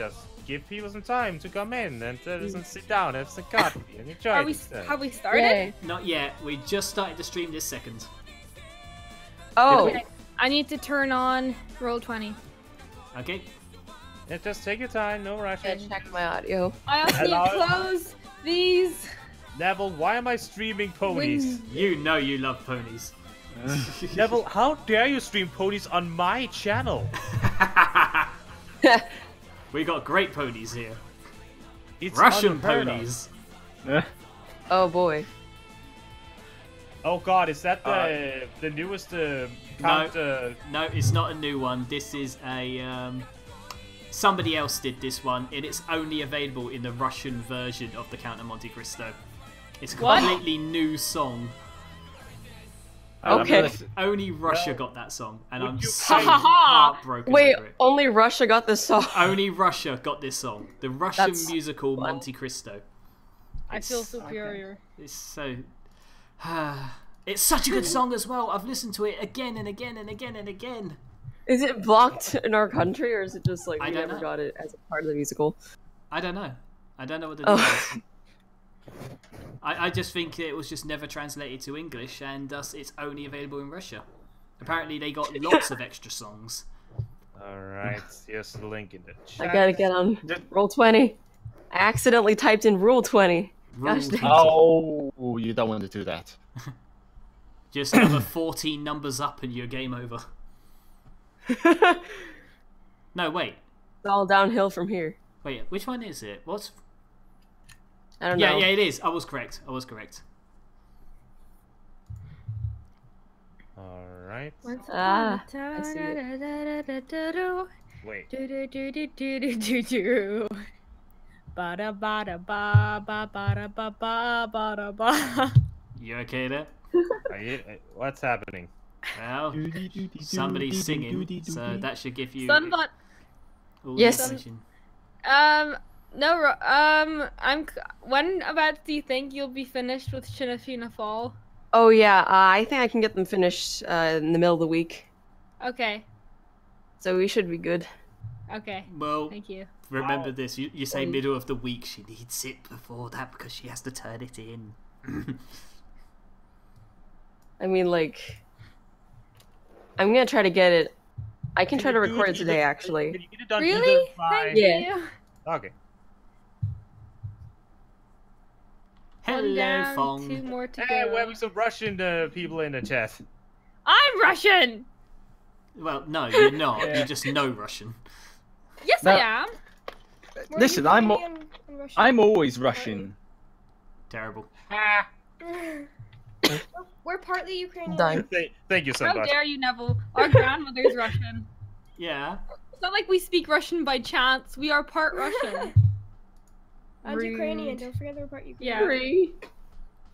just give people some time to come in and sit down, have some coffee, and enjoy it. Have we started? Yay. Not yet. We just started to stream this second. Oh. Okay. I need to turn on Roll20. Okay. Yeah, just take your time, no Yeah, rushing. check my audio. I also need to close these. Neville, why am I streaming ponies? You know you love ponies. Neville, how dare you stream ponies on my channel? We got great ponies here. It's Russian unheard of. ponies. Oh boy. Oh god, is that the newest count? No, it's not a new one. This is a somebody else did this one, and it's only available in the Russian version of the Count of Monte Cristo. It's a completely new song. Okay. Only Russia got that song, and I'm you so play- heartbroken Wait, over it. only Russia got this song. Only Russia got this song. The Russian That's musical fun. Monte Cristo. I feel superior. It's so... it's such a good song as well. I've listened to it again and again and again and again. Is it blocked in our country, or is it just like I we don't never know. got it as a part of the musical? I don't know. I don't know what the Oh. deal is. I just think it was just never translated to English, and thus it's only available in Russia. Apparently they got lots of extra songs. Alright, here's the link in the chat. I gotta get on Roll20. I accidentally typed in Rule 20. Gosh dang. Oh, you don't want to do that. Just another 14 numbers up and you're game over. No, wait. It's all downhill from here. Wait, which one is it? What's... I don't know. Yeah, it is. I was correct. Alright. Ah, I see Wait. Ba-da ba-da ba ba ba ba ba ba ba. You okay there? What's happening? Well, somebody's singing, so that should give you Sunbot. all Yes. the information. No, when about do you think you'll be finished with Shinafina Fall? Oh yeah, I think I can get them finished in the middle of the week. Okay. So we should be good. Okay. Well, Thank you. remember this. You say middle of the week. She needs it before that because she has to turn it in. I mean, like... I'm gonna try to get it... I can try to record it today, actually. Can you get it done Really? either by... Thank Yeah. you. Okay. One Hello, down, Fong. 2 more to Hey, go. we're having some Russian people in the chat. I'm Russian. Well, no, you're not. Yeah. You just know Russian. Yes, No. I am. Listen, I'm always Russian. Terrible. We're partly Ukrainian. Done. Thank you so How much. dare you, Neville? Our grandmother's Russian. Yeah. It's not like we speak Russian by chance. We are part Russian. And Ukrainian. Don't forget we're part Ukrainian. Yeah. Three.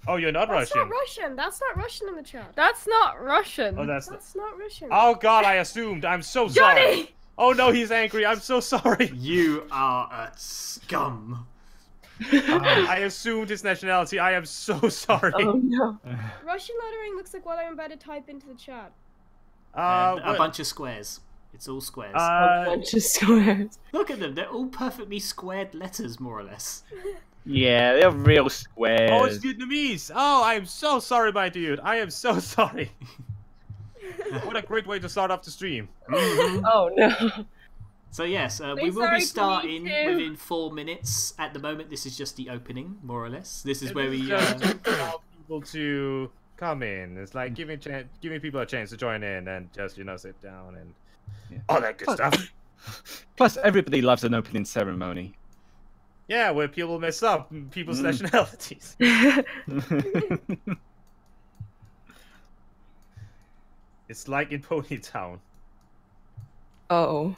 Oh, you're not That's Russian. not Russian. That's not Russian in the chat. That's not Russian. Oh, That's not Russian. Oh god, I assumed. I'm so sorry. Johnny! Oh no, he's angry. I'm so sorry. You are a scum. I assumed his nationality. I am so sorry. Oh no. Russian lettering looks like what I'm about to type into the chat. And a what- bunch of squares. It's all squares. A bunch of squares. Look at them. They're all perfectly squared letters, more or less. Yeah, they're real oh, it's squares. Vietnamese. Oh, I am so sorry, my dude. I am so sorry. What a great way to start off the stream. Oh no. So yes, we Say will sorry be to me starting too. within 4 minutes. At the moment, this is just the opening, more or less. This is where we... Just allow people to come in. It's like giving people a chance to join in and just sit down and all that good stuff. Plus, everybody loves an opening ceremony. Yeah, where people mess up people's nationalities. It's like in Ponytown. Oh.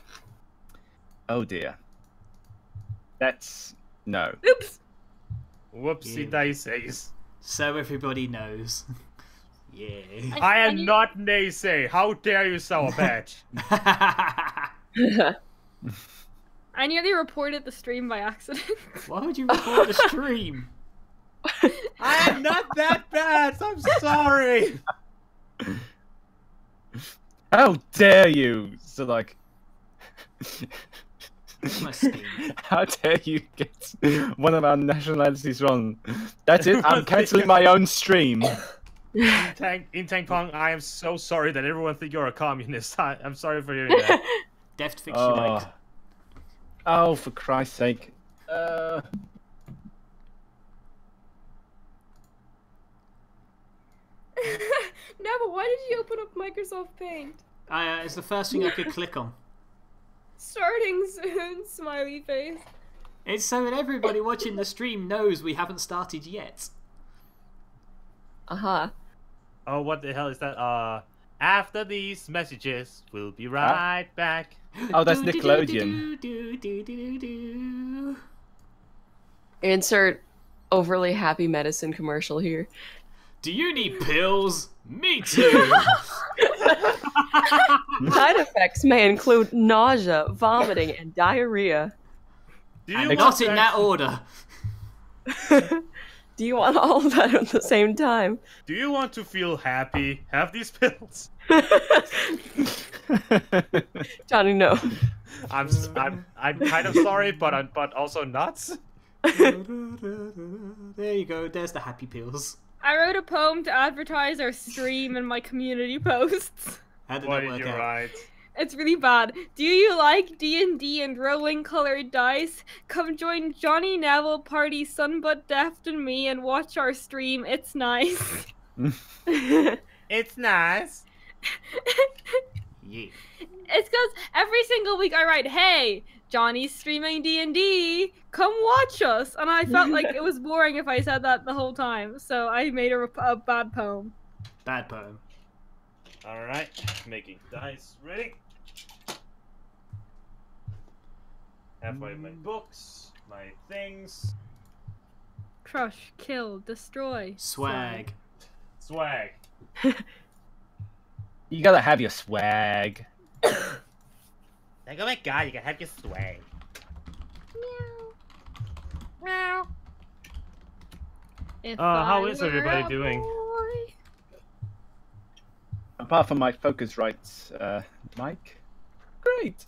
Oh dear. That's... no. Oops. Whoopsie Yeah. daisies. So everybody knows. Yeah. I am not naysay. How dare you, Sour Patch? I nearly reported the stream by accident. Why would you record the stream? I am not that bad. I'm sorry. How dare you! So like... My Steam. How dare you get one of our nationalities wrong? That's it. I'm cancelling my own stream. In Tank Pong, I am so sorry that everyone think you're a communist. I'm sorry for hearing that. Deft, fix your mic. Oh, for Christ's sake. No, but why did you open up Microsoft Paint? It's the first thing I could click on. Starting soon, smiley face. It's so that everybody watching the stream knows we haven't started yet. Uh-huh. Oh, what the hell is that? After these messages, we'll be right back. Oh, that's Nickelodeon. Insert overly happy medicine commercial here. Do you need pills? Me too! Side effects may include nausea, vomiting, and diarrhea. Not in that order. Do you want all of that at the same time? Do you want to feel happy? Have these pills. Johnny, no. I'm kind of sorry, but also nuts. There you go. There's the happy pills. I wrote a poem to advertise our stream in my community posts. How did Why that did work you out? write? It's really bad. Do you like D&D and rolling colored dice? Come join Johnny Nevel, Party, Sunbutt, Deft, and me and watch our stream. It's nice. It's nice. Yeah. It's because every single week I write, hey, Johnny's streaming D&D. Come watch us. And I felt like it was boring if I said that the whole time. So I made a bad poem. Bad poem. Alright, making dice ready. Have my books, my things. Crush, kill, destroy. Swag. Swag. You gotta have your swag. Like, oh my god, you can have your swag. Meow. If how I is were everybody a doing? boy. Apart from my Focusrite mic. Great.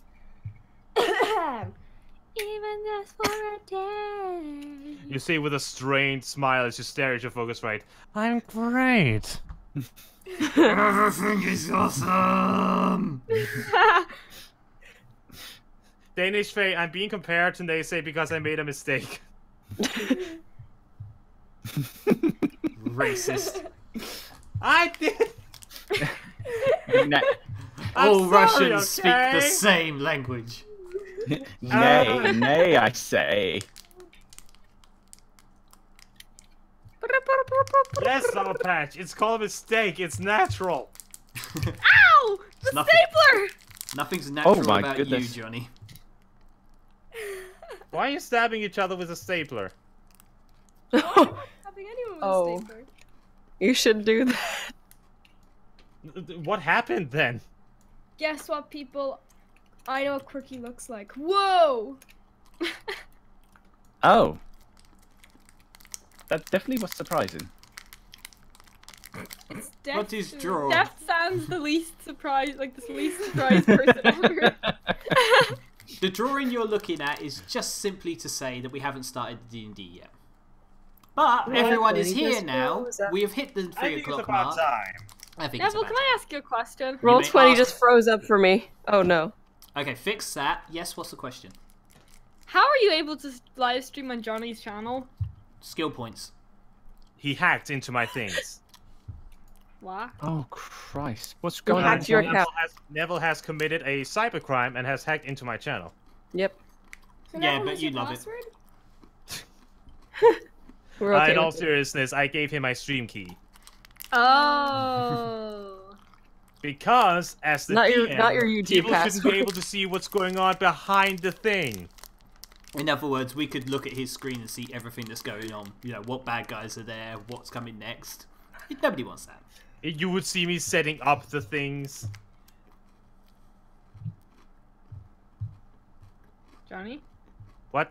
Even just for a day. You see with a strained smile as you stare at your Focusrite. I'm great. Everything is awesome! Danish Faye, I'm being compared and they say because I made a mistake. Racist. I did! All sorry, Russians speak okay? the same language. Nay, nay, I say. Yes, Sour Patch, it's called a mistake, it's natural. Ow! The Nothing. stapler! Nothing's natural my about goodness. you, Johnny. Why are you stabbing each other with a stapler? Having anyone with Oh. a stapler. You should do that. What happened then? Guess what, people? I know what Quirky looks like. Whoa! Oh. That definitely was surprising. It's What Deft. is draw? Deft sounds the least surprised, like the least surprised person ever. The drawing you're looking at is just simply to say that we haven't started the D&D yet. But Right, everyone is lady, here just now. close up. We have hit the 3 I think it's o'clock about mark. time. I think Neville, it's can about I ask you a question? Roll may 20 ask- just froze up for me. Oh no. time. Okay, fix that. Yes, what's the question? How are you able to live stream on Johnny's channel? Skill points. He hacked into my things. What? Oh Christ. What's going on? hacked your Johnny? account. Neville has committed a cybercrime and has hacked into my channel. Yep. So Yeah, now but what's you your love it. password? We're okay In all with it. seriousness, I gave him my stream key. Oh. Because, as the Not DM, your YouTube people shouldn't password. be able to see what's going on behind the thing. In other words, we could look at his screen and see everything that's going on. You know, what bad guys are there, what's coming next. Nobody wants that. You would see me setting up the things. Johnny? What?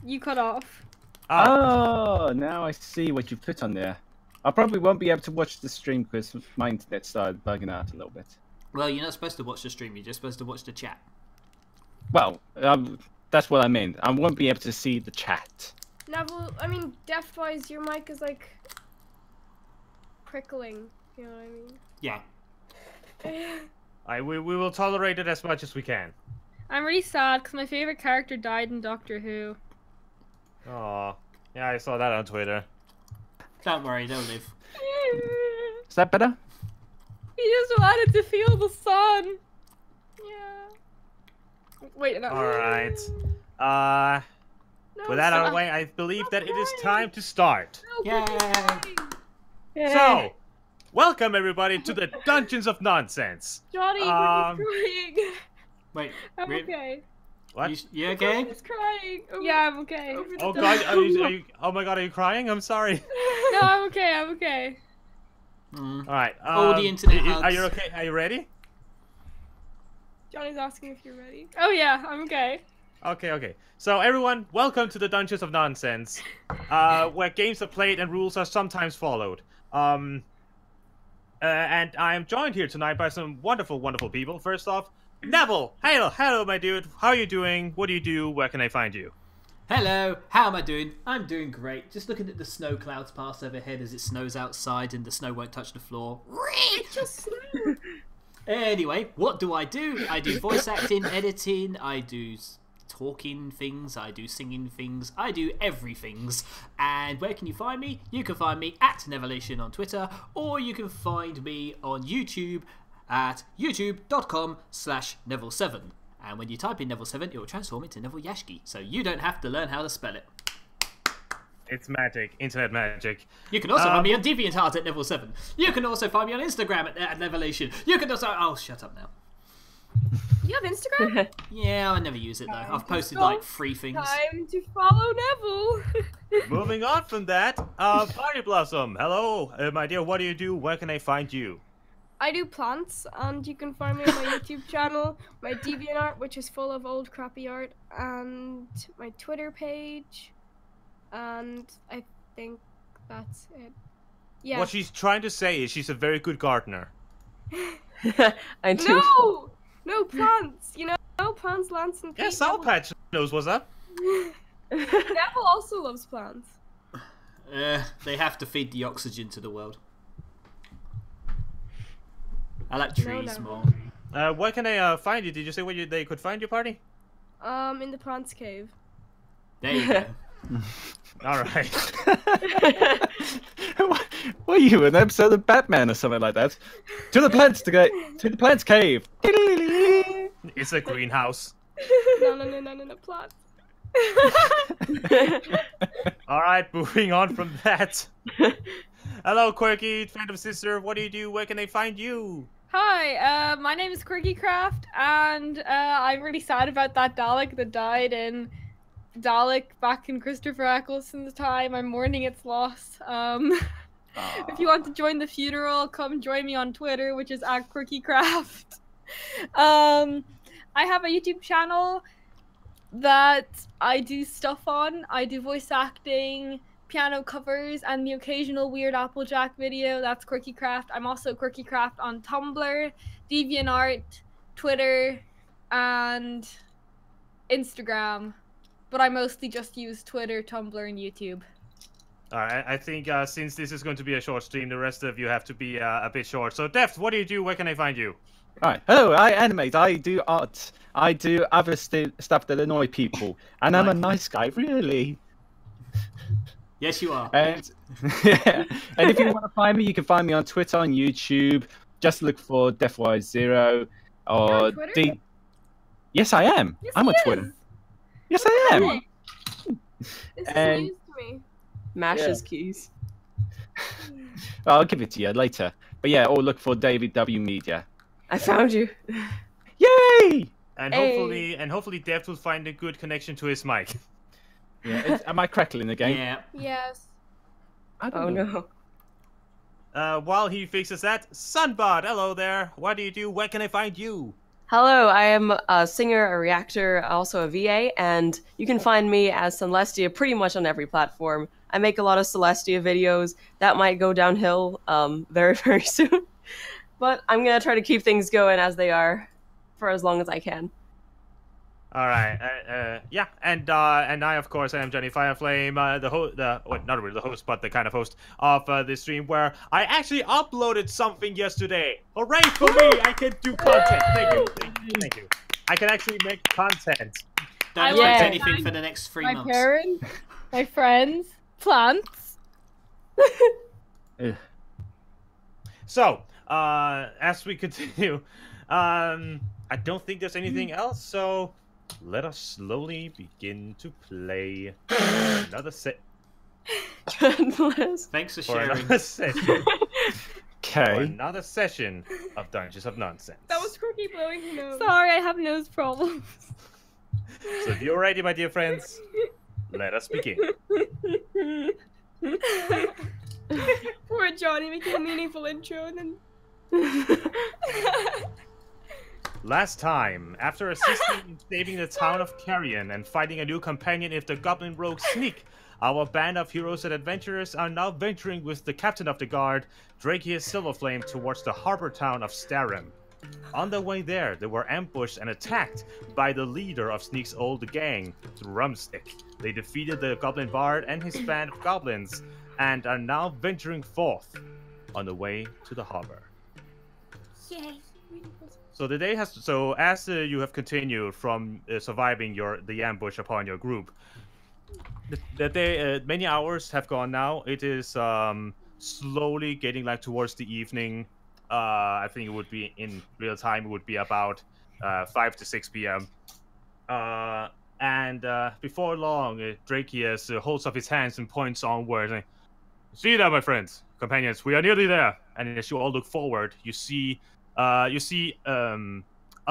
You cut off. Oh, now I see what you put on there. I probably won't be able to watch the stream because my internet started bugging out a little bit. Well, you're not supposed to watch the stream, you're just supposed to watch the chat. Well, that's what I mean. I won't be able to see the chat. Nevel, I mean, DeftWise, your mic is like prickling. You know what I mean? Yeah. We will tolerate it as much as we can. I'm really sad because my favorite character died in Doctor Who. Aw. Yeah, I saw that on Twitter. Don't worry, they'll live. Is that better? He just wanted to feel the sun. Yeah. Wait, no. Alright. No, With that out of stop. the way, I believe Stop that it is crying. time to start. No, Yay! So, welcome everybody to the Dungeons of Nonsense. Johnny, we're crying. Wait, I'm really? okay. What? You okay? He's crying. Yeah, I'm okay. Oh god, are you, oh my god, are you crying? I'm sorry. No, I'm okay. I'm okay. Alright. All the internet Are you hugs. okay? Are you ready? Johnny's asking if you're ready. Oh yeah, I'm okay. Okay. So everyone, welcome to the Dungeons of Nonsense, where games are played and rules are sometimes followed. And I am joined here tonight by some wonderful, wonderful people. First off, Nevel. Hello, my dude. How are you doing? What do you do? Where can I find you? Hello, how am I doing? I'm doing great. Just looking at the snow clouds pass overhead as it snows outside and the snow won't touch the floor. It's just snow. Anyway, what do? I do voice acting, editing, I do talking things, I do singing things, I do everythings. And where can you find me? You can find me at Nevelation on Twitter, or you can find me on YouTube at youtube.com/Nevel7. And when you type in Nevel7, it will transform into Nevel Yashgi, so you don't have to learn how to spell it. It's magic, internet magic. You can also find me on DeviantArt at Nevel7. You can also find me on Instagram at Nevelation. You can also... Oh, shut up now. You have Instagram? Yeah, I never use it though. I've posted like 3 things. Time to follow Nevel. Moving on from that, Party Blossom. Hello, my dear. What do you do? Where can I find you? I do plants, and you can find me on my YouTube channel, my DeviantArt, which is full of old crappy art, and my Twitter page, and I think that's it. Yeah. What she's trying to say is she's a very good gardener. I do. No plants. You know, plants, Lance, and Pete. Yeah, Soul Patch knows what's up. Neville also loves plants. They have to feed the oxygen to the world. I like trees No. more. Where can I find you? Did you say where they could find you, Party? In the plants cave. There you go. All right. What are you, an episode of Batman or something like that? To the plants cave. It's a greenhouse. No, plants. All right, moving on from that. Hello, Quirky, phantom sister. What do you do? Where can they find you? Hi, my name is Quirky Craft, and I'm really sad about that Dalek that died in Dalek back in Christopher Eccleston's time. I'm mourning its loss. If you want to join the funeral, come join me on Twitter, which is at Quirky Craft. I have a YouTube channel that I do stuff on. I do voice acting, piano covers, and the occasional weird Applejack video. That's Quirky Craft. I'm also Quirky Craft on Tumblr, DeviantArt, Twitter, and Instagram. But I mostly just use Twitter, Tumblr, and YouTube. Alright, I think since this is going to be a short stream, the rest of you have to be a bit short. So, Deft, what do you do? Where can I find you? Alright, hello, I animate, I do art, I do other stuff that annoy people, and I'm a nice guy, really. Yes, you are. And, yeah. And if you want to find me, you can find me on Twitter, on YouTube, just look for DeftWise0, or You're on Twitter? Yes, I am. Yes, I'm he on is. Twitter. Yes, I am. This is And- news to me. Mash Yeah. his keys. I'll give it to you later. But yeah, or look for David W Media. I found you. Yay! And Hey. hopefully Deft will find a good connection to his mic. Yeah, am I crackling again? Yeah. Yes. I Oh don't know. no. While he fixes that, Sunbot, hello there. What do you do? Where can I find you? Hello, I am a singer, a reactor, also a VA, and you can find me as Sunlestia pretty much on every platform. I make a lot of Celestia videos. That might go downhill very, very soon. But I'm going to try to keep things going as they are for as long as I can. All right. Yeah, and I, of course, am Johnny Fireflame, well, not really the host, but the kind of host of this stream, where I actually uploaded something yesterday. Hooray for me! I can do content. Thank you. I can actually make content. Don't Yeah. expect anything for the next 3 My months. parents, my friends, plants. So, as we continue, I don't think there's anything else. So, let us slowly begin to play another set. Thanks for For sharing. another session. For Okay. another session of Dungeons of Nonsense. That was Quirky blowing her nose. Sorry, I have nose problems. So if you're ready, my dear friends, let us begin. Poor Johnny making a meaningful intro and then. Last time, after assisting in saving the town of Carrion and fighting a new companion if the goblin rogue Sneak, our band of heroes and adventurers are now venturing with the captain of the guard, Drakius Silverflame, towards the harbor town of Starim. On their way there, they were ambushed and attacked by the leader of Sneak's old gang, Drumstick. They defeated the goblin bard and his band of goblins, and are now venturing forth on the way to the harbor. Yay. So the day has as you have continued from surviving the ambush upon your group, the day many hours have gone now. It is slowly getting like towards the evening. I think it would be in real time. It would be about 5 to 6 p.m. And before long, Drakius holds up his hands and points onward. And, see there, my friends, companions. We are nearly there. And as you all look forward, you see a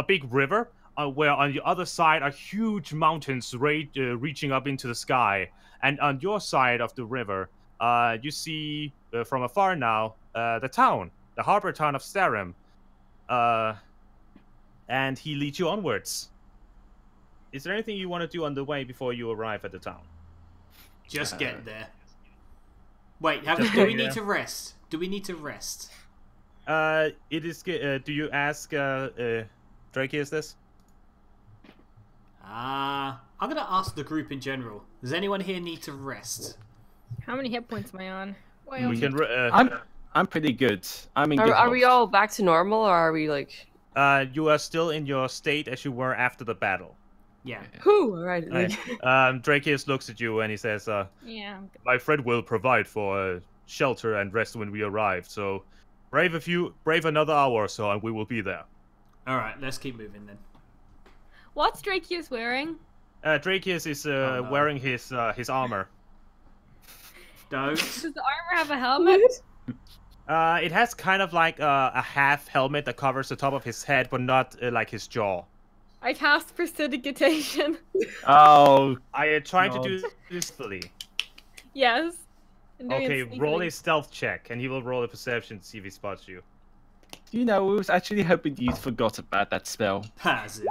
big river, where on the other side are huge mountains reaching up into the sky. And on your side of the river, you see from afar now the town, the harbor town of Starim. And he leads you onwards. Is there anything you want to do on the way before you arrive at the town? Just get there. Wait, do we need to rest? Do we need to rest? It is. Do you ask Drakius this? I'm gonna ask the group in general. Does anyone here need to rest? How many hit points am I on? Well, We can. I'm pretty good. I'm in good Are we health. all back to normal, or are we like? You are still in your state as you were after the battle. Yeah. Whew, all right. Drakius looks at you and he says, Yeah. "My friend will provide for shelter and rest when we arrive. So, brave another hour or so, and we will be there." All right, let's keep moving then. What's Drakius wearing? Drakius is no. wearing his armor. Don't. Does the armor have a helmet? It has kind of like a half helmet that covers the top of his head, but not like his jaw. I cast prestidigitation. Oh, I tried to God. do this fully. Yes. I'm doing it Okay, roll sneakily. a stealth check, and he will roll a perception to see if he spots you. you know, I was actually hoping you forgot about that spell. As if.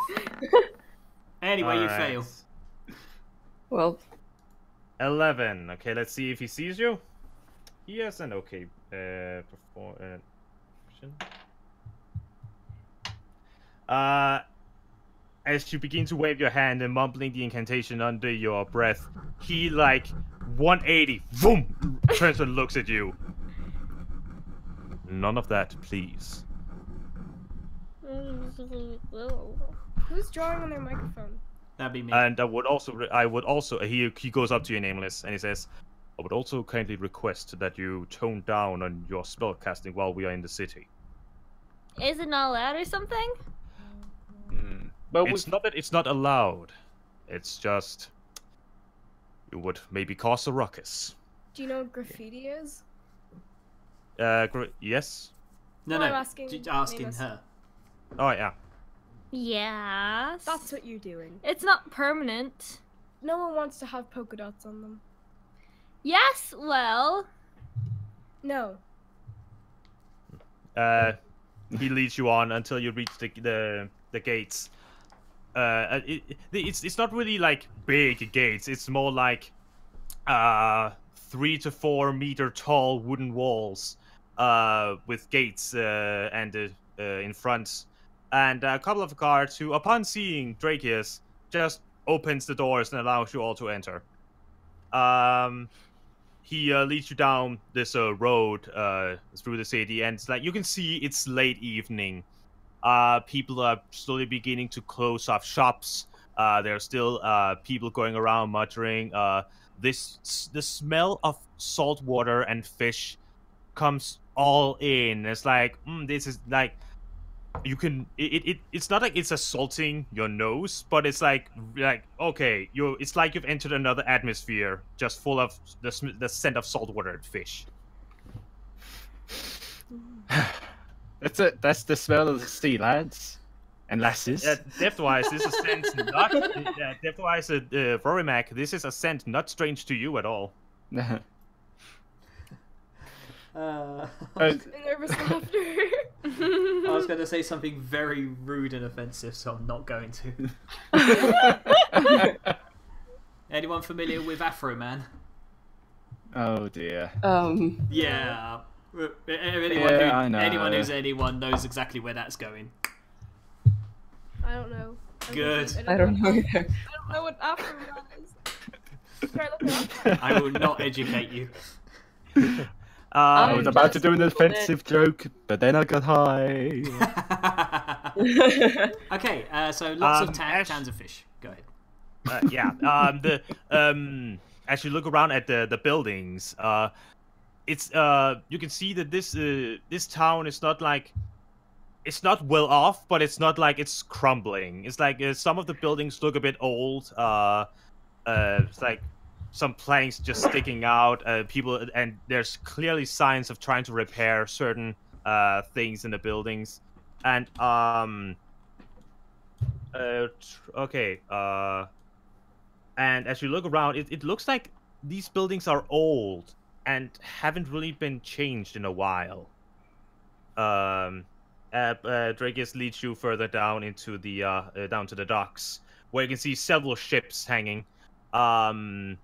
Anyway, you Alright. fail. Well, 11. Okay, let's see if he sees you. He has an okay perception. As you begin to wave your hand and mumbling the incantation under your breath, he like 180, boom, turns and looks at you. None of that, please. who's drawing on their microphone? That'd be me. And I would also, he goes up to you, Nameless, and he says, I would also kindly request that you tone down on your spellcasting while we are in the city. Is it not allowed or something? But It's not that it's not allowed. It's just you would maybe cause a ruckus. Do you know what graffiti is? Yes. no, I'm no. asking Just asking Nameless. her. Oh yeah. Yes. That's what you're doing. It's not permanent. No one wants to have polka dots on them. Yes, well. No. He leads you on until you reach the gates. It's not really like big gates. It's more like 3 to 4 meter tall wooden walls with gates and in front, and a couple of guards who, upon seeing Drakius, just opens the doors and allows you all to enter. He leads you down this road through the city, and it's like you can see it's late evening. People are slowly beginning to close off shops. There are still people going around muttering. The smell of salt water and fish comes all in. It's like this is like you can. It's not like it's assaulting your nose, but it's like okay, it's like you've entered another atmosphere, just full of the scent of salt water and fish. That's the smell of the sea, lads and lasses. DeftWise, this is a scent not DeftWise, Rorimac. This is a scent not strange to you at all. Nervous laughter. I was going to say something very rude and offensive, so I'm not going to. Anyone familiar with Afro Man? Oh dear. Yeah. Anyone who's anyone knows exactly where that's going. I don't know. Good. I don't know either. I don't know what Afro is. Try looking up. I will not educate you. I was about to do an offensive joke, but then I got high. Okay, so lots of towns of fish. Go ahead. As you look around at the buildings, it's you can see that this town is not like it's not well off, but it's not like it's crumbling. It's like some of the buildings look a bit old. It's like some planks just sticking out. People, and there's clearly signs of trying to repair certain things in the buildings. And okay. And as you look around, it looks like these buildings are old and haven't really been changed in a while. Dragus leads you further down into the down to the docks, where you can see several ships hanging. And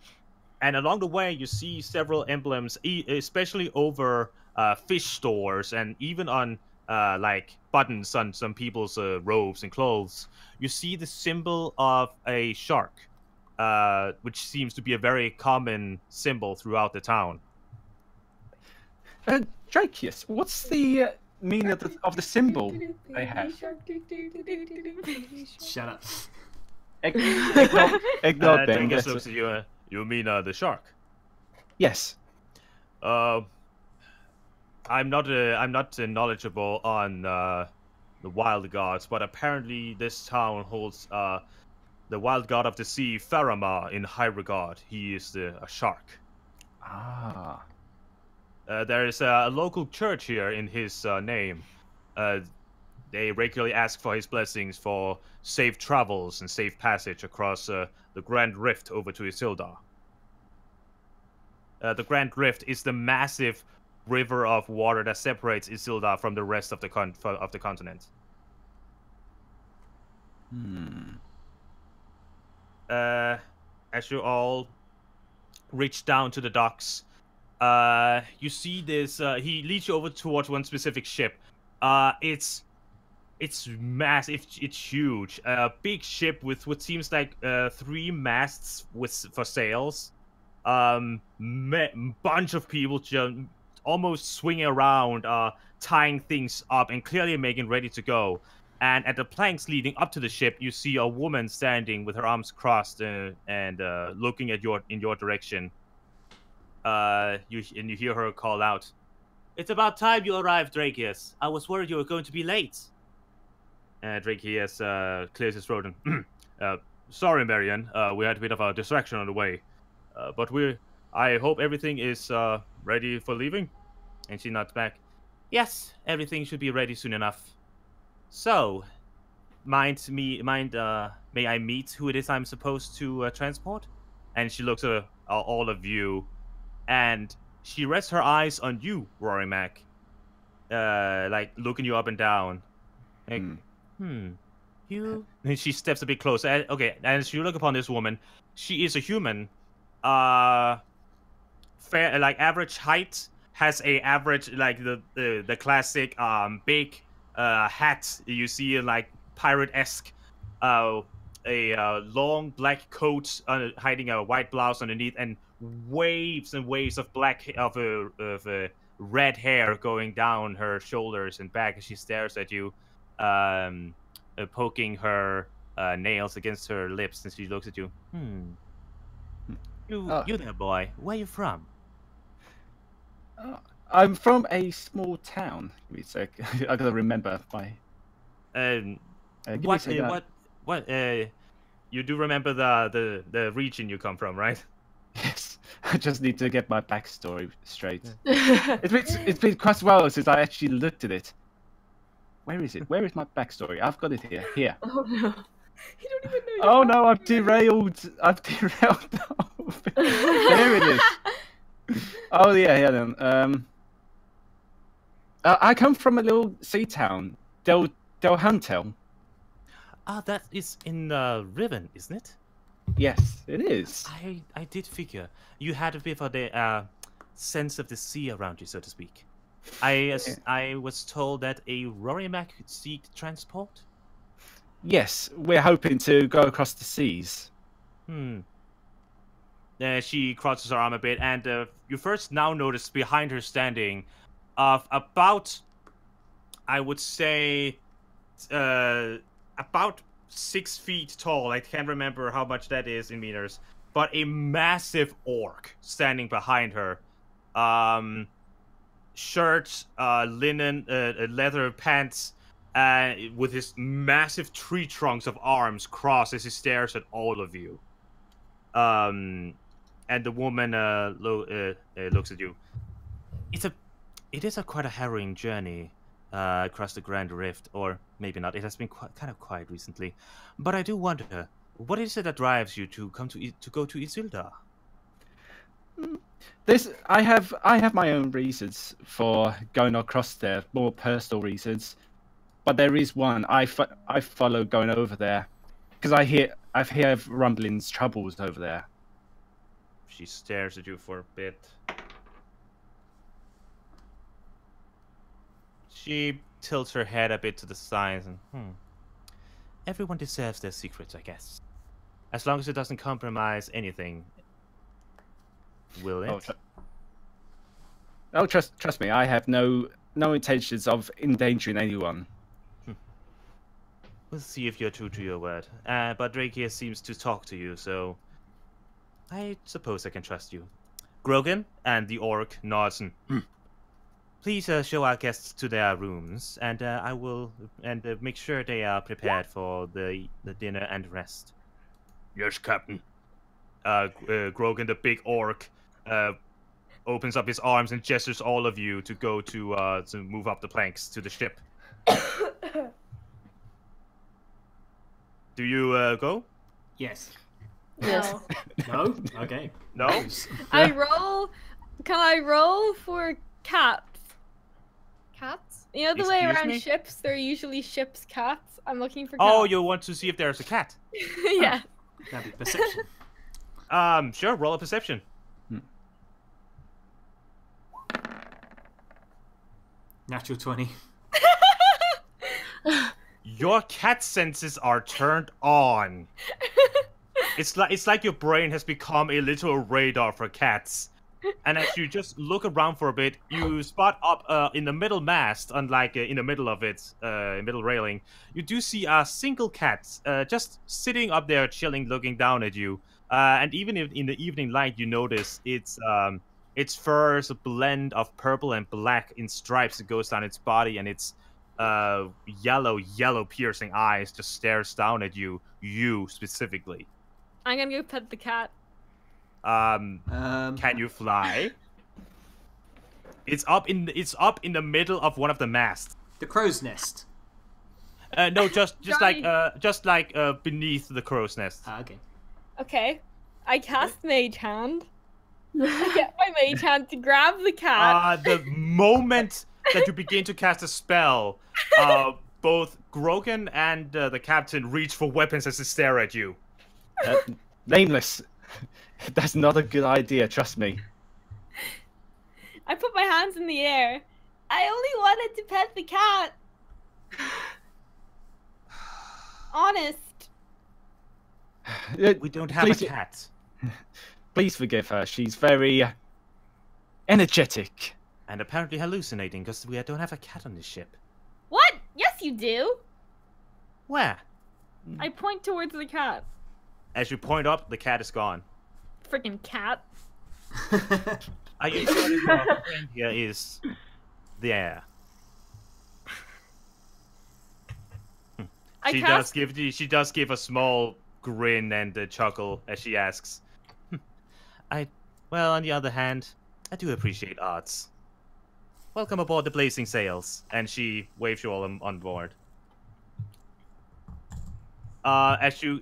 along the way, you see several emblems, especially over fish stores, and even on like buttons on some people's robes and clothes. You see the symbol of a shark, which seems to be a very common symbol throughout the town. Drakius, what's the meaning of the symbol they have? Shut up. Ignore them. Dragus looks at you. You mean the shark? Yes. I'm not knowledgeable on the wild gods, but apparently this town holds the wild god of the sea, Faramar, in high regard. He is a shark. Ah. There is a local church here in his name. They regularly ask for his blessings for safe travels and safe passage across the Grand Rift over to Isildur. The Grand Rift is the massive river of water that separates Isildur from the rest of the continent. As you all reach down to the docks, you see this. He leads you over towards one specific ship. It's massive. It's huge. A big ship with what seems like 3 masts for sails. Bunch of people almost swinging around, tying things up and clearly making ready to go. And at the planks leading up to the ship, you see a woman standing with her arms crossed and looking at in your direction. You hear her call out, "It's about time you arrived, Drakius. I was worried you were going to be late." Drakius clears his throat and, "Sorry, Marion. We had a bit of a distraction on the way. But I hope everything is ready for leaving." And she nods back. "Yes, everything should be ready soon enough. So, may I meet who it is I'm supposed to transport?" And she looks at all of you, and she rests her eyes on you, Rory Mac, like looking you up and down. Like, you. And she steps a bit closer. Okay, and as you look upon this woman, she is a human. Fair, like average height, has a average like the classic big hat you see in like pirate-esque a long black coat hiding a white blouse underneath, and waves and waves of red hair going down her shoulders and back as she stares at you, poking her nails against her lips, and she looks at you. You there, boy. Where you from? I'm from a small town. Give me a sec. I gotta remember my. What? You do remember the region you come from, right? Yes. I just need to get my backstory straight. It's been quite a while since I actually looked at it. Where is it? Where is my backstory? I've got it here. Here. Oh no. You don't even know. Oh no! I've derailed. There it is. Oh yeah. Then. I come from a little sea town, Del Huntel. Ah, that is in Riven, isn't it? Yes, it is. I did figure you had a bit of the sense of the sea around you, so to speak. I was told that a Rorimac could seek transport. Yes, we're hoping to go across the seas. She crosses her arm a bit, and you first now notice behind her standing, about, I would say, about 6 feet tall. I can't remember how much that is in meters, but a massive orc standing behind her. Shirt, linen, leather pants, with his massive tree trunks of arms crossed as he stares at all of you. And the woman looks at you. It is quite a harrowing journey across the Grand Rift, or maybe not. It has been kind of quiet recently, but I do wonder, what is it that drives you to come to go to Isilda? I have my own reasons for going across there, more personal reasons, but there is one I follow going over there because I hear rumblings, troubles over there. She stares at you for a bit. She tilts her head a bit to the side and, everyone deserves their secrets, I guess. As long as it doesn't compromise anything. Will it? Trust me, I have no intentions of endangering anyone. We'll see if you're true to your word. But Drake here seems to talk to you, so I suppose I can trust you. Grogan and the orc nods and please show our guests to their rooms, and I will make sure they are prepared for the dinner and rest. Yes, Captain. Grogan, the big orc, opens up his arms and gestures all of you to go to move up the planks to the ship. Do you go? Yes. Yes. No? Okay. No? Can I roll for cats? Cats? You know the way Excuse around me? ships, they're usually ships' cats? I'm looking for cats. Oh, you want to see if there's a cat? Yeah. That'd be perception. Sure, roll a perception. Natural 20. Your cat senses are turned on. It's like your brain has become a little radar for cats. And as you just look around for a bit, you spot up in the middle mast, unlike in the middle of it, middle railing, you do see a single cat just sitting up there, chilling, looking down at you. And even if in the evening light, you notice its fur is a blend of purple and black in stripes that goes down its body, and its yellow piercing eyes just stares down at you specifically. I'm gonna go pet the cat. Can you fly? It's up in the middle of one of the masts. The crow's nest. No, just Johnny. like beneath the crow's nest. Okay. Okay. I cast Mage Hand. I get my Mage Hand to grab the cat. The moment that you begin to cast a spell, both Grogan and the captain reach for weapons as they stare at you. Nameless. That's not a good idea, trust me. I put my hands in the air. I only wanted to pet the cat. Honest. We don't have please, a cat. Please forgive her. She's very energetic. And apparently hallucinating, because we don't have a cat on this ship. What? Yes, you do. Where? I point towards the cat. As you point up, the cat is gone. Freaking cat. Are you sure that your friend here is there? She does give a small grin and a chuckle as she asks. Well, on the other hand, I do appreciate arts. Welcome aboard the Blazing Sails, and she waves you all on board. As you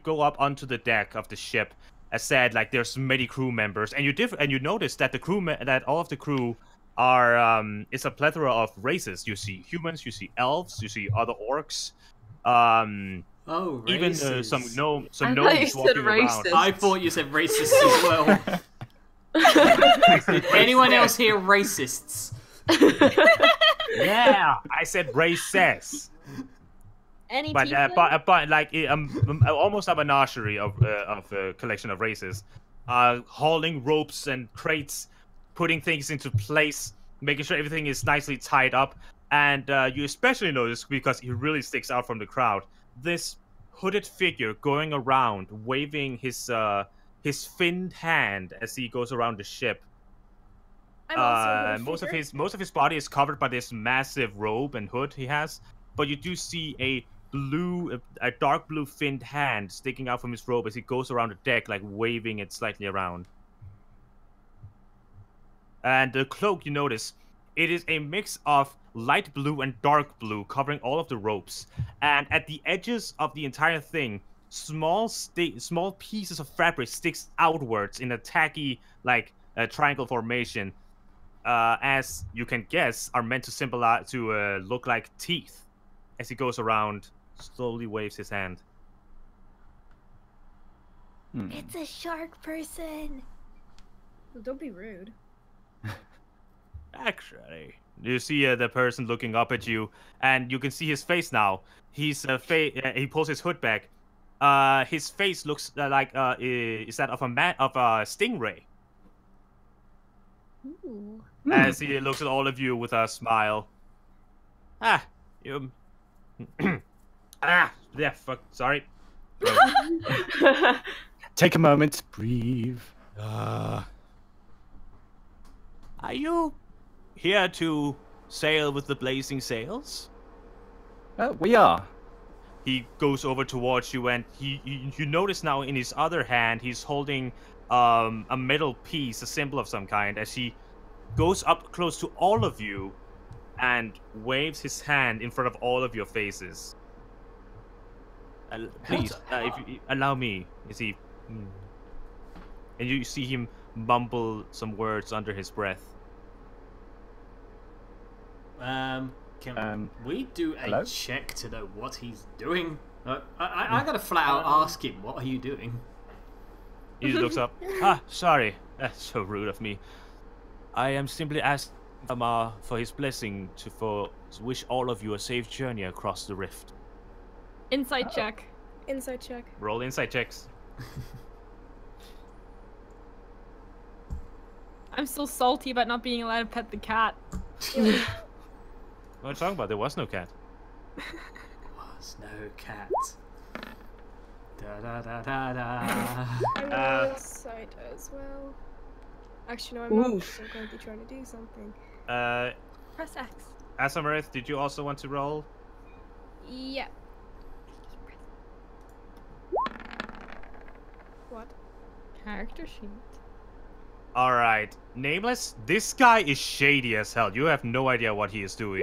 go up onto the deck of the ship, as said, like there's many crew members, and you notice that that all of the crew are it's a plethora of races. You see humans, you see elves, you see other orcs, even some gnomes walking around. I thought you said racists as well. Anyone else here racists? Yeah, I said races. But like almost a menagerie of a collection of races, hauling ropes and crates, putting things into place, making sure everything is nicely tied up. And you especially notice, because he really sticks out from the crowd, this hooded figure going around waving his finned hand as he goes around the ship. Most of his body is covered by this massive robe and hood he has, but you do see a dark blue finned hand sticking out from his robe as he goes around the deck, like waving it slightly around. And the cloak, you notice, it is a mix of light blue and dark blue, covering all of the ropes. And at the edges of the entire thing, small pieces of fabric sticks outwards in a tacky, like triangle formation. As you can guess, are meant to symbolize look like teeth. As he goes around, slowly waves his hand. It's a shark person. Well, don't be rude. Actually, you see the person looking up at you, and you can see his face now. He pulls his hood back. His face looks like is that of a stingray. Ooh. As he looks at all of you with a smile. Sorry. Take a moment, breathe. Are you here to sail with the Blazing Sails? We are. He goes over towards you, and you notice now in his other hand he's holding a metal piece, a symbol of some kind, as he goes up close to all of you and waves his hand in front of all of your faces. Please, if you allow me. Is he? And you see him mumble some words under his breath. Can we do a check to know what he's doing? I gotta flat out ask him, what are you doing? He just looks up. Sorry. That's so rude of me. I am simply asking Amar for his blessing to wish all of you a safe journey across the rift. Insight check. Insight check. Roll insight checks. I'm so salty about not being allowed to pet the cat. What are you talking about? There was no cat. Was no cat. Da da da da da. I'm rolling insight as well. Actually, no, I'm not. Because I'm going to be trying to do something. Press X. Asamarith, did you also want to roll? Yeah. What? Character sheet. Alright. Nameless, this guy is shady as hell. You have no idea what he is doing.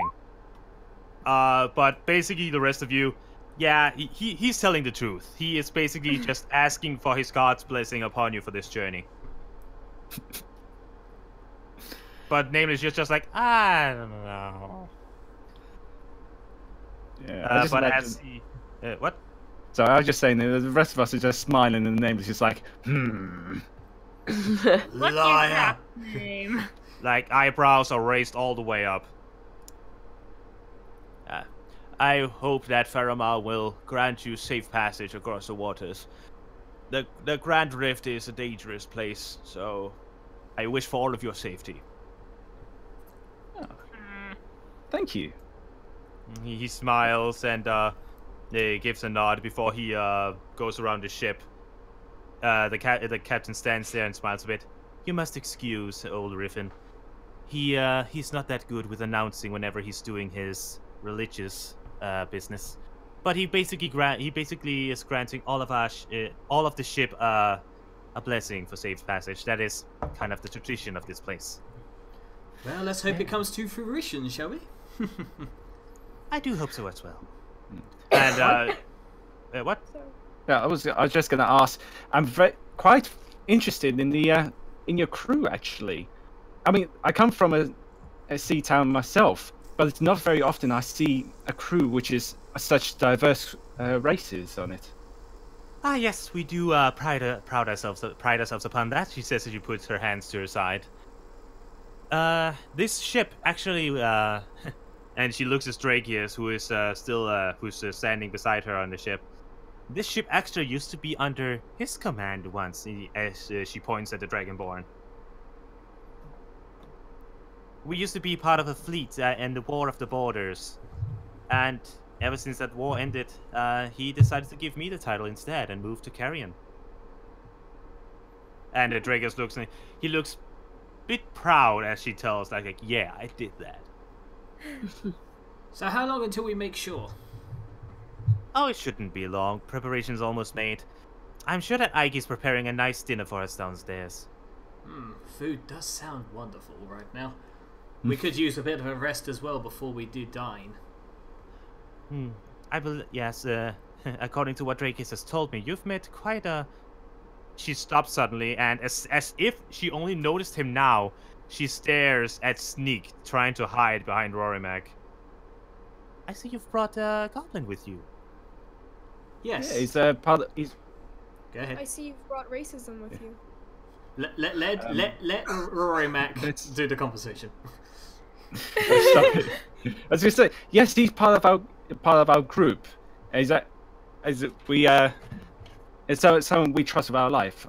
But basically the rest of you, yeah, he's telling the truth. He is basically just asking for his god's blessing upon you for this journey. But Nameless is just like, I don't know. Yeah, but as he... what? So I was just saying, the rest of us are just smiling, and the Nameless is like, What's your Liar. cat's name? Like, eyebrows are raised all the way up. I hope that Faramir will grant you safe passage across the waters. the Grand Rift is a dangerous place, so I wish for all of your safety. Thank you. He smiles and he gives a nod before he goes around the ship. The captain stands there and smiles a bit. You must excuse old Riffin. He's not that good with announcing whenever he's doing his religious business. But he basically is granting all of the ship a blessing for safe passage. That is kind of the tradition of this place. Well, let's hope it comes to fruition, shall we? I do hope so as well. And what? Yeah, I was just gonna ask. I'm quite interested in the in your crew actually. I mean, I come from a sea town myself, but it's not very often I see a crew which is such diverse races on it. Ah, yes, we do pride ourselves upon that. She says as she puts her hands to her side. This ship actually, and she looks at Drakius, who is who's standing beside her on the ship. This ship actually used to be under his command once, as she points at the Dragonborn. We used to be part of a fleet in the War of the Borders, and ever since that war ended, he decided to give me the title instead and move to Carrion. And Drakius looks a bit proud as she tells, like, yeah, I did that. So how long until we make sure? Oh, it shouldn't be long. Preparation's almost made. I'm sure that Ike's preparing a nice dinner for us downstairs. Food does sound wonderful right now. We could use a bit of a rest as well before we do dine. I believe, yes, according to what Drakius has told me, you've made quite a... She stops suddenly, and as if she only noticed him now, she stares at Sneak, trying to hide behind Rorimac. I see you've brought a goblin with you. Yes. Yeah, he's part of, he's... Go ahead. I see you've brought racism with you. Let Rory Mac do the conversation. Stop it. I was gonna say, yes, he's part of our group. It's someone we trust with our life.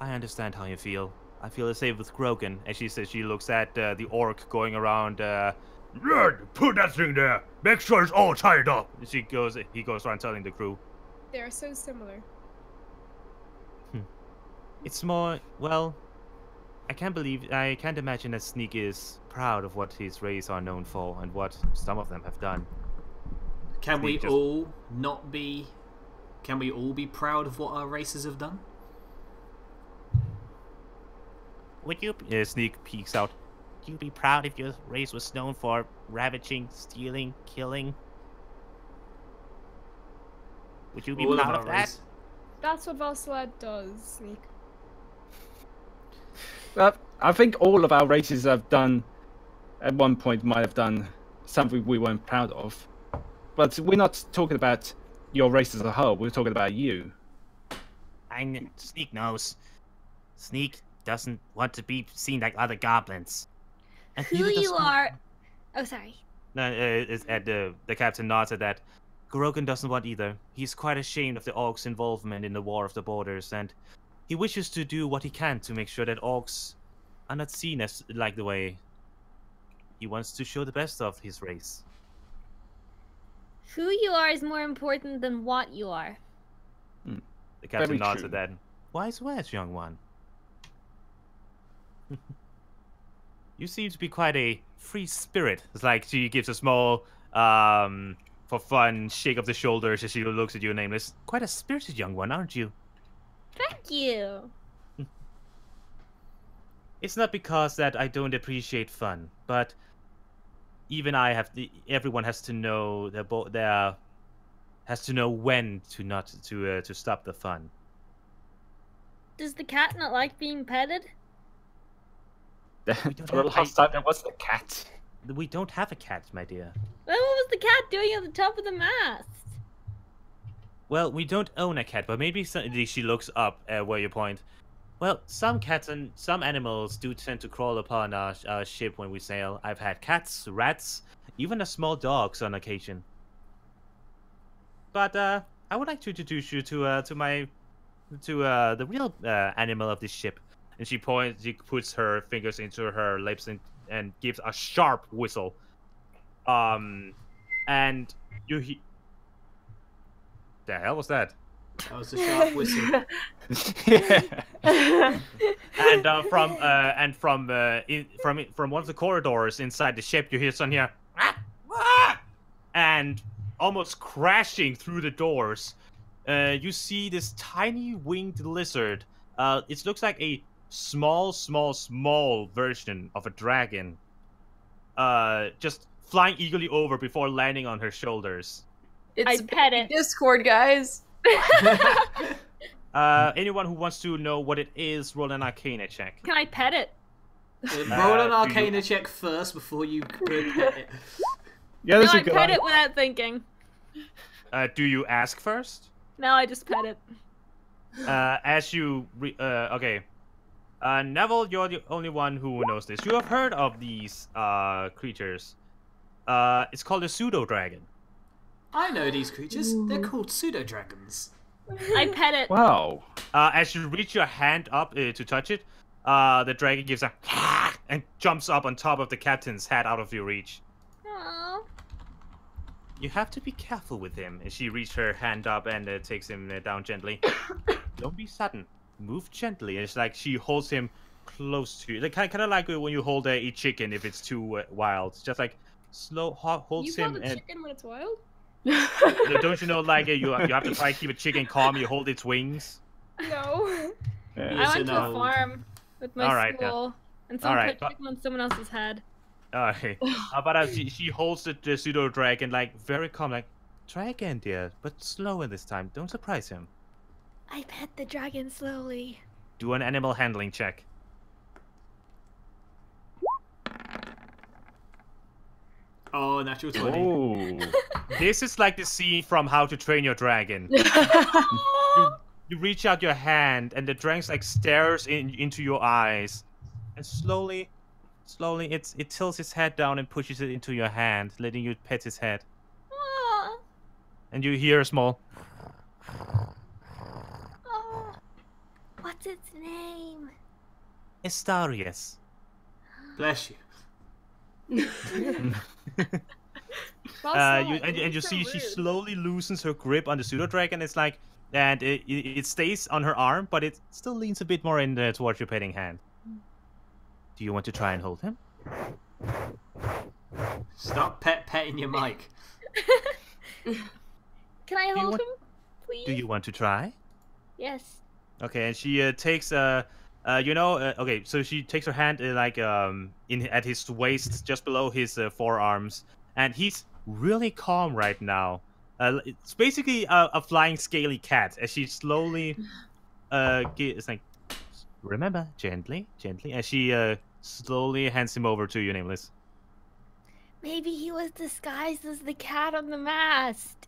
I understand how you feel. I feel the same with Grogan, as she says. She looks at the orc going around. Put that thing there. Make sure it's all tied up. He goes around telling the crew. They are so similar. It's more, well, I can't imagine that Sneak is proud of what his race are known for and what some of them have done. Can we all be proud of what our races have done? Would you, Sneak peeks out, would you be proud if your race was known for ravaging, stealing, killing? Would you be proud of that? Race. That's what Valsalad does, Sneak. I think all of our races have done, at one point, might have done something we weren't proud of. But we're not talking about your race as a whole. We're talking about you. Sneak knows. Sneak doesn't want to be seen like other goblins. And Who you are? Oh, sorry. No, the captain nods at that. Grogan doesn't want either. He's quite ashamed of the orcs' involvement in the War of the Borders, and he wishes to do what he can to make sure that orcs are not seen as like the way. He wants to show the best of his race. Who you are is more important than what you are. The captain Very nods true. at that. Wise words, young one. You seem to be quite a free spirit. It's like she gives a small, for fun, shake of the shoulders as she looks at you, Nameless. Quite a spirited young one, aren't you? Thank you. It's not because that I don't appreciate fun, but even everyone has to know has to know when to stop the fun. Does the cat not like being petted? For the last time, there was the cat. We don't have a cat, my dear. Well, what was the cat doing at the top of the mast? Well, we don't own a cat, but maybe she looks up at where you point. Well, some cats and some animals do tend to crawl upon our ship when we sail. I've had cats, rats, even a small dogs on occasion. But I would like to introduce you to my the real animal of this ship, and she puts her fingers into her lips and gives a sharp whistle. And you the hell was that? That was a sharp whistle. Yeah. And from one of the corridors inside the ship, you hear something here, and almost crashing through the doors, you see this tiny winged lizard. It looks like a small version of a dragon. Just flying eagerly over before landing on her shoulders. It's I pet it. Discord, guys. Anyone who wants to know what it is, roll an Arcana check. Can I pet it? Roll an do Arcana you- check first before you could pet it. Yeah, No, that's I a good pet idea. it without thinking. Do you ask first? No, I just pet it. As you okay. Neville, you're the only one who knows this. You have heard of these creatures. It's called a pseudo dragon. I know these creatures. They're called pseudo-dragons. I pet it. Wow. As you reach your hand up to touch it, the dragon gives a and jumps up on top of the captain's head out of your reach. Aw. You have to be careful with him. And she reaches her hand up and takes him down gently. Don't be sudden. Move gently. It's like she holds him close to you. Like, kind of like when you hold a chicken if it's too wild. It's just like slow holds You him hold a and chicken when it's wild? don't you know like you have to try to keep a chicken calm. You hold its wings. No. Yeah. I went an to a old- farm with my Alright, school, and someone Alright, put chicken on someone else's head. Okay. But she holds the pseudo dragon like very calm, like try again, dear, but slower this time. Don't surprise him. I pet the dragon slowly. Do an animal handling check. Oh, natural 20. Oh. This is like the scene from How to Train Your Dragon. You reach out your hand, and the dragon like stares into your eyes, and slowly, it tilts its head down and pushes it into your hand, letting you pet its head. Aw. And you hear a small. Oh. What's its name? Astarius. Bless you. You see she slowly loosens her grip on the pseudo dragon. It's like, and it stays on her arm, but it still leans a bit more in towards your petting hand. Do you want to try and hold him? Stop petting your mic. Can I you hold want- him, please? Do you want to try? Yes. Okay, and she takes okay, so she takes her hand at his waist, just below his forearms, and he's really calm right now. It's basically a flying scaly cat as she slowly, it's like, remember, gently, as she slowly hands him over to you, Nameless. Maybe he was disguised as the cat on the mast.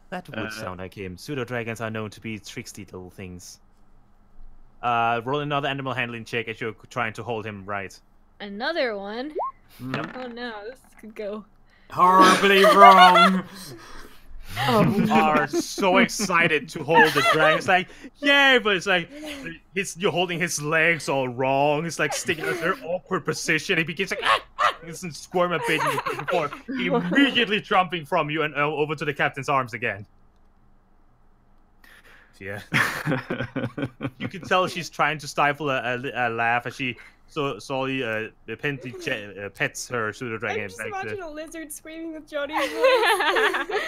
That would sound like him. Pseudo dragons are known to be tricksy little things. Roll another animal handling check as you're trying to hold him right. Another one? Yep. Oh no, this could go. Horribly wrong. You are so excited to hold the dragon. It's like, yay, but it's like you're holding his legs all wrong. It's like sticking in a very awkward position. He begins like and squirm a bit before immediately jumping from you and over to the captain's arms again. Yeah. You can tell she's trying to stifle a laugh as she slowly pets her pseudo dragon. I just imagine a lizard screaming with Johnny's voice.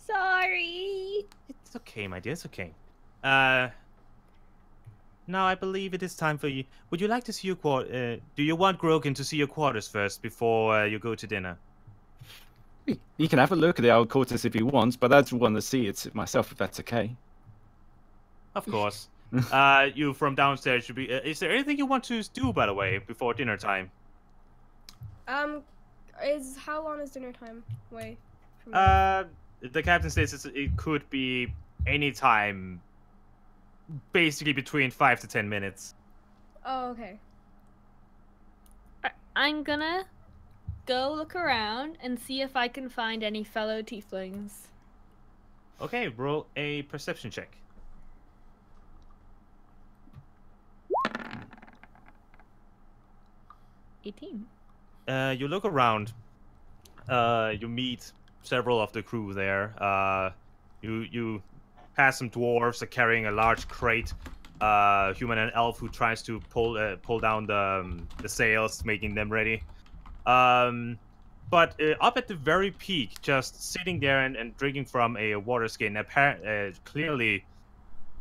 Sorry. It's okay, my dear. It's okay. Now I believe it is time for you. Would you like to see your do you want Grogan to see your quarters first before you go to dinner? He can have a look at the old quarters if he wants, but I'd want to see it myself if that's okay. Of course. You from downstairs should be. Is there anything you want to do, by the way, before dinner time? How long is dinner time away from here? The captain says it could be any time, basically between 5 to 10 minutes. Oh, okay. I'm gonna go look around and see if I can find any fellow tieflings. Okay, roll a perception check. 18. You look around. You meet several of the crew there. You pass some dwarves carrying a large crate. Human and elf who tries to pull down the sails, making them ready. But up at the very peak, just sitting there and drinking from a water skin, clearly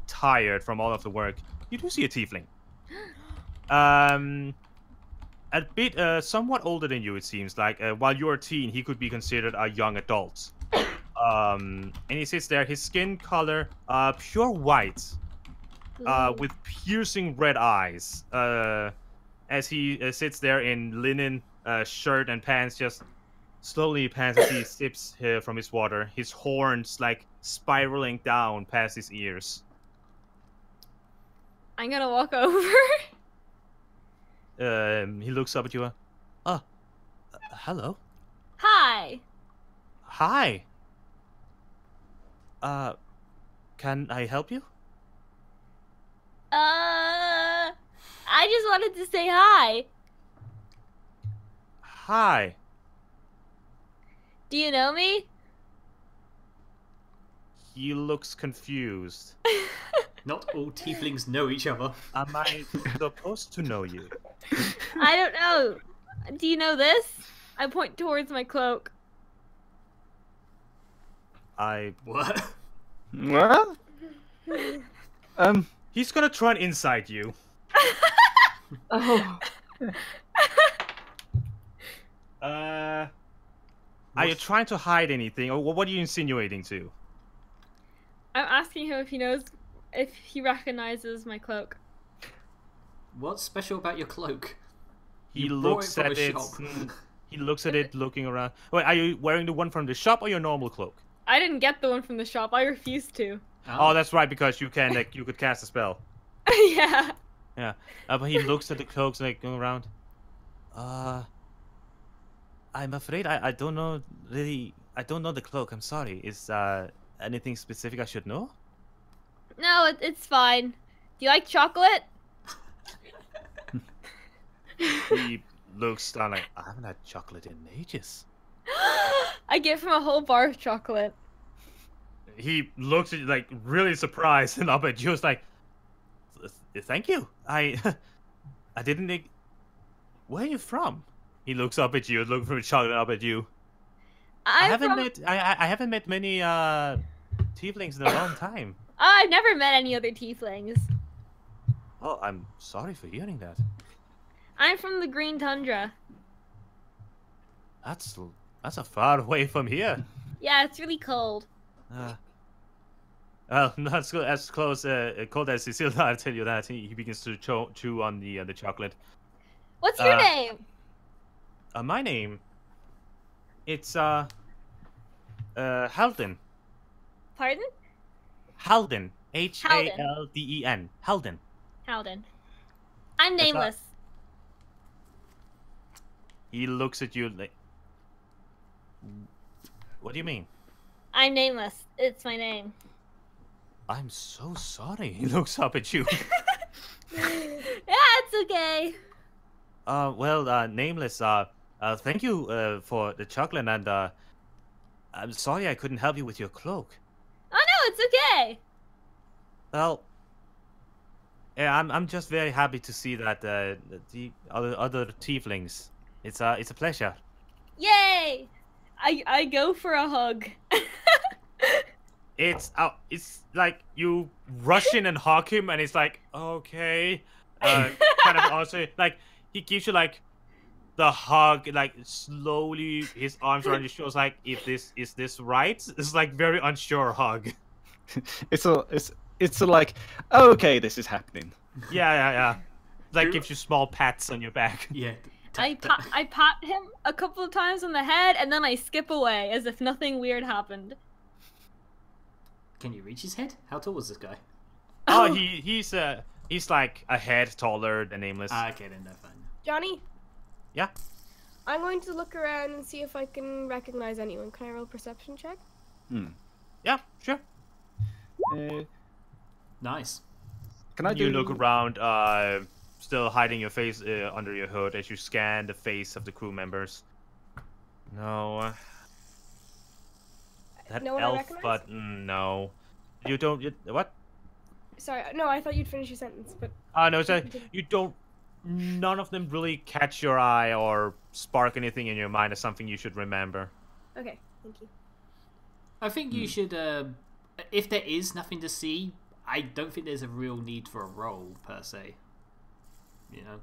tired from all of the work, you do see a tiefling. A bit, somewhat older than you, it seems like. While you're a teen, he could be considered a young adult. And he sits there, his skin color, pure white, with piercing red eyes. As he sits there in linen shirt and pants, just slowly pants as he sips from his water. His horns, like, spiraling down past his ears. I'm gonna walk over. He looks up at you. Hello. Hi. Hi. Can I help you? I just wanted to say hi. Hi. Do you know me? He looks confused. Not all tieflings know each other. Am I supposed to know you? I don't know. Do you know this? I point towards my cloak. What? What? He's gonna try and incite you. Oh. Are you trying to hide anything, or what are you insinuating to? I'm asking him if he recognizes my cloak. What's special about your cloak? He You looks brought at it it. from a shop. He looks at it, looking around. Wait, are you wearing the one from the shop or your normal cloak? I didn't get the one from the shop. I refused to. Oh, that's right, because you could cast a spell. Yeah. Yeah, but he looks at the cloaks, like, going around. I'm afraid I don't know, really. I don't know the cloak. I'm sorry. Is anything specific I should know? No, it's fine. Do you like chocolate? He looks down like, I haven't had chocolate in ages. I give him a whole bar of chocolate. He looks at you, like, really surprised, and up at you. It's like, thank you. I didn't think. Where are you from? He looks up at you, looking for chocolate up at you. I haven't met many tieflings in a long time. I've never met any other tieflings. Oh, I'm sorry for hearing that. I'm from the Green Tundra. That's a far away from here. Yeah, it's really cold. Well, not as close, cold as Cecilia. I'll tell you that. He begins to chew on the chocolate. What's your name? My name. It's Halden. Pardon? Halden. Halden. Halden. Halden. I'm nameless. He looks at you like. What do you mean? I'm nameless. It's my name. I'm so sorry. He looks up at you. Yeah, it's okay. Well, nameless. Thank you for the chocolate, and I'm sorry I couldn't help you with your cloak. Oh no, it's okay. Well, yeah, I'm just very happy to see that the other tieflings. It's a pleasure. Yay! I go for a hug. It's like you rush in and hug him, and it's like, okay, kind of also like he gives you like the hug, like slowly his arms around your shoulders, like, is this right? It's like very unsure hug. It's like, okay, this is happening. Yeah. Like gives you small pats on your back. Yeah. I pat him a couple of times on the head, and then I skip away as if nothing weird happened. Can you reach his head? How tall was this guy? Oh, he's like a head taller than Nameless. Okay, then no fine. Johnny, Yeah. I'm going to look around and see if I can recognize anyone. Can I roll a perception check? Yeah, sure. Nice. Can I do? You look around, still hiding your face under your hood as you scan the face of the crew members. No. That No one I elf recognize? button, no. You don't. What? Sorry, no, I thought you'd finish your sentence, but No, so you don't. None of them really catch your eye or spark anything in your mind as something you should remember. okay, thank you. I think you should. If there is nothing to see, I don't think there's a real need for a roll per se. You know,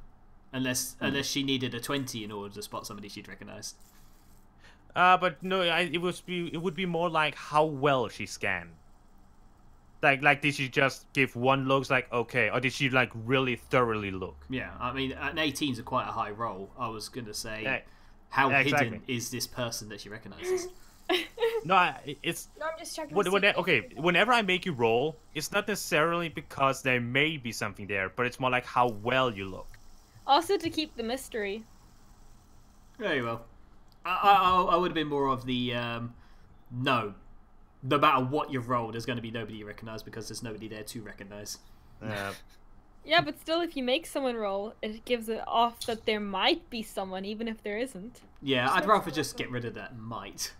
unless she needed a 20 in order to spot somebody she'd recognise. But no, it would be more like how well she scanned. Like did she just give one look, like okay, or did she like really thoroughly look? Yeah, I mean, an 18's a quite a high roll. I was gonna say, Yeah, how exactly. hidden is this person that she recognises? No, it's No, I'm just checking. okay. Whenever I make you roll, it's not necessarily because there may be something there, but it's more like how well you look. Also to keep the mystery. Very well. I would have been more of the no. No matter what you've rolled, there's going to be nobody you recognise because there's nobody there to recognise. Yeah, but still, if you make someone roll, it gives it off that there might be someone, even if there isn't. Yeah, I'd rather just get rid of that might.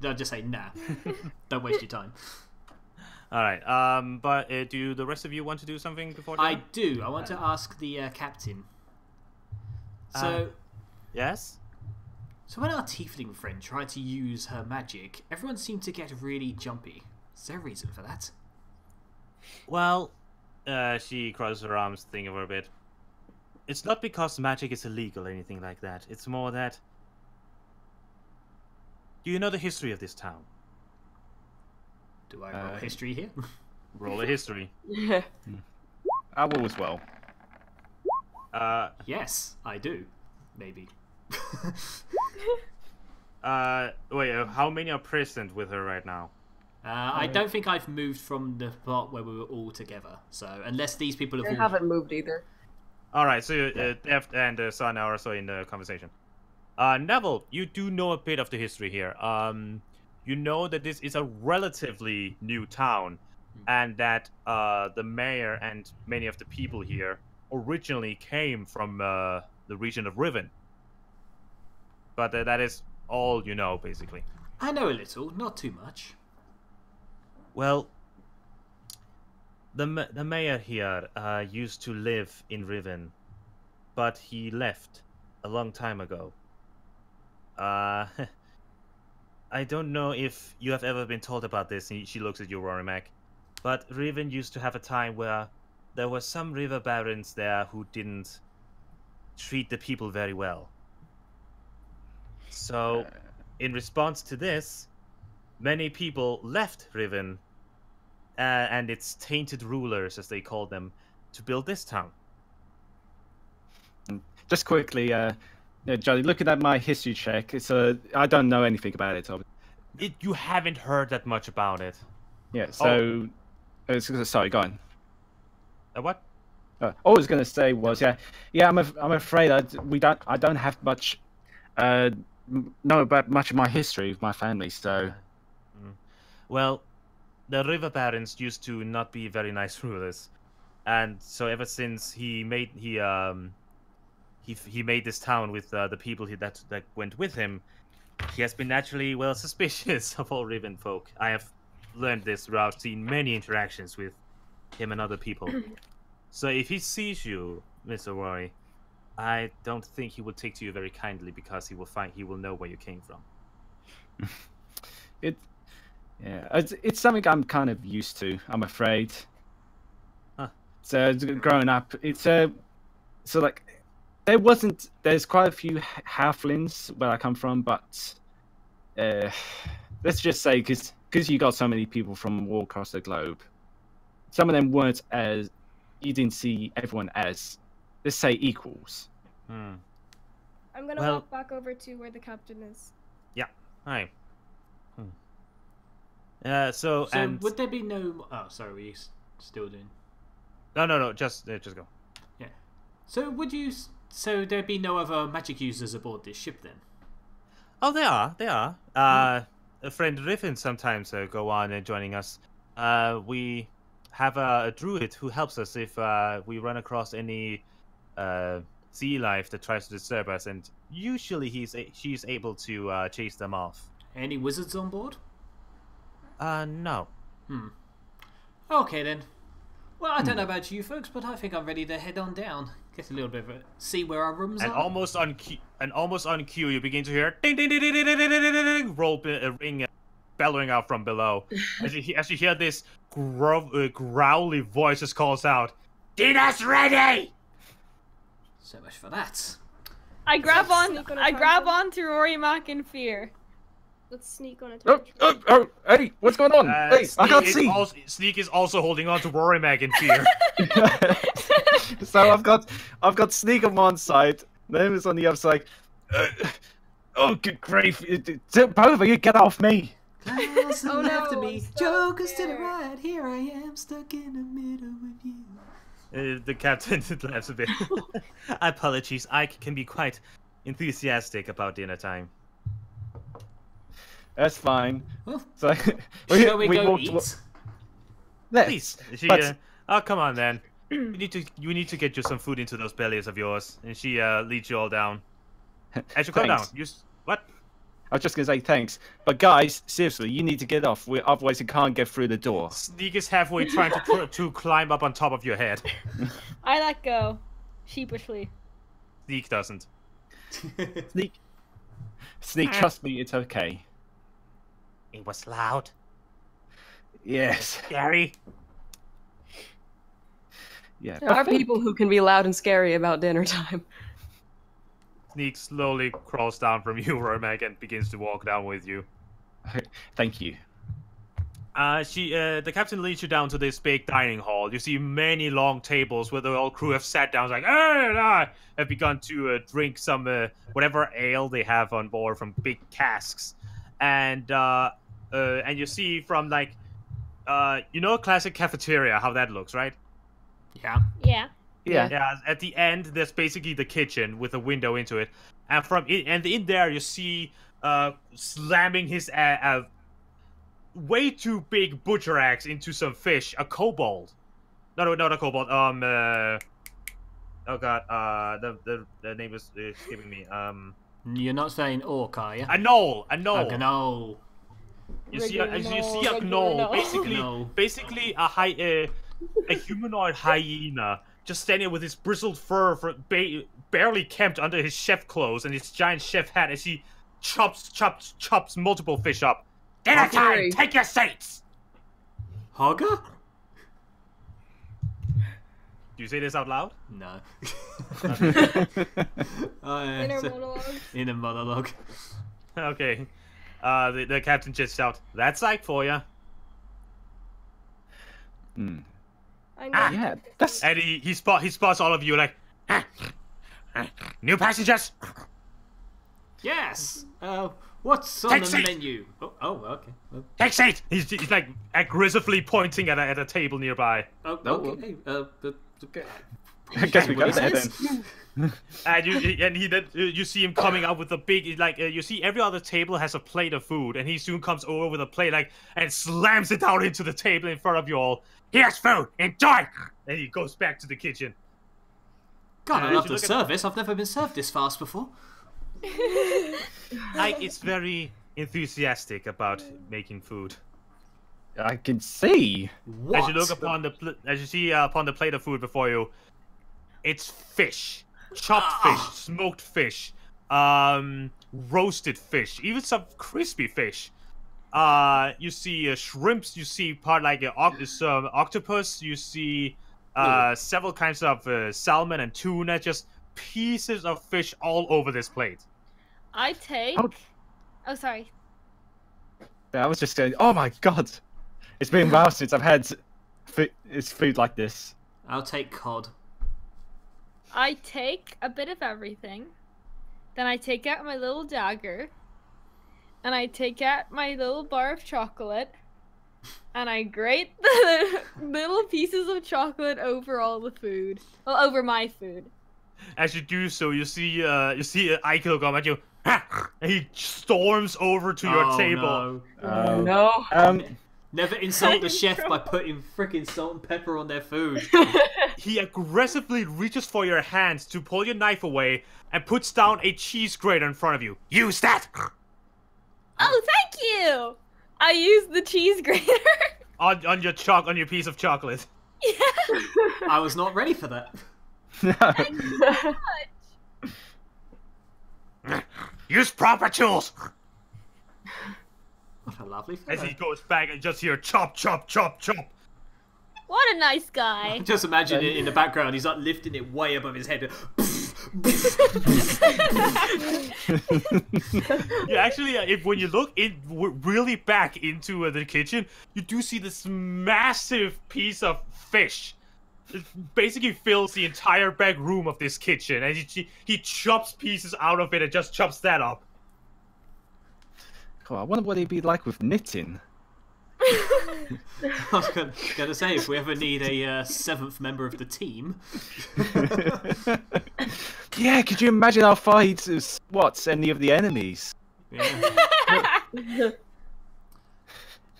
I'd just say nah. Don't waste your time. All right. But do the rest of you want to do something before? I do. I want to ask the captain. So, yes. So when our tiefling friend tried to use her magic, everyone seemed to get really jumpy. Is there a reason for that? Well, she crosses her arms, thinking for a bit. It's not because magic is illegal or anything like that. It's more that... Do you know the history of this town? Do I roll history here? Roll a history. I will as well. Yes, I do. Maybe. Wait, how many are present with her right now? I don't think I've moved from the part where we were all together. So unless these people have I all... haven't moved either. All right, so Deft and Sun are also in the conversation. Nevel, you do know a bit of the history here. You know that this is a relatively new town, and that the mayor and many of the people here originally came from the region of Riven. But that is all you know, basically. I know a little, not too much. Well, the mayor here used to live in Riven, but he left a long time ago. I don't know if you have ever been told about this. She looks at you, Rory Mac. But Riven used to have a time where there were some river barons there who didn't treat the people very well. So, in response to this, many people left Riven and its tainted rulers, as they call them, to build this town. Just quickly, Johnny, looking at my history check, I don't know anything about it. You haven't heard that much about it. Yeah, so... sorry, go on. What? All I was going to say was, I'm afraid I don't have much... know about much of my history of my family, so... Well, the river barons used to not be very nice rulers, and so ever since he made this town with the people that went with him, he has been naturally suspicious of all Riven folk. I have learned this throughout seeing many interactions with him and other people. So if he sees you, Mr. Rory, I don't think he will take to you very kindly, because he will know where you came from. It's something I'm kind of used to, I'm afraid. Huh. So growing up, so like there's quite a few halflings where I come from, but let's just say because you got so many people from all across the globe, some of them weren't as, you didn't see everyone as, let's say, equals. I'm gonna walk back over to where the captain is. Yeah. Hi. So would there be no... Oh, sorry, were you still doing... No, just go. Yeah. So would you... So there'd be no other magic users aboard this ship then? Oh, they are. friend Riffin sometimes go on and joining us. We have a druid who helps us if we run across any sea life that tries to disturb us, and usually she's able to chase them off. Any wizards on board? No. Okay then. Well, I don't know about you folks, but I think I'm ready to head on down. Get a little bit of a see where our rooms And are. almost on cue, you begin to hear ding ding ding ding ding ding ding ding ding roll ring bellowing out from below. as you hear this growly voice just calls out, "Dinner's ready!" So much for that. I grab Sneak on a on to Rory Mac in fear. Let's sneak on a Oh, tangent. hey, what's going on? Hey, I can't see. Sneak is also holding on to Rory Mag in fear. So I've got Sneak on one side, then it's on the other side. Oh, good grief! Both of you, get off me! Clouds Oh, left no, of me, I'm stuck jokers to the there. right. Here I am, stuck in the middle with you. The captain laughs a bit. Apologies, I can be quite enthusiastic about dinner time. That's fine. Well, So shall we go walked- eat? Yes, Please, but- oh come on then. You need to get you some food into those bellies of yours, and she leads you all down. As you come down, Thanks. what? I was just gonna say thanks, but guys, seriously, you need to get off. Otherwise, you can't get through the door. Sneak is halfway trying to climb up on top of your head. I let go, sheepishly. Sneak doesn't. Sneak, trust me, it's okay. It was loud, Yes. scary. Yeah. There are people who can be loud and scary about dinner time. Sneak slowly crawls down from you, Romac, and begins to walk down with you. Thank you. The captain leads you down to this big dining hall. You see many long tables where the whole crew have sat down, like, have begun to drink some whatever ale they have on board from big casks, and you see from like, you know, a classic cafeteria, how that looks, right? Yeah. Yeah. Yeah. Yeah. At the end, there's basically the kitchen with a window into it, and in there you see slamming his way too big butcher axe into some fish, a kobold. No, not a kobold. Oh god. The name is escaping me. You're not saying orc, are you? A gnoll. A gnoll. You see Regular a gnoll. gnoll. Basically a humanoid hyena just standing with his bristled fur barely kempt under his chef clothes and his giant chef hat as he chops multiple fish up. Dinner time! Take your seats! Hogger? Do you say this out loud? No. Inner monologue. Inner monologue. Okay. The captain just shouts, "That's like for you." Hmm. I'm gonna Yeah, that's And he spots all of you like, "New passengers." Yes. What's on Take the seat. menu? Oh, okay. Oh, Take seat. He's like aggressively pointing at a table nearby. oh, No, okay. I guess we What go is there this? then. And you see him coming up with a big you see every other table has a plate of food, and he soon comes over with a plate and slams it down into the table in front of you all. "Here's food, enjoy!" And he goes back to the kitchen. God, I you love should the look at- service. I've never been served this fast before. It's very enthusiastic about making food. I can see. What? As you look upon as you see upon the plate of food before you, it's fish, chopped fish, smoked fish, roasted fish, even some crispy fish. You see shrimps. You see some octopus. You see several kinds of salmon and tuna. Just pieces of fish all over this plate. I take. Oh. Oh, sorry. I was just going. Oh my god! It's been a while since I've had food like this. I'll take cod. I take a bit of everything. Then I take out my little dagger. And I take out my little bar of chocolate. And I grate the little pieces of chocolate over all the food. Well, over my food. As you do so, you see Aiko come at you, and he storms over to your table. No. No. Never insult the chef by putting freaking salt and pepper on their food. He aggressively reaches for your hands to pull your knife away and puts down a cheese grater in front of you. Use that! Oh, thank you! I used the cheese grater. on your piece of chocolate. Yeah. I was not ready for that. Thank you so much. Use proper tools! What a lovely As fellow. he goes back and just hear chop, chop, chop, chop. What a nice guy. Just imagine it in the background. He's like lifting it way above his head. Yeah, actually, when you look really back into the kitchen, you do see this massive piece of fish. It basically fills the entire back room of this kitchen, and he chops pieces out of it and just chops that up. Cool. I wonder what it'd be like with knitting. I was gonna say, if we ever need a seventh member of the team. Yeah, could you imagine how far he'd swat any of the enemies? Yeah.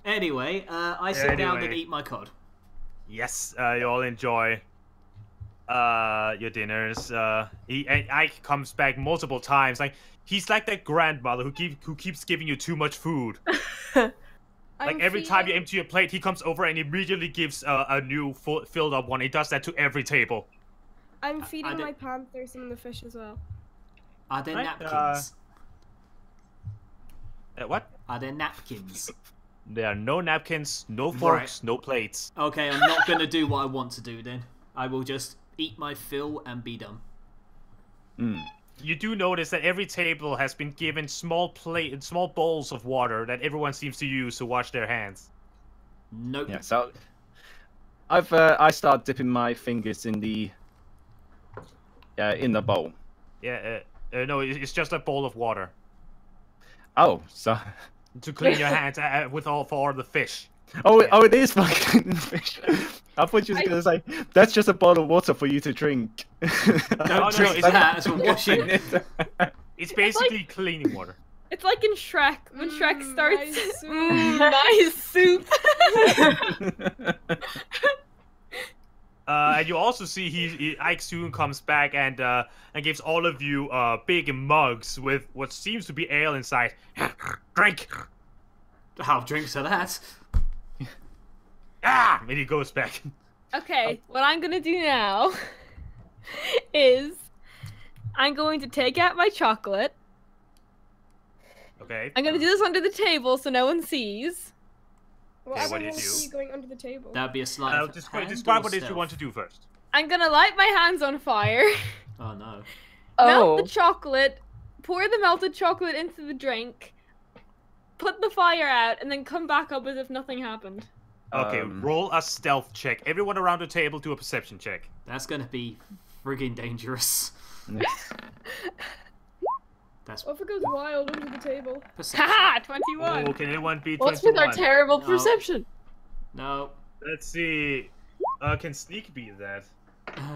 Anyway, I sit down and Anyway. eat my cod. Yes, you all enjoy your dinners. Ike comes back multiple times. Like he's like that grandmother who keeps giving you too much food. Like every time you empty your plate, he comes over and immediately gives a new filled up one. He does that to every table. I'm feeding don't- my panther some of the fish as well. Are there Right, napkins? What? Are there napkins? There are no napkins, no forks, no plates. Okay, I'm not gonna do what I want to do then. I will just eat my fill and be done. You do notice that every table has been given small bowls of water that everyone seems to use to wash their hands. Nope. Yeah, so I start dipping my fingers in the bowl. Yeah, no, it's just a bowl of water Oh, so to clean your hands for all the fish. oh, it is fucking fish. I thought you were gonna say that's just a bottle of water for you to drink. Don't no, drink it's that. That's for washing. It's basically cleaning water. It's like in Shrek, when Shrek starts. Nice soup. Nice soup. And you also see Ike soon comes back and gives all of you big mugs with what seems to be ale inside. Drink. I'll drink to that. And he goes back. Okay, what I'm gonna do now is I'm going to take out my chocolate. Okay. I'm gonna do this under the table so no one sees. Well, Okay, what do you everyone do? see you going under the table. That'd be a slight. Describe what it is you want to do first. I'm gonna light my hands on fire, Oh no. melt the chocolate, pour the melted chocolate into the drink, put the fire out, and then come back up as if nothing happened. Okay, roll a stealth check. Everyone around the table do a perception check. That's gonna be friggin' dangerous. That's What if it goes wild under the table? perception. Haha, 21. Oh, can anyone beat What's with 21? our terrible No. perception? No. Let's see. Can Sneak beat that?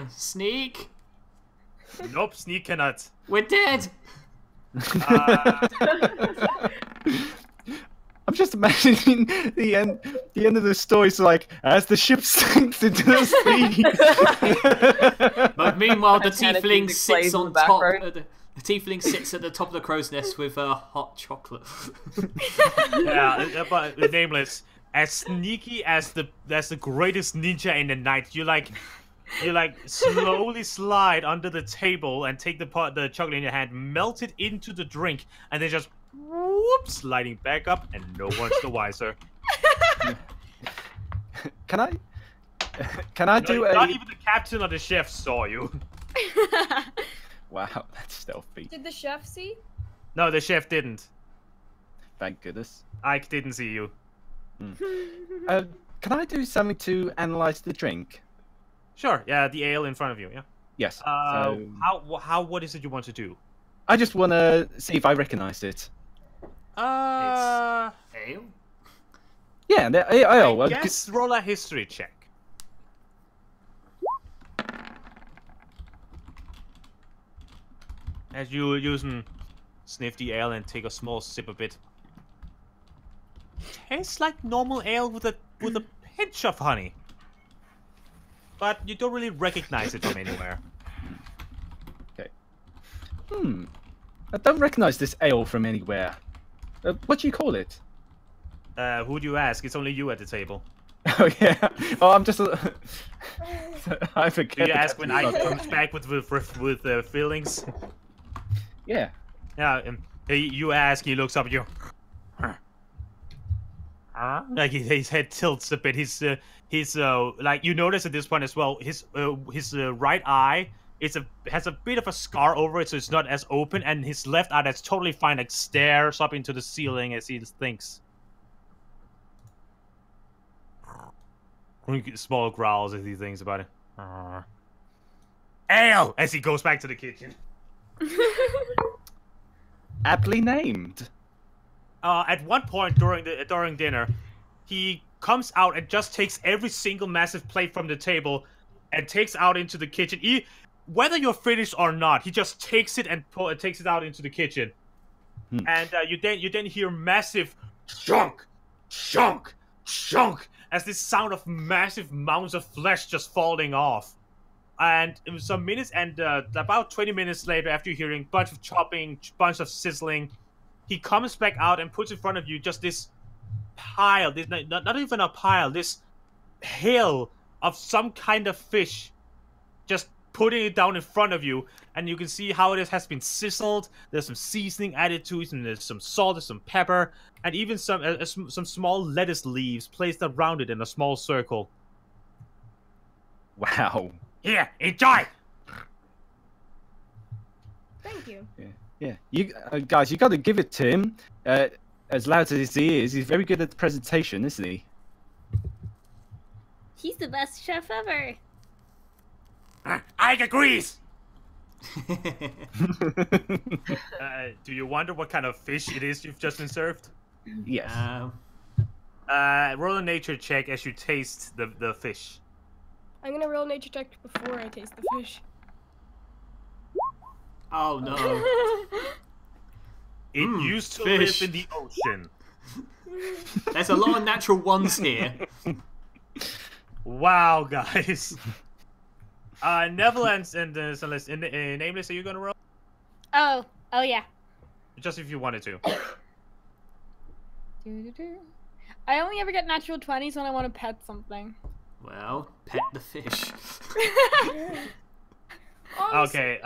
Sneak. Nope, Sneak cannot. We're dead. I'm just imagining the end of the story. So like, as the ship sinks into the sea. But meanwhile, the Titanic tiefling music plays sits in on the top. background. The tiefling sits at the top of the crow's nest with hot chocolate. Yeah, but nameless. As sneaky as the greatest ninja in the night, you slowly slide under the table and take the chocolate in your hand, melt it into the drink, and then just whoop, sliding back up, and no one's the wiser. Can I do Not a? even the captain or the chef saw you. Wow, that's stealthy. Did the chef see? No, the chef didn't. Thank goodness. Ike didn't see you. Can I do something to analyze the drink? Sure. Yeah, the ale in front of you. Yeah. Yes. How? So, What is it you want to do? I just want to see if I recognize it. Ale? Yeah, I guess roll a history check. As you sniff the ale and take a small sip of it. Tastes like normal ale with a pinch of honey. But you don't really recognize it from anywhere. Okay. I don't recognize this ale from anywhere. What do you call it? Who do you ask? It's only you at the table. Oh yeah. Oh, I'm just. I forget. Do you ask when I comes back with fillings? Yeah. Yeah. You ask. He looks up at you. Like his head tilts a bit. He's like you notice at this point as well. His right eye has a bit of a scar over it, so it's not as open. And his left eye that's totally fine, like stares up into the ceiling as he thinks. Small growls as he thinks about it. Ale! As he goes back to the kitchen. Aptly named. At one point during dinner, he comes out and just takes every single massive plate from the table and takes out into the kitchen. Whether you're finished or not, he just takes it and takes it out into the kitchen. And you then hear massive shunk, shunk, shunk as this sound of massive mounds of flesh just falling off. And it was some minutes, and about 20 minutes later, after hearing bunch of chopping, bunch of sizzling, he comes back out and puts in front of you just this pile, this not even a pile, this hill of some kind of fish, just putting it down in front of you, and you can see how it has been sizzled. There's some seasoning added to it, and there's some salt, there's some pepper, and even some small lettuce leaves placed around it in a small circle. Wow. Here, enjoy! Thank you. Yeah. You guys, you got to give it to him. As loud as he is, he's very good at the presentation, isn't he? He's the best chef ever. I agrees! Do you wonder what kind of fish it is you've just been served? Yes. Roll a nature check as you taste the fish. I'm gonna roll nature check before I taste the fish. Oh no. It used to fish. live in the ocean. There's a lot of natural ones here. Wow, guys. Nevel and Sunlestia, Nameless, are you gonna roll? Oh yeah. Just if you wanted to. I only ever get natural 20s when I want to pet something. Well, pet the fish. Okay,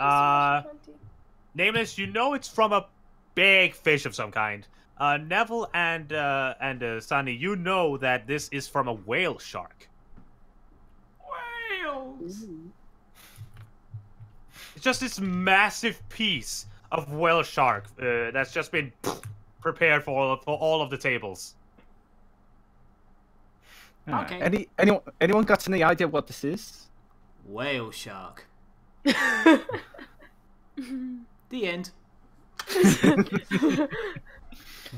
Nameless, you know it's from a big fish of some kind. Nevel and Sunny, you know that this is from a whale shark. Whales! It's just this massive piece of whale shark that's just been prepared for all of the tables. Okay. Anyone got any idea what this is? Whale shark. The end.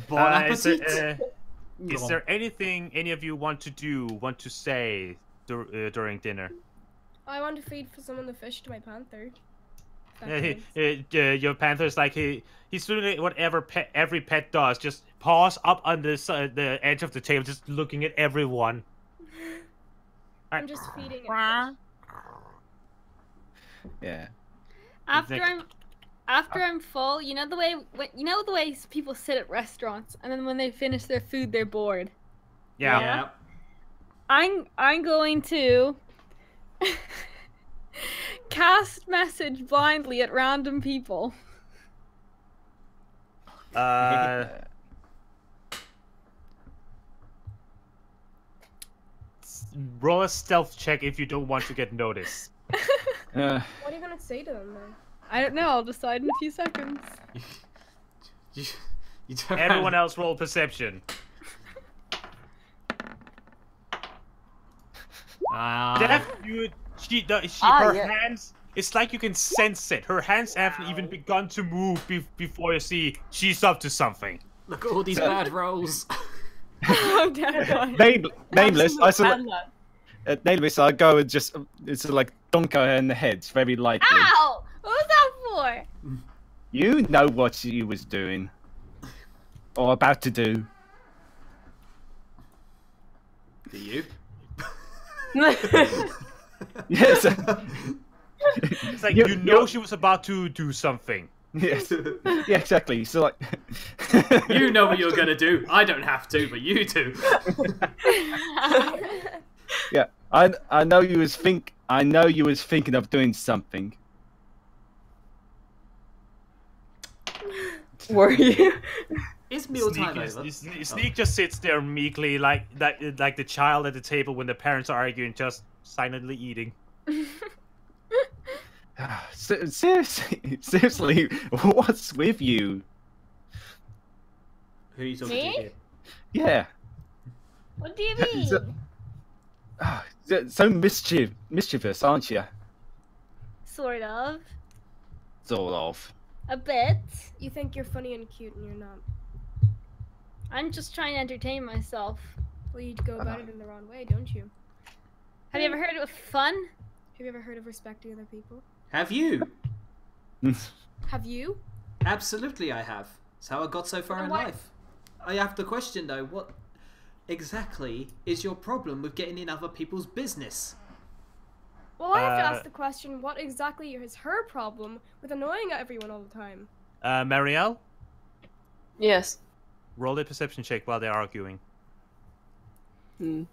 Bon appetit. Is there anything any of you want to say during dinner? I want to feed some of the fish to my panther. Your panther's like he's doing whatever every pet does, just paws up on the edge of the table, just looking at everyone. I'm just feeding it. Yeah. After I'm full, you know the way people sit at restaurants and then when they finish their food they're bored. Yeah. I'm going to cast message blindly at random people. Roll a stealth check if you don't want to get noticed. What are you gonna say to them then? I don't know. I'll decide in a few seconds. You don't Everyone else roll perception. Her hands. It's like you can sense it. Her hands haven't even begun to move before you see she's up to something. Look at all these bad rolls. Oh, damn. Nameless. Nameless. I go and just like dunk her in the head very lightly. Ow! What was that for? You know what you was doing. Or about to do. Do you? Yes. It's like You- you know you- she was about to do something. Yes. Yeah, exactly. So like You know what you're gonna do. I don't have to, but you do. yeah. I know you was thinking of doing something. Were you? Is mealtime over? Sneak just sits there meekly, like the child at the table when the parents are arguing, just silently eating. Seriously, what's with you? Who are you talking Me? to here? Yeah. What do you mean? So mischievous, aren't you? Sort of. Sort of. A bit. You think you're funny and cute, and you're not. I'm just trying to entertain myself. Well, you go about it in the wrong way, don't you? Have you ever heard of fun? Have you ever heard of respecting other people? Have you? Have you? Absolutely, I have. It's how I got so far in Why- life. I have the question though: what exactly is your problem with getting in other people's business? Well, I have to ask the question, what exactly is her problem with annoying everyone all the time? Marielle, Yes. roll a perception check while they're arguing. Hmm.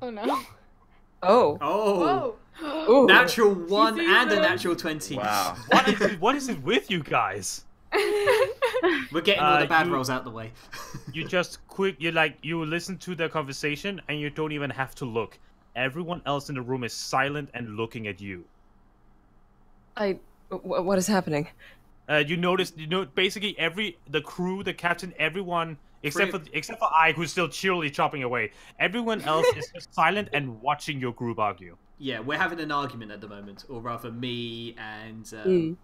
Oh no. Oh. Oh, Oh! Ooh. natural 1 sees and a them. natural 20. Wow. What is it with you guys? We're getting all the bad you- rolls out the way. You just you listen to their conversation and you don't even have to look. Everyone else in the room is silent and looking at you. What is happening? You notice, basically the crew, the captain, everyone except Free- for I, who's still cheerily chopping away. Everyone else is just silent and watching your group argue. Yeah, we're having an argument at the moment, or rather me and...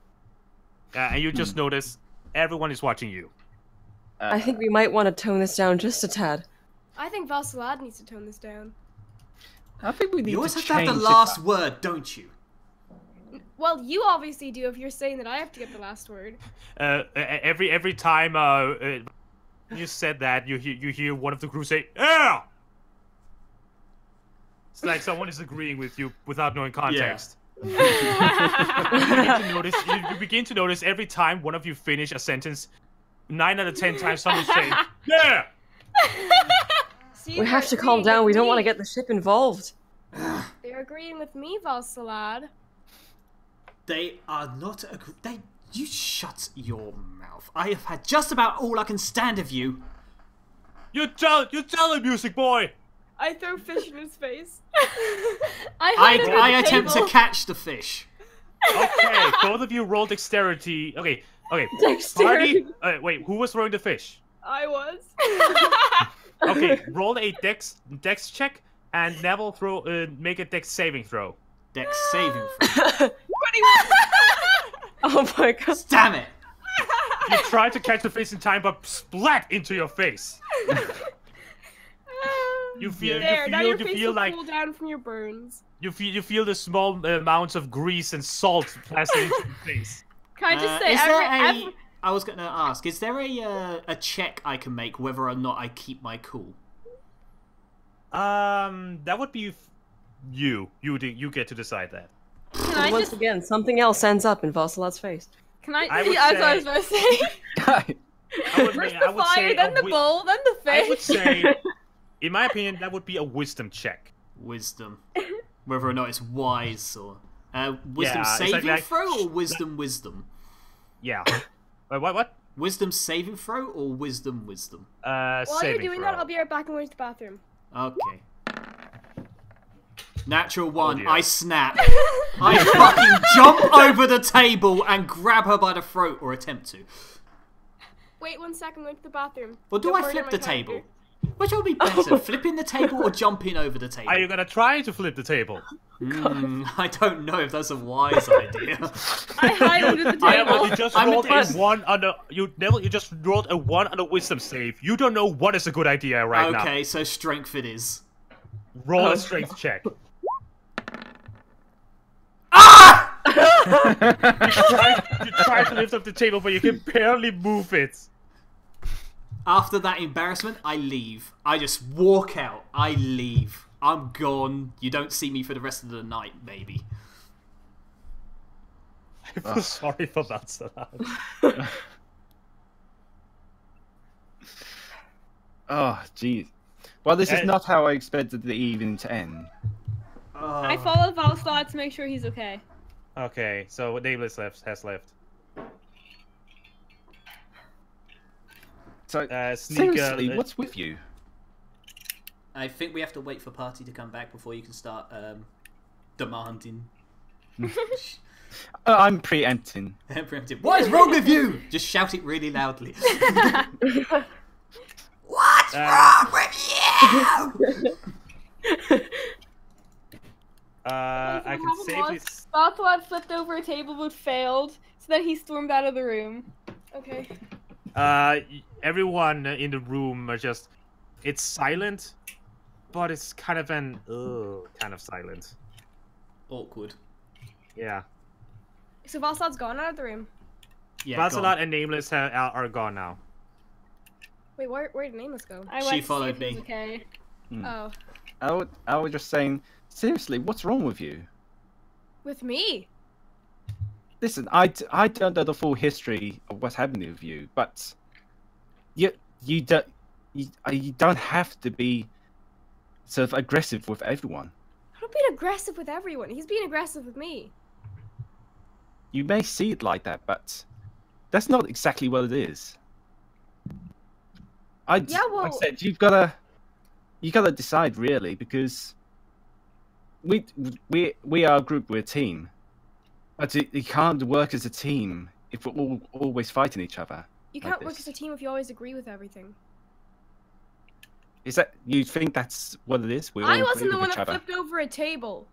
And you just notice everyone is watching you. I think we might want to tone this down just a tad. I think Vasilad needs to tone this down. I think we need You always to have to have the change it last up. word, don't you? Well, you obviously do if you're saying that I have to get the last word. Every time you said that, you hear one of the crew say, "Yeah." It's like someone is agreeing with you without knowing context. You begin to notice every time one of you finish a sentence, 9 out of 10 times someone's saying, "Yeah." See, We they're have to calm agreeing down. with We don't want to me. get the ship involved. They're agreeing with me, Vasilad. They are not... You shut your mouth. I have had just about all I can stand of you. You tell him, music boy. I throw fish in his face. I attempt to catch the fish. Okay, both of you roll dexterity. Okay. Dexterity. Party. Wait, who was throwing the fish? I was. Okay, roll a dex check, and Nevel make a dex saving throw. Dex saving throw. Oh my god. Damn it! You try to catch the fish in time, but splat into your face. You feel like cool down from your burns. you feel the small amounts of grease and salt blasting into your face. Can I just say, is there I was going to ask, is there a check I can make whether or not I keep my cool? That would be you. You get to decide that. Can I Once just? again, something else ends up in Vasilad's face. Can I? I would That's what I was say- about to say. I would, First I the would fire, say then the bowl, then the I fish. would say, in my opinion, that would be a wisdom check. Wisdom. Whether or not it's wise or... wisdom Yeah, it's saving like- throw or wisdom? Yeah. Wait, what? Wisdom saving throw or wisdom? While you're Saving doing throw. that, I'll be right back and go to the bathroom. Okay. Natural 1, dear. I snap. I fucking jump over the table and grab her by the throat, or attempt to. Wait 1 second, I'm going to the bathroom. Or do Don't I murder flip my the character. table? Which would be better, flipping the table or jumping over the table? Are you gonna try to flip the table? I don't know if that's a wise idea. I hide under the table. You just I'm rolled a impressed. 1 on a you just rolled a 1 on a wisdom save. You don't know what is a good idea right now. Okay, so strength it is. Roll a strength check. Ah! You try to lift up the table, but you can barely move it. After that embarrassment, I leave. I just walk out. I leave. I'm gone. You don't see me for the rest of the night, maybe. I feel sorry for that, Salat. Oh, jeez. Well, this is not how I expected the evening to end. I followed Valstad to make sure he's okay. Okay, so what Nameless has left? So, Sneaker, seriously, what's with you? I think we have to wait for Party to come back before you can start demanding. I'm preempting. Preemptive. What is wrong with you? Just shout it really loudly. What's wrong with you? I can safely. Valstad flipped over a table but failed, so then he stormed out of the room. Okay. Everyone in the room are just. It's silent, but it's kind of an kind of silent. Awkward. Yeah. So Valstad's gone out of the room. Yeah. Valsalat and Nameless are gone now. Wait, where did Nameless go? I She went to see followed if he was me. Okay. Oh, I was just saying, seriously, what's wrong with you? with me? Listen, I don't know the full history of what's happening with you, but you don't have to be sort of aggressive with everyone. I'm not being aggressive with everyone. He's being aggressive with me. You may see it like that, but that's not exactly what it is. Like I said, you gotta decide really, because we are a group, we're a team, but you can't work as a team if we're all always fighting each other. You like can't work this. as a team if you always agree with everything. Is that you think that's what it is? We all I agree wasn't the with one each that other. flipped over a table.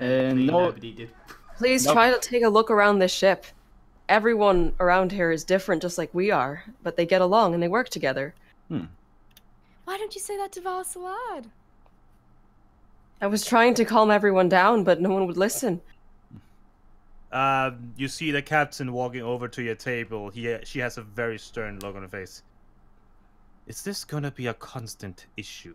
No, Nobody did. Please Nope. try to take a look around this ship. Everyone around here is different, just like we are, but they get along and they work together. Why don't you say that to Valsalad? I was trying to calm everyone down, but no one would listen. You see the captain walking over to your table. She has a very stern look on her face. Is this gonna be a constant issue?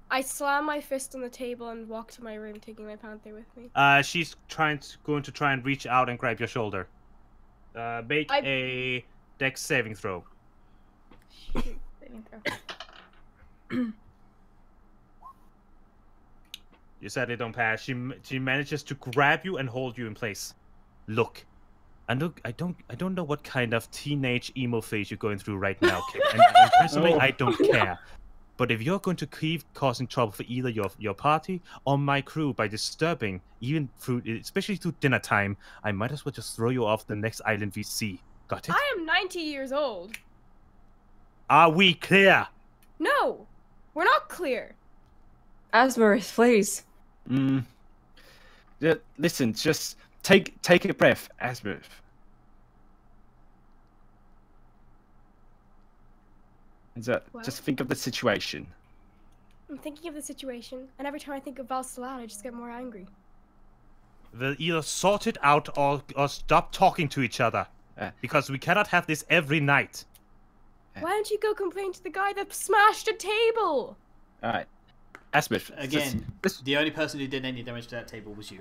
I slam my fist on the table and walk to my room, taking my panther with me. She's going to try and reach out and grab your shoulder. Make a dex saving throw. Saving throw. You sadly don't pass. She manages to grab you and hold you in place. Look, I don't know what kind of teenage emo phase you're going through right now, Kip. And personally, I don't care. But if you're going to keep causing trouble for either your party or my crew by disturbing, especially through dinner time, I might as well just throw you off the next island we see. Got it? I am 90 years old. Are we clear? No, we're not clear. Asmarith, please. Yeah, listen, just take a breath, Asmarith. What? Just think of the situation. I'm thinking of the situation, and every time I think of Valsalad, I just get more angry. We'll either sort it out or stop talking to each other. Because we cannot have this every night. Why don't you go complain to the guy that smashed a table? Alright. Asmarith, Again, the only person who did any damage to that table was you.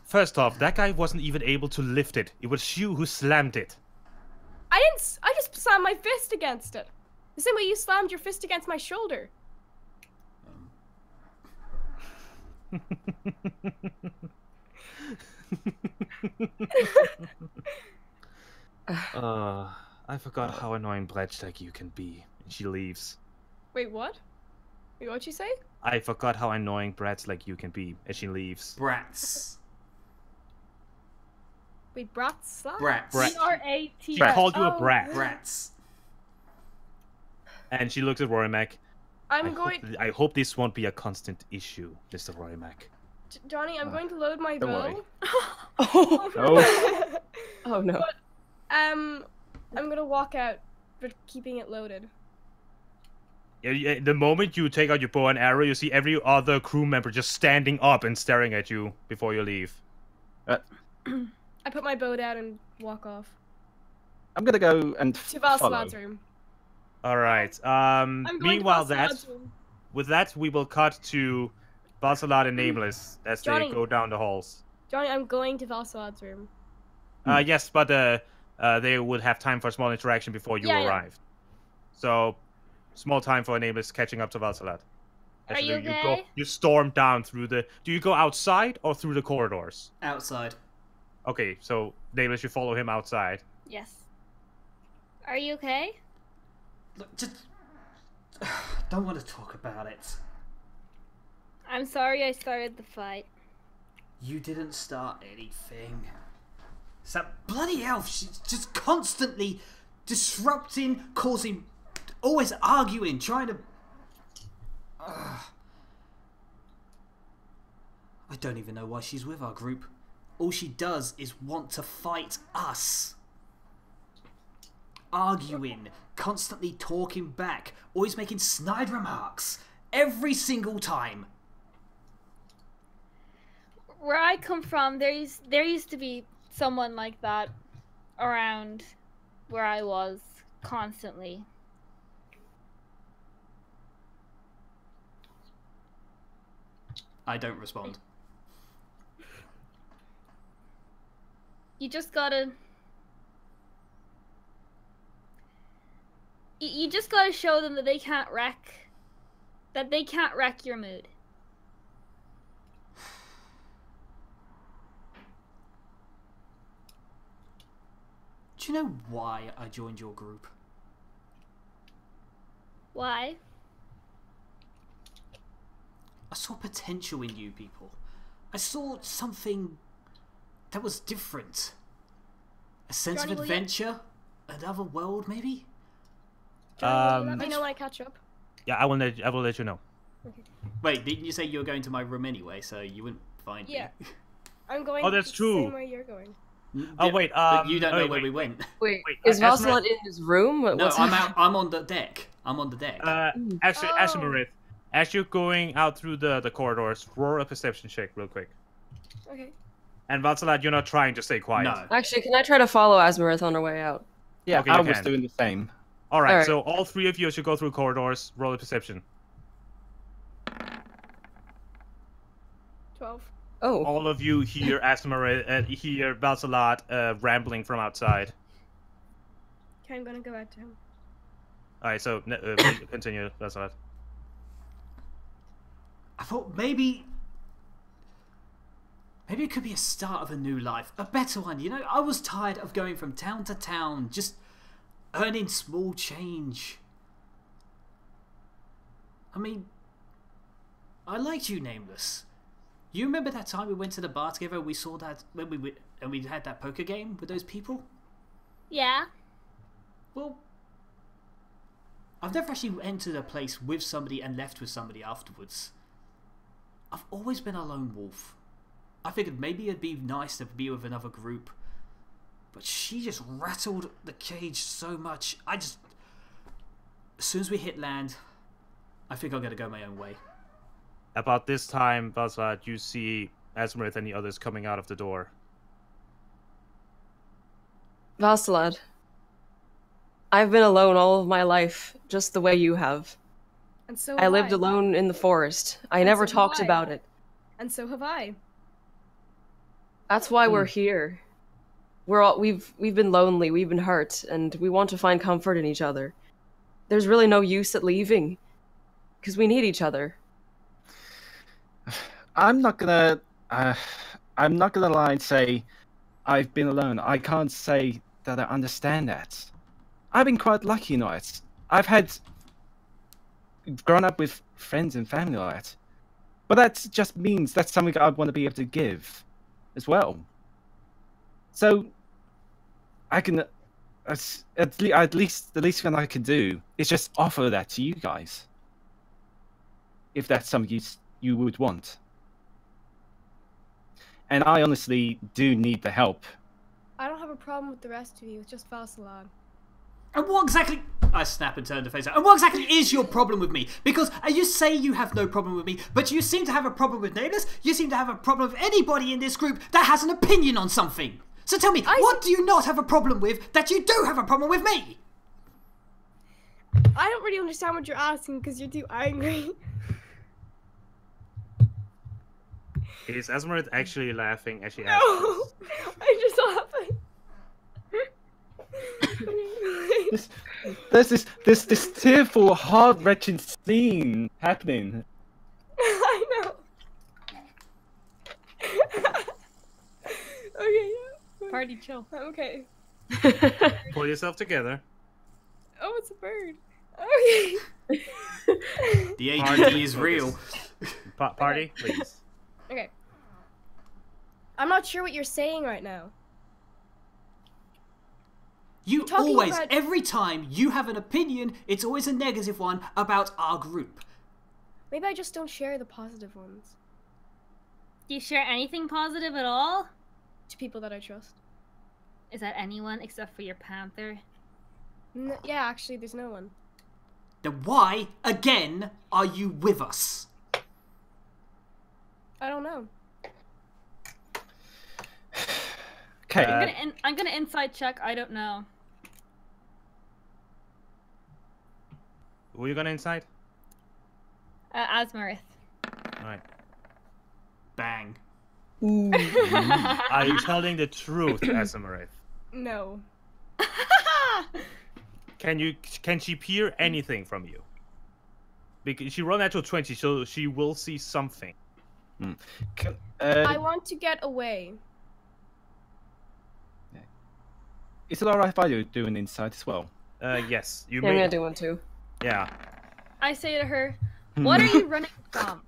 First off, that guy wasn't even able to lift it. It was you who slammed it. I just slammed my fist against it. The same way you slammed your fist against my shoulder. I forgot how annoying Bledge like you can be. And she leaves. Wait, what? Wait, what'd you say? I forgot how annoying brats like you can be. And she leaves. Brats. Wait, brats? Brats. B-R-A-T. She called you a brat. Brats. And she looks at Rory Mac. I hope this won't be a constant issue, Mr. Rory Mac. Johnny, I'm going to load my don't bow. worry. Oh. Oh no. But, I'm gonna walk out, but keeping it loaded. The moment you take out your bow and arrow, you see every other crew member just standing up and staring at you before you leave. I put my bow down and walk off. I'm gonna go and To follow. Valsalad's room. All right. I'm going Meanwhile, to Valsalad's room. with that, we will cut to Valsalad and Nameless as Johnny. they go down the halls. Johnny, I'm going to Valsalad's room. Yes, but they would have time for a small interaction before you Yeah, I know. arrived. So, small time for Nameless catching up to Valsalad. Are you okay? You storm down through the... Do you go outside or through the corridors? Outside. Okay, so Nameless, you follow him outside. Yes. Are you okay? Look, just don't want to talk about it. I'm sorry I started the fight. You didn't start anything. It's that bloody elf. She's just constantly disrupting, causing, always arguing, trying to... I don't even know why she's with our group. All she does is want to fight us. Arguing, constantly talking back, always making snide remarks. Every single time. Where I come from, there used to be someone like that around where I was constantly. I don't respond. You just gotta... You just gotta show them that they can't wreck... That they can't wreck your mood. Do you know why I joined your group? Why? I saw potential in you people. I saw something that was different. A sense Johnny, of will you- adventure? Another world, maybe? Johnny, will you let me know when I catch up? Yeah, I will let you know. Wait, didn't you say you were going to my room anyway, so you wouldn't find Yeah. me? I'm going Oh, that's the true. same way you're going. Oh, wait, but you don't know wait, where wait. we went. Wait, Wait, is Asmar- Valsalad in his room? No, What's I'm out. I'm on the deck. I'm on the deck. Actually, Oh. Asmarith, as you're going out through the corridors, roll a perception check real quick. Okay. And Valsalad, you're not trying to stay quiet. No. Actually, can I try to follow Asmarith on our way out? Yeah, Okay, I you was can. doing the same. All right, Alright. so all three of you, as you go through corridors, roll a perception. 12. Oh, All of you hear Asmarith, hear Valsalad rambling from outside. Okay, I'm gonna go out to him. All right, so continue, Valsalad. I thought maybe it could be a start of a new life, a better one. You know, I was tired of going from town to town, just earning small change. I mean, I liked you, Nameless. You remember that time we went to the bar together? We saw that when we had that poker game with those people. Yeah? Well, I've never actually entered a place with somebody and left with somebody afterwards. I've always been a lone wolf. I figured maybe it'd be nice to be with another group. But she just rattled the cage so much. As soon as we hit land, I think I'm going to go my own way. About this time, Valsalad, you see Asmarith and the others coming out of the door. Valsalad. I've been alone all of my life, just the way you have. And so I have lived alone in the forest. I And never so have talked I. about it. And so have I. That's why we're here. We've been lonely, we've been hurt, and we want to find comfort in each other. There's really no use at leaving, because we need each other. I'm not gonna lie and say I've been alone. I can't say that I understand that. I've been quite lucky in it. I've grown up with friends and family like that. But that just means that's something I want to be able to give as well. So I can at least the least thing I can do is just offer that to you guys. If that's something you would want. And I honestly do need the help. I don't have a problem with the rest of you. It's just Valsalad. And what exactly... I snap and turn to face her. And what exactly is your problem with me? Because you say you have no problem with me, but you seem to have a problem with Nameless. You seem to have a problem with anybody in this group that has an opinion on something. So tell me, what do you not have a problem with that you do have a problem with me? I don't really understand what you're asking because you're too angry. Is Esmeralda actually laughing as she No, asks I'm just laughing. There's this tearful, heart-wrenching scene happening. I know. Okay, yeah. Party chill. Okay. Pull yourself together. Oh, it's a bird. Okay. The ADD is real. Party, please. Okay. I'm not sure what you're saying right now. You talking always, about- every time you have an opinion, it's always a negative one about our group. Maybe I just don't share the positive ones Do you share anything positive at all? to people that I trust. Is that anyone except for your panther? Yeah, actually, there's no one. Then why, again, are you with us? I don't know. Okay. I'm gonna inside check. I don't know. Were you gonna inside? Asmarith. Alright. Bang. Are you telling the truth, Asamarith? No. Can she peer anything from you? Because she rolled natural 20, so she will see something. I want to get away. Is it alright if I do an insight as well? Yes. You Yeah, I'm may. gonna do one too. Yeah. I say to her, "What are you running from?"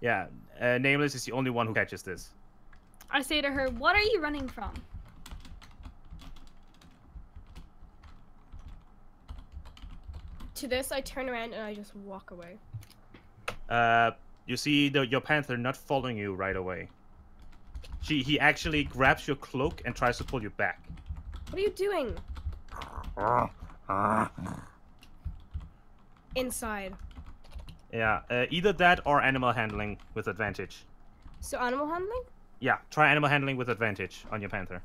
Yeah. Nameless is the only one who catches this. I say to her, "What are you running from?" To this, I turn around and I just walk away. You see your panther not following you right away. He actually grabs your cloak and tries to pull you back. What are you doing? Inside. Yeah. Either that or animal handling with advantage. So animal handling? Yeah. Try animal handling with advantage on your panther.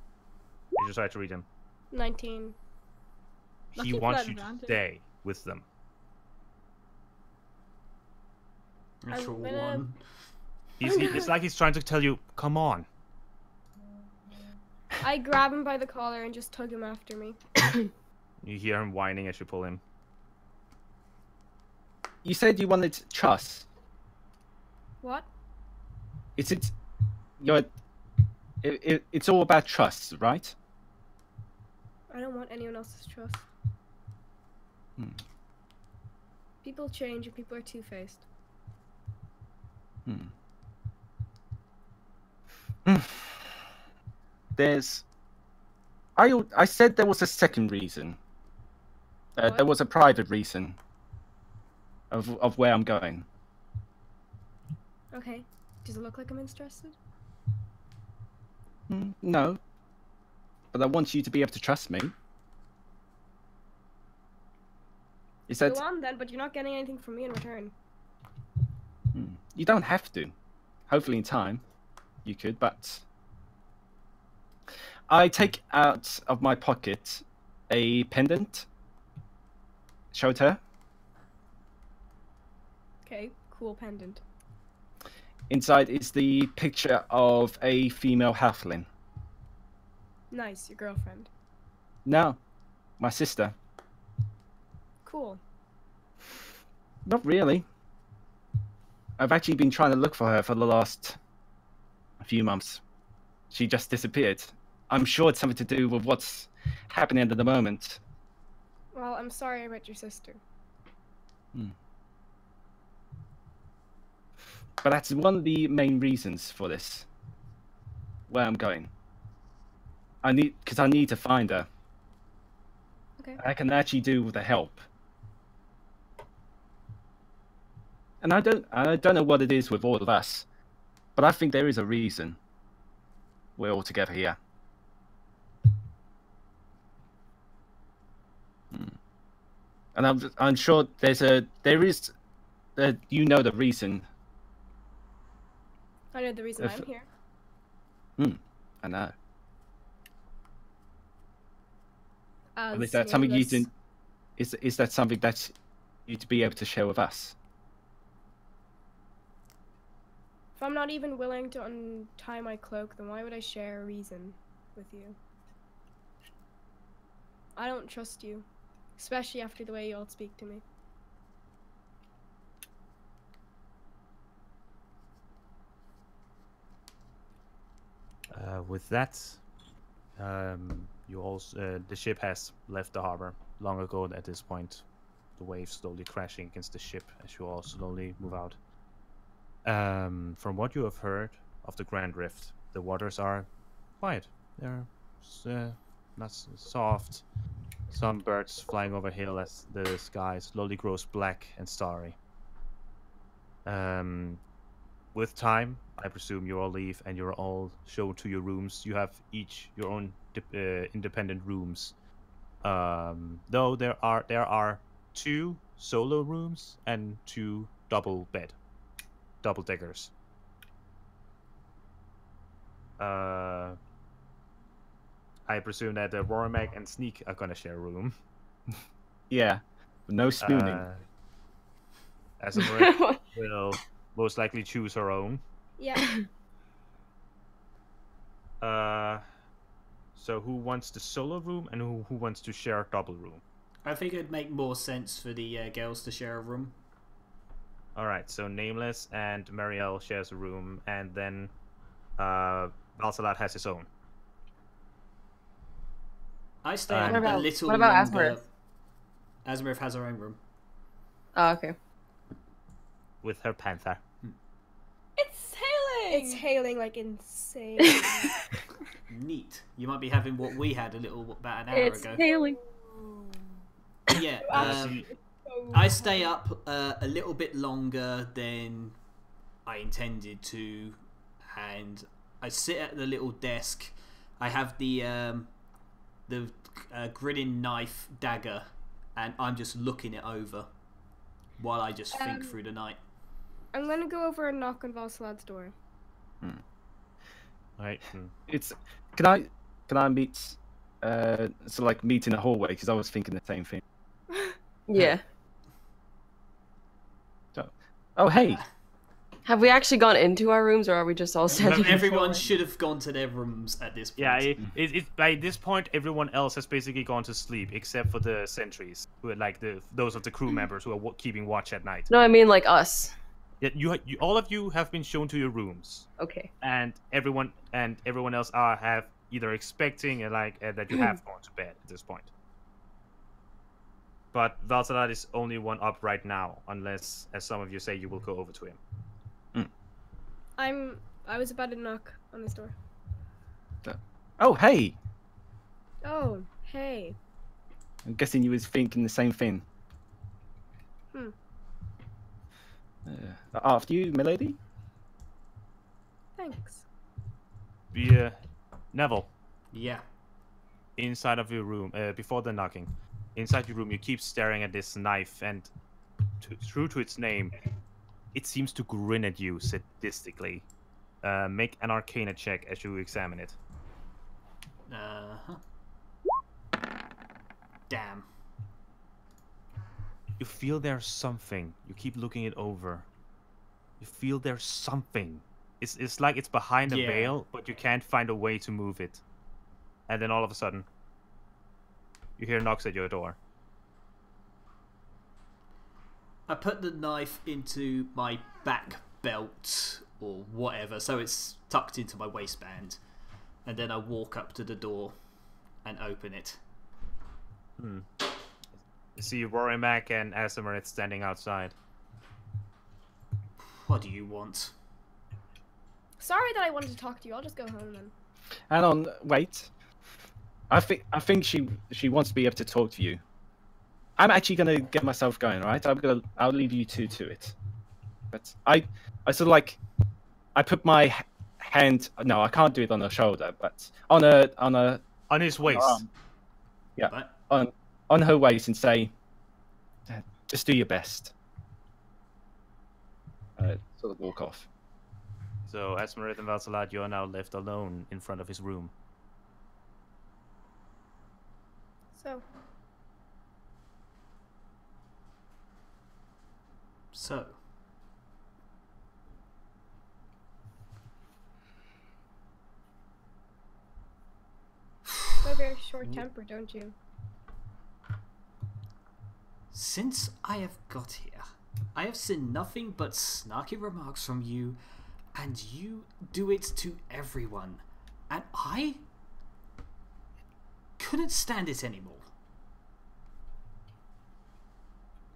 You just try to read him. 19. Lucky He for wants that you to advantage. stay with them. Natural I'm gonna- one. It's like he's trying to tell you, come on. I grab him by the collar and just tug him after me. You hear him whining as you pull him. You said you wanted trust. What? It's it's all about trust, right? I don't want anyone else's trust. Hmm. People change and people are two-faced. There's. I said there was a second reason. There What? was a private reason. Of where I'm going. Okay. Does it look like I'm interested? No. But I want you to be able to trust me. Is that Go on then, but you're not getting anything from me in return. You don't have to. Hopefully in time, you could, but I take out of my pocket a pendant. Show it her. Okay, cool pendant. Inside is the picture of a female halfling. Nice, your girlfriend. No, my sister. Cool. Not really. I've actually been trying to look for her for the last few months. She just disappeared. I'm sure it's something to do with what's happening at the moment. Well, I'm sorry I met your sister. But that's one of the main reasons for this. Where I'm going. I need to find her. Okay. I can actually do with the help. And I don't know what it is with all of us, but I think there is a reason we're all together here. and I'm sure there is, you know the reason. I know the reason I'm here. I know. As And is that something you nameless- didn't? Is that something that you'd be able to share with us? If I'm not even willing to untie my cloak, then why would I share a reason with you? I don't trust you, especially after the way you all speak to me. With that, you also the ship has left the harbor long ago. At this point, the waves slowly crashing against the ship as you all slowly move out. From what you have heard of the Grand Rift, the waters are quiet. They're not soft. Some birds flying over hill as the sky slowly grows black and starry. With time, I presume you all leave and you're all shown to your rooms. You have each your own independent rooms. Though there are 2 solo rooms and 2 double deckers. I presume that Rorimac and Sneak are gonna share a room. Yeah, no spooning. Asimir will most likely choose her own. Yeah. So who wants the solo room and who wants to share a double room? I think it'd make more sense for the girls to share a room. Alright, so Nameless and Marielle shares a room, and then Valsalat has his own. I stay What up a about- little what about longer. Asmirith has her own room. Oh, okay. With her panther. It's hailing. It's hailing like insane. Neat. You might be having what we had about an hour It's ago. hailing. Yeah. Actually, I stay up a little bit longer than I intended to, and I sit at the little desk. I have the grinning knife dagger, and I'm just looking it over while I just think through the night. I'm gonna go over and knock on Valsalad's door. right. It's can I meet meet in the hallway, because I was thinking the same thing. Yeah. Oh hey, Have we actually gone into our rooms, or are we just all standing? Everyone should have gone to their rooms at this point. Yeah, by this point, everyone else has basically gone to sleep except for the sentries, who are like those of the crew members who are keeping watch at night. No, I mean like us. Yeah, you all of you have been shown to your rooms, Okay. and everyone else have either expecting that you have gone to bed at this point. But Valsalat is only one up right now, unless, as some of you say, you will go over to him. I was about to knock on this door. oh hey. Oh, hey. I'm guessing you was thinking the same thing. After you, milady. Thanks. Neville, Yeah. inside of your room, before the knocking, inside your room, you keep staring at this knife, and true to its name, it seems to grin at you sadistically. Make an Arcana check as you examine it. Damn. You feel there's something. You keep looking it over. You feel there's something. It's like it's behind a Yeah. veil, but you can't find a way to move it. And then all of a sudden, you hear knocks at your door. I put the knife into my back belt or whatever, so it's tucked into my waistband. And then I walk up to the door and open it. You see Rorimac and Asimir standing outside. What do you want? Sorry that I wanted to talk to you. I'll just go home then. Hang on, wait. I think she wants to be able to talk to you. I'm actually gonna get myself going, right? I'll leave you two to it. But I sort of like, I put my hand. No, I can't do it on her shoulder, but on On his waist. yeah, What? on her waist and say, Just do your best. Sort of walk off. So, Esmeralda and Valsalat, you are now left alone in front of his room. So. You have a very short temper, don't you? Since I have got here, I have seen nothing but snarky remarks from you, and you do it to everyone, and I couldn't stand it anymore.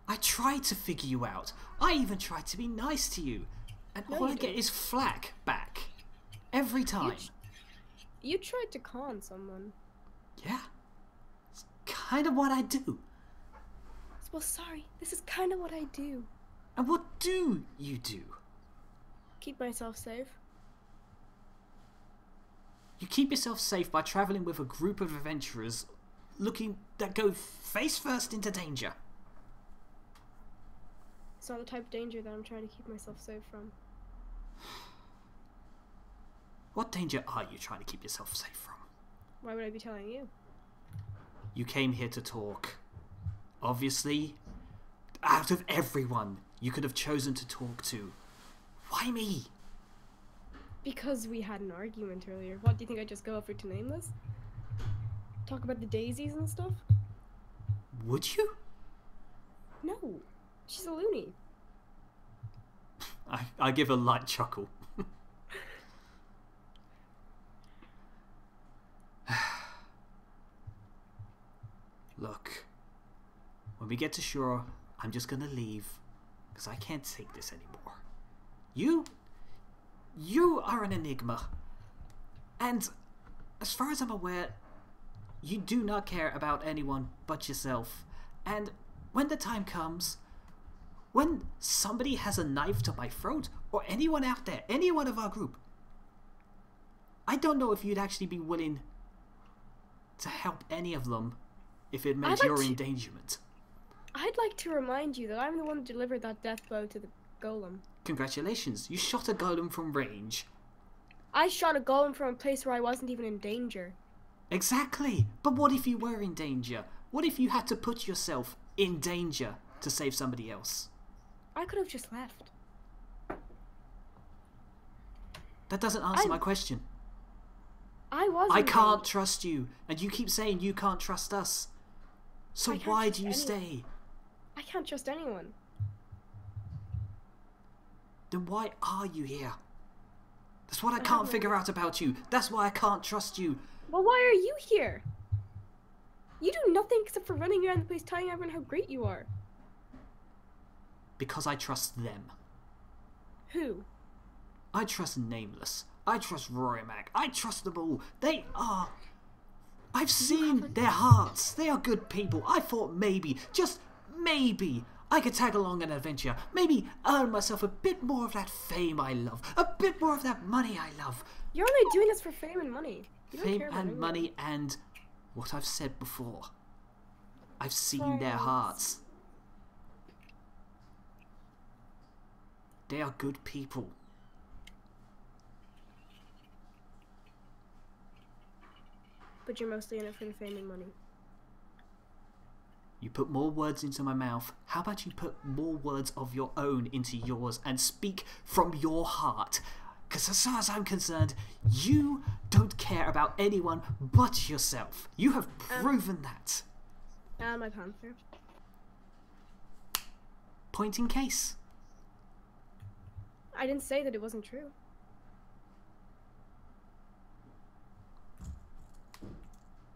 I tried to figure you out. I even tried to be nice to you, and all I get is flack back. Every time. You tried to con someone. Yeah. It's kind of what I do. Well, sorry. This is kind of what I do. And what do you do? Keep myself safe. You keep yourself safe by traveling with a group of adventurers that go face first into danger. It's not the type of danger that I'm trying to keep myself safe from. What danger are you trying to keep yourself safe from? Why would I be telling you? You came here to talk. Obviously, out of everyone you could have chosen to talk to, why me? Because we had an argument earlier. What, do you think I'd just go over to Nameless? Talk about the daisies and stuff? Would you? No. She's a loony. I give a light chuckle. Look, when we get to shore, I'm just gonna leave, because I can't take this anymore. You are an enigma. And as far as I'm aware, you do not care about anyone but yourself. And when the time comes, when somebody has a knife to my throat, or anyone out there, anyone of our group, I don't know if you'd actually be willing to help any of them if it meant your endangerment. I'd like to remind you that I'm the one who delivered that death blow to the golem. Congratulations, you shot a golem from range. I shot a golem from a place where I wasn't even in danger. Exactly, but what if you were in danger? What if you had to put yourself in danger to save somebody else? I could have just left. That doesn't answer my question. I can't trust you, and you keep saying you can't trust us. So why do you stay? I can't trust anyone. Then why are you here? That's what I can't figure out about you. That's why I can't trust you. Well, why are you here? You do nothing except for running around the place telling everyone how great you are. Because I trust them. Who? I trust Nameless. I trust Rory Mac. I trust them all. They are... I've seen their hearts. They are good people. I thought maybe, just maybe, I could tag along an adventure. Maybe earn myself a bit more of that fame I love. A bit more of that money I love. You're only doing this for fame and money. You don't Fame care about and anyone. money and what I've said before. I've seen their hearts. They are good people. But you're mostly in it for the fame and money. You put more words into my mouth. How about you put more words of your own into yours and speak from your heart? Because as far as I'm concerned, you don't care about anyone but yourself. You have proven that. And my panther. Point in case. I didn't say that it wasn't true.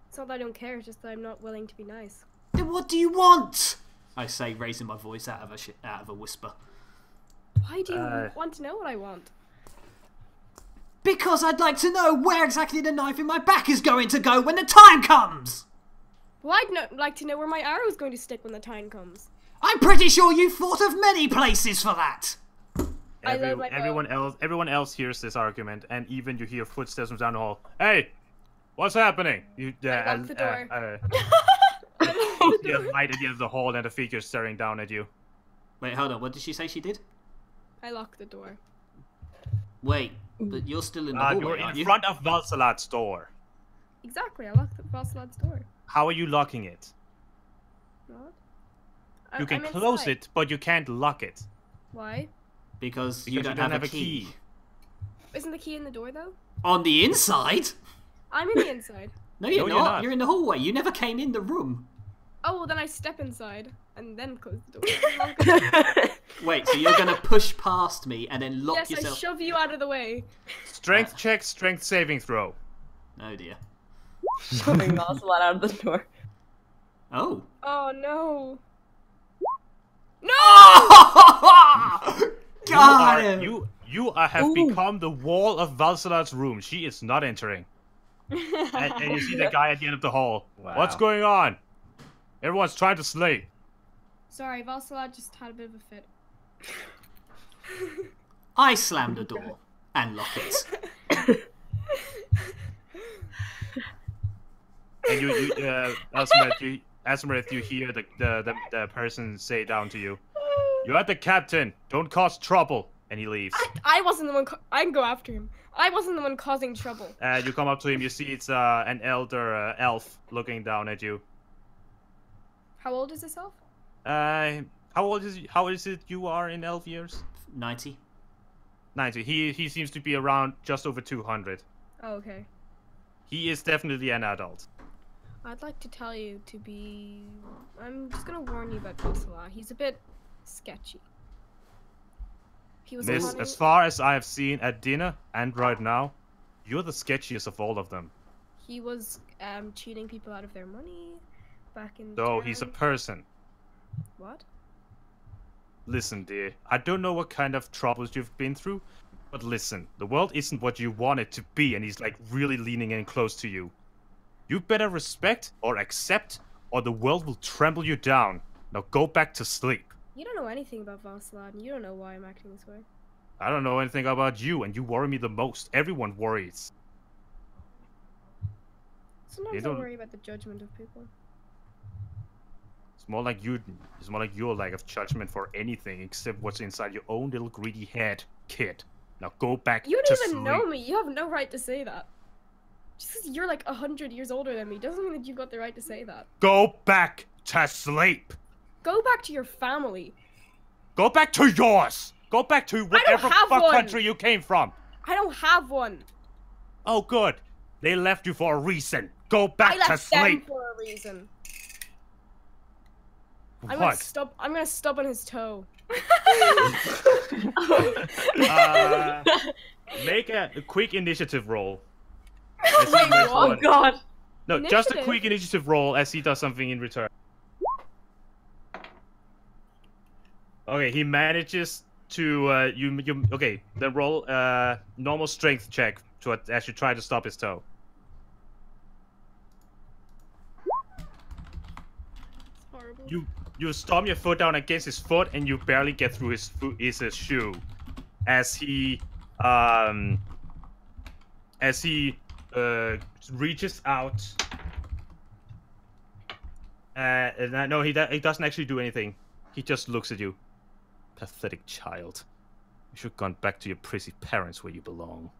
It's not that I don't care, it's just that I'm not willing to be nice. Then what do you want? I say, raising my voice out of a whisper. Why do you want to know what I want? Because I'd like to know where exactly the knife in my back is going to go when the time comes! Well, I'd like to know where my arrow's going to stick when the time comes. I'm pretty sure you've thought of many places for that! Everyone else hears this argument, and even you hear footsteps from down the hall. Hey! What's happening? You I locked the door. the see a door. light at the end of the hall and a figure staring down at you. Wait, hold on. What did she say she did? I locked the door. Wait, but you're still in the hallway, You're aren't in you? front of Valsalad's door. Exactly, I locked the Valsalad's door. How are you locking it? What? You can I'm close inside. it, but you can't lock it. Why? Because You don't have a key. key. Isn't the key in the door though? On the inside? I'm in the inside. No, you're No, you're not. not. You're in the hallway. You never came in the room. Oh, well then I step inside and then close the door. Wait, so you're gonna push past me and then lock Yes, I yourself? shove you out of the way. Strength check, strength saving throw. Oh dear. Shoving Valsalad out of the door. Oh. Oh no. Got him. You have Ooh. become the wall of Valsalad's room. She is not entering. And you see the guy at the end of the hall. Wow. What's going on? Everyone's trying to sleep. Sorry, Valsalad just had a bit of a fit. I slam the door and lock it. And Asmerith, you hear the person say down to you, "You're the captain. Don't cause trouble." And he leaves. I wasn't the one. I can go after him. I wasn't the one causing trouble. You come up to him. You see it's an elder elf looking down at you. How old is this elf? How old is it you are in elf years? 90. 90. He seems to be around just over 200. Oh, okay. He is definitely an adult. I'd like to tell you to be. I'm just gonna warn you about Valsalad. He's a bit sketchy. He was Miss, hunting- as far as I have seen at dinner and right now, you're the sketchiest of all of them. He was cheating people out of their money back in. So he's a town. person. What? Listen, dear, I don't know what kind of troubles you've been through, but listen, the world isn't what you want it to be, and he's like really leaning in close to you. You better respect or accept, or the world will trample you down. Now go back to sleep. You don't know anything about Valsalad, and you don't know why I'm acting this way. I don't know anything about you, and you worry me the most. Everyone worries. Sometimes I don't- worry about the judgment of people. It's more like you. It's more like your lack of judgment for anything except what's inside your own little greedy head, kid. Now go back You to don't even sleep. know me. You have no right to say that. Just because you're like 100 years older than me doesn't mean that you've got the right to say that. Go back to sleep. Go back to your family. Go back to yours. Go back to whatever have fuck one. country you came from. I don't have one. Oh, good. They left you for a reason. Go I back to left them sleep. for a reason. What? I'm gonna stub on his toe. Make a quick initiative roll. Wait, Oh god. No, just a Initiative? quick initiative roll as he does something in return. Okay, he manages to okay. Then roll normal strength check to as you try to stop his toe. It's horrible. You stomp your foot down against his foot, and you barely get through his shoe, as he reaches out. No, he doesn't actually do anything. He just looks at you. Pathetic child. You should have gone back to your prissy parents where you belong.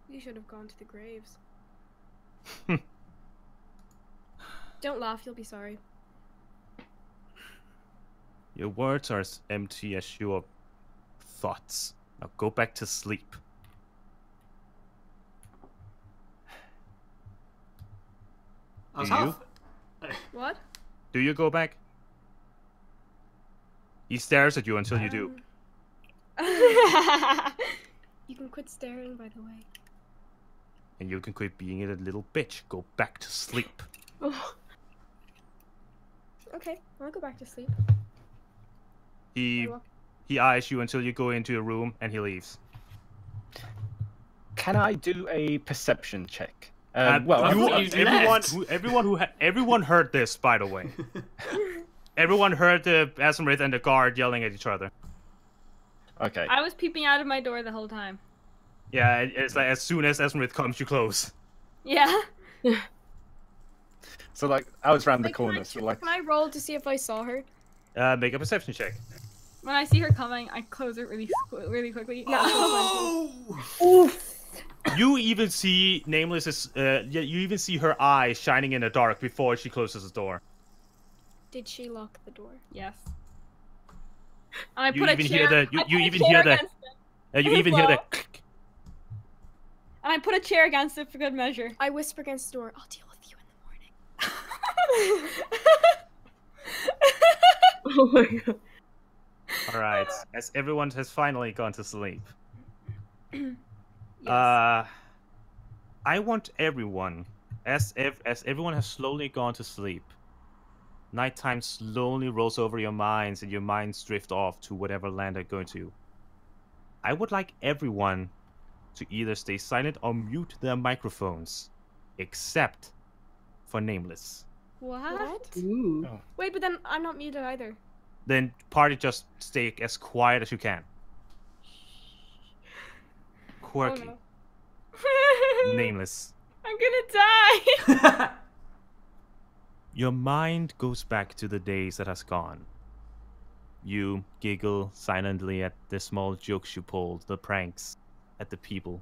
You should have gone to the graves. Don't laugh, you'll be sorry. Your words are as empty as your thoughts. Now go back to sleep. I was Do you? half... What? Do you go back? He stares at you until you do. You can quit staring, by the way. And you can quit being a little bitch. Go back to sleep. Okay, I'll go back to sleep. He Well, eyes you until you go into your room and he leaves. Can I do a perception check? I thought you'd left. Everyone heard this, by the way. Everyone heard the Asmrith and the guard yelling at each other. Okay. I was peeping out of my door the whole time. Yeah, it's like as soon as Asmrith comes, you close. Yeah. So like, I was round the Wait, can I corner. So like, can I roll to see if I saw her? Make a perception check. When I see her coming, I close it really quickly. Oh! You even see Nameless's. You even see her eyes shining in the dark before she closes the door. Did she lock the door? Yes. And I You put a even chair. hear the. I put You a even chair hear the. against it. You even hear the. Well. And I put a chair against it for good measure. I whisper against the door. I'll deal with you in the morning. Oh my god. All right. As everyone has finally gone to sleep. Yes. I want everyone, as everyone has slowly gone to sleep. Nighttime slowly rolls over your minds, and your minds drift off to whatever land they're going to. I would like everyone to either stay silent or mute their microphones, except for Nameless. What? Ooh. Oh. Wait, but then I'm not muted either. Then party, just stay as quiet as you can. Quirky, Oh, no. Nameless. I'm gonna die. Your mind goes back to the days that has gone. You giggle silently at the small jokes you pulled, the pranks at the people.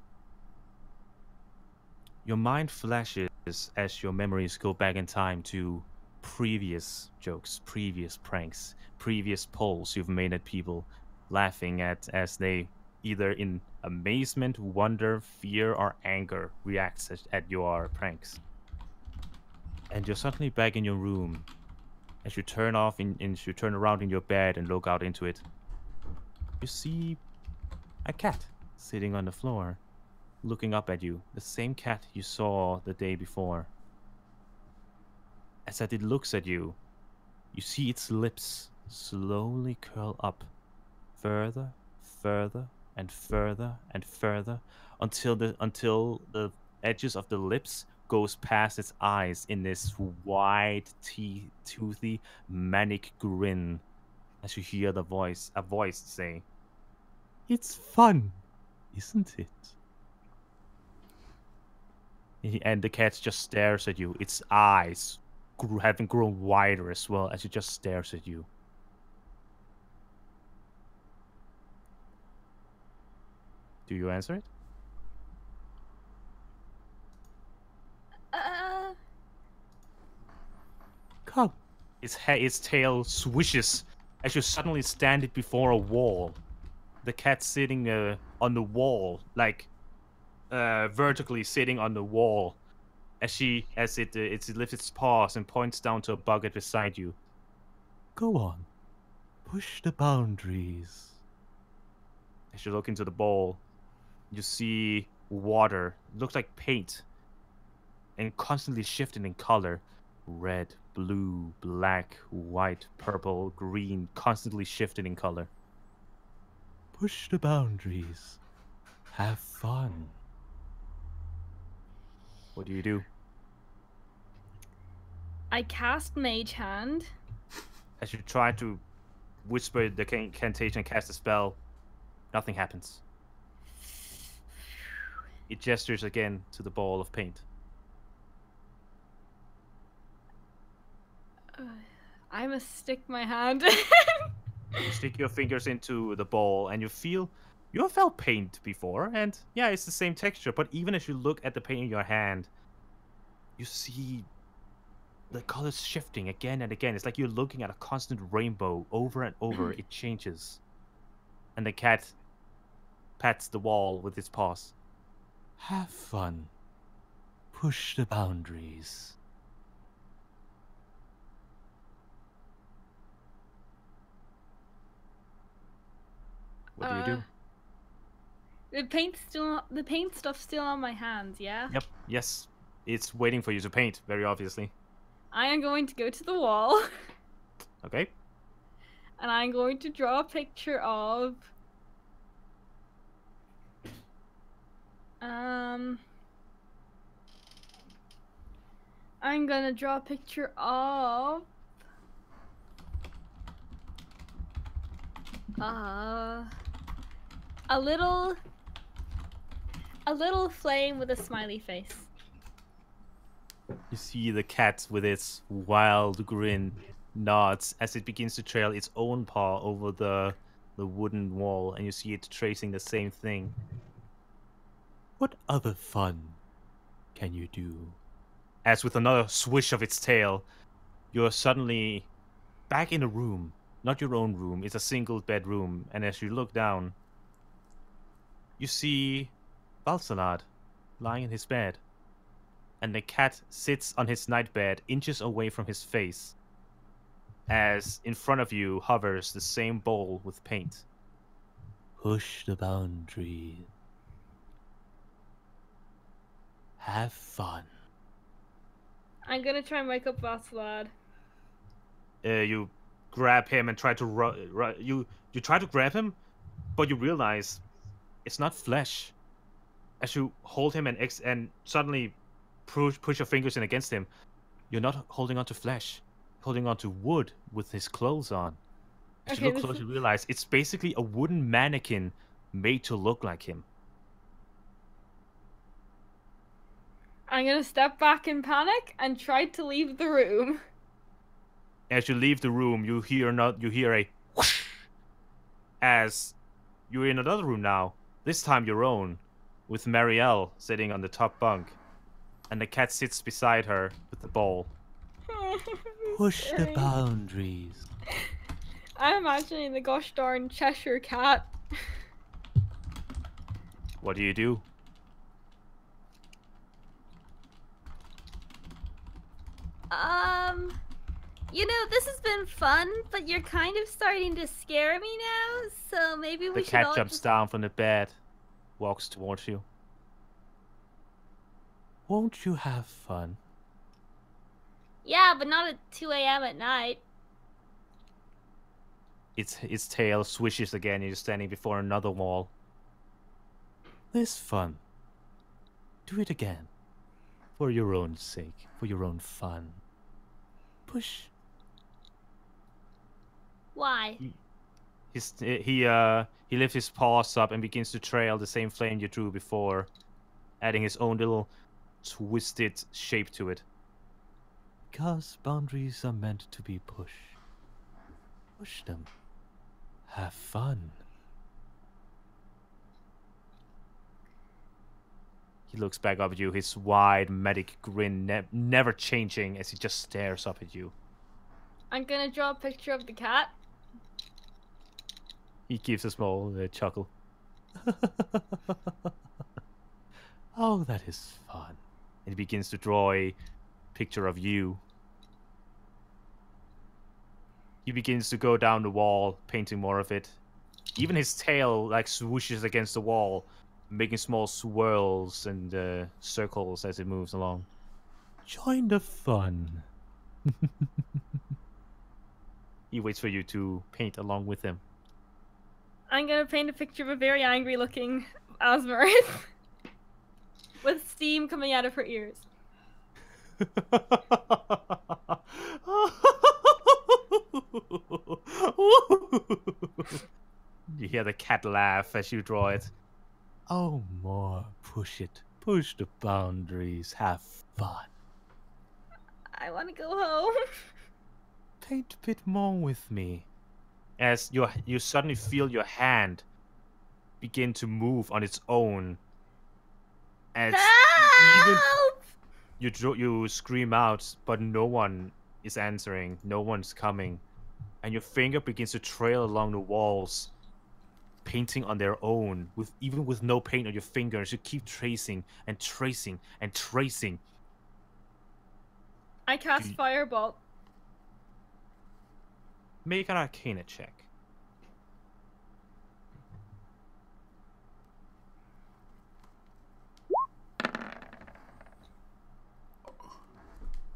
Your mind flashes as your memories go back in time to previous jokes, previous pranks, previous pulls you've made at people, laughing at as they either in amazement, wonder, fear, or anger reacts at your pranks. And you're suddenly back in your room. As you turn you turn around in your bed and look out into it, you see a cat sitting on the floor, looking up at you. The same cat you saw the day before. As it looks at you, you see its lips slowly curl up, further, further, and further and further, until the edges of the lips goes past its eyes in this wide, toothy, manic grin. As you hear a voice say, "It's fun, isn't it?" And the cat just stares at you, its eyes having grown wider as well as it just stares at you. Do you answer it? Come. Its tail swishes as you suddenly stand before a wall. The cat sitting on the wall, like vertically sitting on the wall, as it lifts its paws and points down to a bucket beside you. Go on, push the boundaries. As you look into the bowl, you see water. It looks like paint, and constantly shifting in color. Red, blue, black, white, purple, green, constantly shifting in color. Push the boundaries. Have fun. What do you do? I cast Mage Hand. As you try to whisper the incantation and cast a spell, nothing happens. It gestures again to the ball of paint. I must stick my hand. You stick your fingers into the ball and you have felt paint before, and yeah, it's the same texture, but even as you look at the paint in your hand, you see the colors shifting again and again. It's like you're looking at a constant rainbow over and over. It changes. And the cat pats the wall with its paws. Have fun. Push the boundaries. What do you do? The paint stuff's still on my hands, yeah? Yep, yes. It's waiting for you to paint, very obviously. I am going to go to the wall. Okay. And I'm going to draw a picture of... I'm gonna draw a picture of... a little flame with a smiley face. You see the cat with its wild grin nods as it begins to trail its own paw over the wooden wall, and you see it tracing the same thing. What other fun can you do? As with another swish of its tail, you're suddenly back in a room. Not your own room, it's a single bedroom, and as you look down, you see Balsalad lying in his bed. And the cat sits on his night bed inches away from his face, as in front of you hovers the same bowl with paint. Push the boundary. Have fun. I'm gonna try and wake up Vaslad. You grab him and try to you try to grab him, but you realize it's not flesh. As you hold him and suddenly push your fingers in against him, you're not holding on to flesh, holding on to wood with his clothes on. As you look closer, you realize it's basically a wooden mannequin made to look like him. I'm gonna step back in panic and try to leave the room. As you leave the room, you hear a whoosh, as you're in another room now, this time your own, with Marielle sitting on the top bunk, and the cat sits beside her with the bowl. Push the boundaries. I'm imagining the gosh darn Cheshire cat. What do you do? You know, this has been fun, but you're kind of starting to scare me now, so maybe we should all The cat jumps down from the bed, walks towards you. Won't you have fun? Yeah, but not at 2 a.m. at night. Its tail swishes again, and you're standing before another wall. This fun. Do it again. For your own sake, for your own fun. Push. Why? He lifts his paws up and begins to trail the same flame you drew before, adding his own little twisted shape to it. Because boundaries are meant to be pushed. Push them. Have fun. He looks back up at you, his wide, medic grin never changing as he just stares up at you. I'm gonna draw a picture of the cat. He gives a small chuckle. Oh, that is fun. And he begins to draw a picture of you. He begins to go down the wall, painting more of it. Even his tail like swooshes against the wall, making small swirls and circles as it moves along. Join the fun. He waits for you to paint along with him. I'm gonna paint a picture of a very angry looking Asmarith with steam coming out of her ears. You hear the cat laugh as you draw it. Oh, more. Push it. Push the boundaries. Have fun. I want to go home. Paint a bit more with me. As you suddenly feel your hand begin to move on its own. As Help! you scream out, but no one is answering. No one's coming. And your finger begins to trail along the walls, painting on their own, even with no paint on your fingers. You keep tracing and tracing and tracing. I cast Firebolt. Make an Arcana check.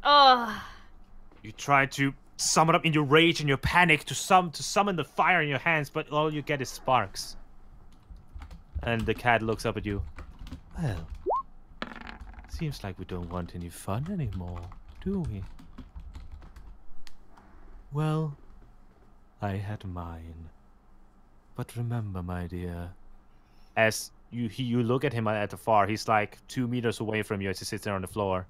Oh. You try to summon up in your rage and your panic to summon the fire in your hands, but all you get is sparks. And the cat looks up at you. Well, seems like we don't want any fun anymore, do we? Well, I had mine. But remember, my dear, as you look at him at the far, he's like 2 meters away from you as he sits there on the floor.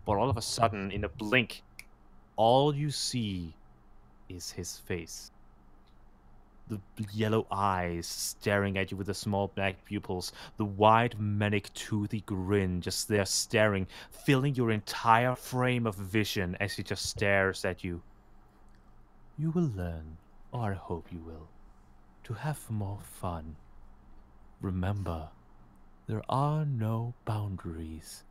but all of a sudden, in a blink, all you see is his face. The yellow eyes staring at you with the small black pupils, the wide, manic, toothy grin just there staring, filling your entire frame of vision as he just stares at you. You will learn, or I hope you will, to have more fun. Remember, there are no boundaries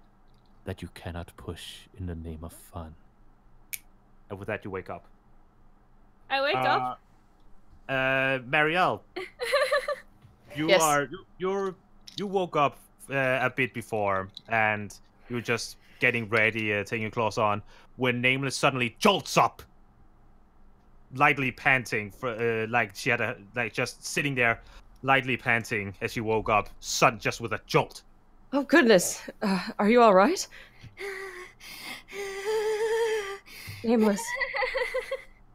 that you cannot push in the name of fun. And with that, you wake up. I wake up. Marielle, you Yes. you woke up a bit before, and you were just getting ready, taking your clothes on, when Nameless suddenly jolts up, lightly panting, for like she had just sitting there, lightly panting as she woke up, sudden just with a jolt. Oh goodness, are you all right? Nameless.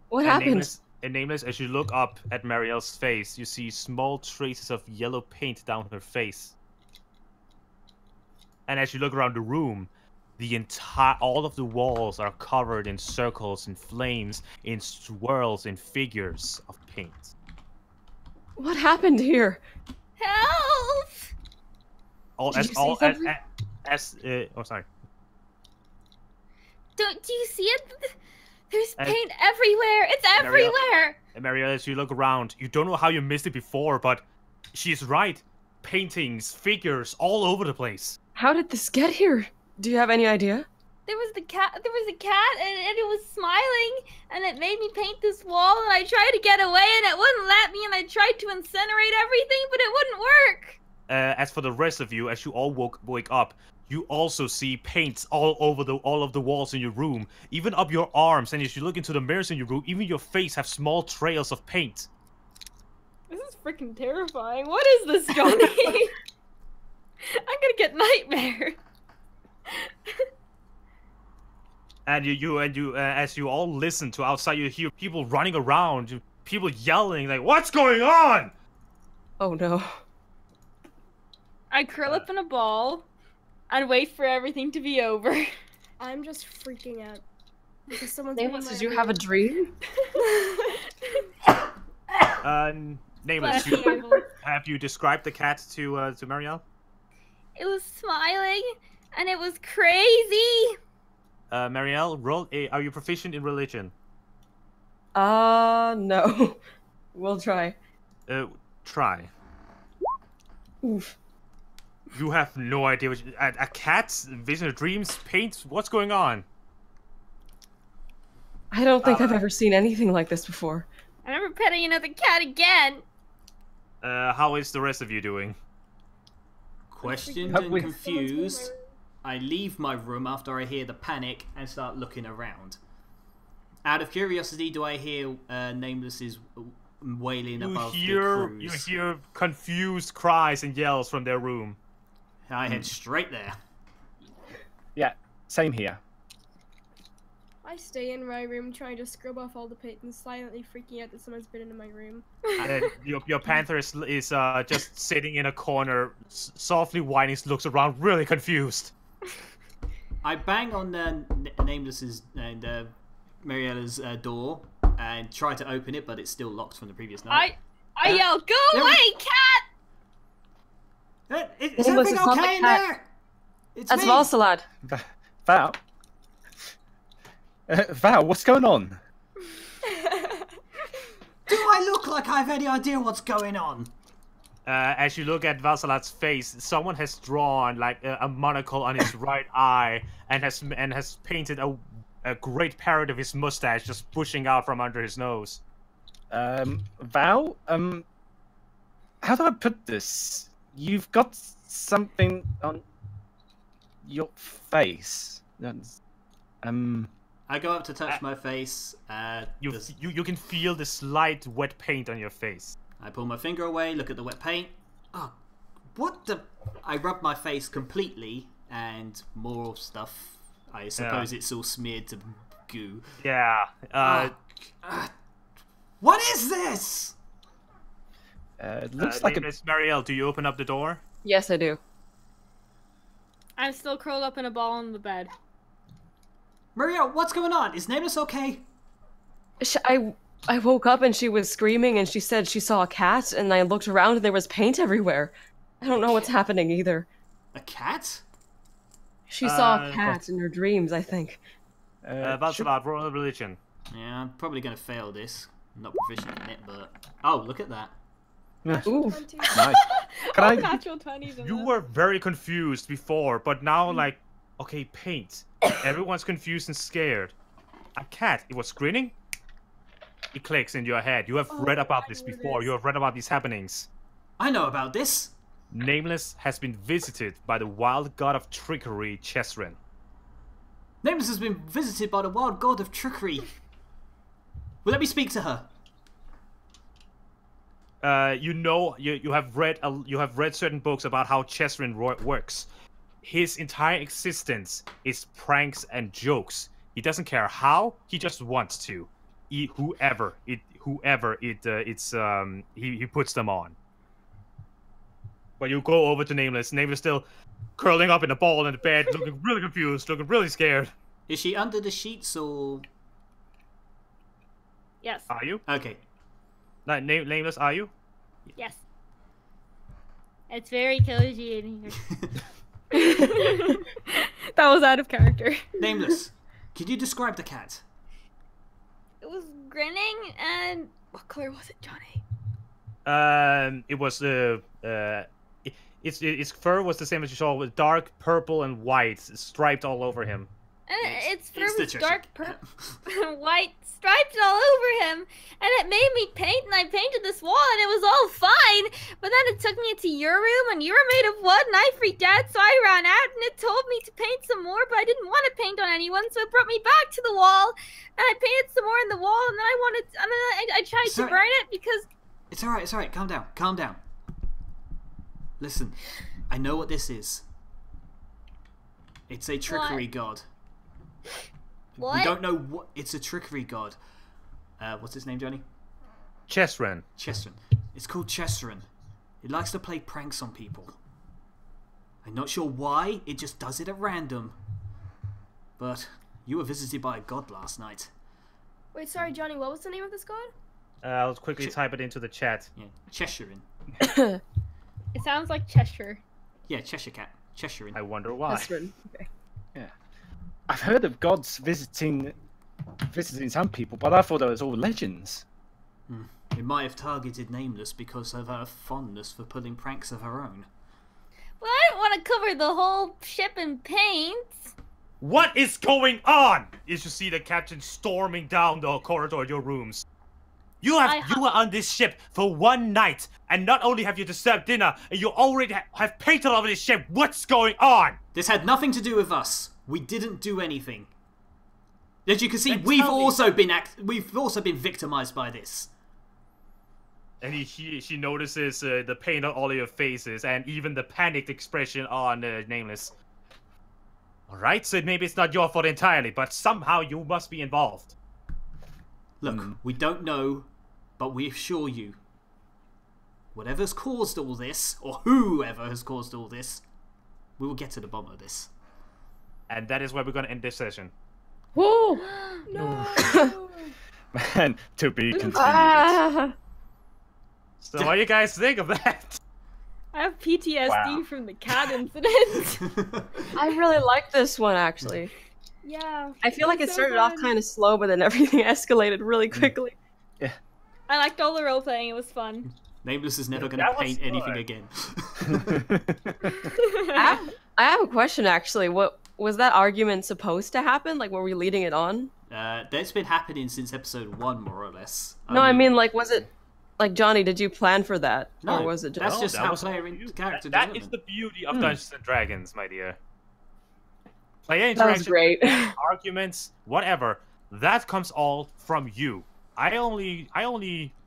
What happened? Nameless, as you look up at Marielle's face, you see small traces of yellow paint down her face. And as you look around the room, all of the walls are covered in circles, in flames, in swirls, in figures of paint. What happened here? Help! Did you see something? Oh, sorry. Do you see it? There's paint everywhere. It's everywhere. Marielle, as you look around, you don't know how you missed it before, but she's right. Paintings, figures, all over the place. How did this get here? Do you have any idea? There was a cat, and it was smiling, and it made me paint this wall, and I tried to get away, and it wouldn't let me, and I tried to incinerate everything, but it wouldn't work. As for the rest of you, as you all wake up, you also see paints all over all of the walls in your room, even up your arms. And as you look into the mirrors in your room, even your face have small trails of paint. This is freaking terrifying. What is this, Johnny? I'm gonna get nightmares. And as you all listen to outside, you hear people running around, people yelling like, "What's going on?" Oh no. I curl up in a ball and wait for everything to be over. I'm just freaking out. Because someone's Nameless, in my did you room. have a dream? Nameless, have you described the cat to Marielle? It was smiling, and it was crazy. Marielle, are you proficient in religion? No. We'll try. Try. Oof. You have no idea what a cat's vision of dreams, paint. What's going on? I don't think I've ever seen anything like this before. I'm never petting another cat again. How is the rest of you doing? Questioned and confused, I leave my room after I hear the panic and start looking around. Out of curiosity, do I hear Nameless's wailing above the cruise? You hear confused cries and yells from their room. I head straight there. Yeah, same here. I stay in my room trying to scrub off all the paint and silently freaking out that someone's been in my room. Your panther is just sitting in a corner, softly whining, looks around, really confused. I bang on Nameless's and Mariella's door and try to open it, but it's still locked from the previous night. I yell, "Go away, cat!" Is everything okay in there? It's That's me. Valsalad. Val? Val, what's going on? Do I look like I have any idea what's going on? As you look at Valsalad's face, someone has drawn like a monocle on his right eye and has painted a great parrot of his mustache just pushing out from under his nose. Val, how do I put this? You've got something on your face. I go up to touch my face. You can feel the slight wet paint on your face. I pull my finger away, look at the wet paint. Oh, what the... I rub my face completely, and more stuff. I suppose it's all smeared to goo. Yeah. What is this? It looks like Miss Marielle, do you open up the door? Yes, I do. I'm still curled up in a ball on the bed. Maria, what's going on? Is Nameless okay? I woke up and she was screaming and she said she saw a cat and I looked around and there was paint everywhere. I don't know what's happening either. A cat? She saw a cat in her dreams, I think. That's about roll religion. Yeah, I'm probably going to fail this. I'm not proficient in it, but... Oh, look at that. Ooh. Nice. Can I? Natural 20s in You that. were very confused before, but now, like, okay, paint. Everyone's confused and scared. A cat, it was grinning? It clicks in your head. You have read about this before. You have read about these happenings. I know about this. Nameless has been visited by the wild god of trickery, Chesrin. Nameless has been visited by the wild god of trickery. Well, let me speak to her. You know, you have read certain books about how Chesrin works. His entire existence is pranks and jokes. He doesn't care how. He just wants to. He puts them on. But you go over to Nameless. Nameless still curling up in a ball in the bed, looking really confused, looking really scared. Is she under the sheets or... Yes. Are you? Okay. Nameless, are you? Yes. It's very cozy in here. That was out of character. Nameless, can you describe the cat? It was grinning, and what color was it, Johnny? It was its fur was the same as you saw, with dark purple and white striped all over him. Its fur it's the was Cheshire dark Cat. purple, white, striped all over him, and it made me paint, and I painted this wall, and it was all fine. But then it took me into your room, and you were made of wood, and I freaked out, so I ran out, and it told me to paint some more, but I didn't want to paint on anyone, so it brought me back to the wall, and I painted some more in the wall, and then I tried to burn it because... It's alright, calm down. Listen, I know what this is. It's a trickery god. What? We don't know what... It's a trickery god. What's his name, Johnny? Chesrin. Chesrin. It's called Chesrin. It likes to play pranks on people. I'm not sure why, it just does it at random. But you were visited by a god last night. Wait, sorry, Johnny. What was the name of this god? I'll quickly type it into the chat. Yeah, Cheshirean. It sounds like Cheshire. Yeah, Cheshire Cat. Cheshirean. I wonder why. Okay. Yeah. I've heard of gods visiting some people, but I thought it was all legends. It might have targeted Nameless because of her fondness for pulling pranks of her own. Well, I didn't want to cover the whole ship in paint. What is going on? Is you see the captain storming down the corridor of your rooms. You were on this ship for one night, and not only have you disturbed dinner, and you already have painted all over this ship. What's going on? This had nothing to do with us. We didn't do anything. As you can see, Then we've tell me. also been victimized by this. And she notices the pain on all of your faces, and even the panicked expression on Nameless. Alright, so maybe it's not your fault entirely, but somehow you must be involved. Look, we don't know, but we assure you, whatever's caused all this, or whoever has caused all this, we will get to the bottom of this. And that is where we're going to end this session. Whoa! No. Man, to be continued. Ah! So what do you guys think of that? I have PTSD Wow. from the cat incident. I really like this one, actually. Yeah. I feel like it so started off fun. kind of slow, but then everything escalated really quickly. I liked all the role playing. It was fun. Nameless is never going to That was paint anything fun. again. I have a question, actually. What was that argument supposed to happen? Like, were we leading it on? That's been happening since episode 1, more or less. No, I mean, like, was it... Like, Johnny, did you plan for that? No, or was it just... that's No, just that how was player you. character That development. is the beauty of Dungeons and Dragons, my dear. Player That was interaction, great. arguments, whatever. That comes all from you. I only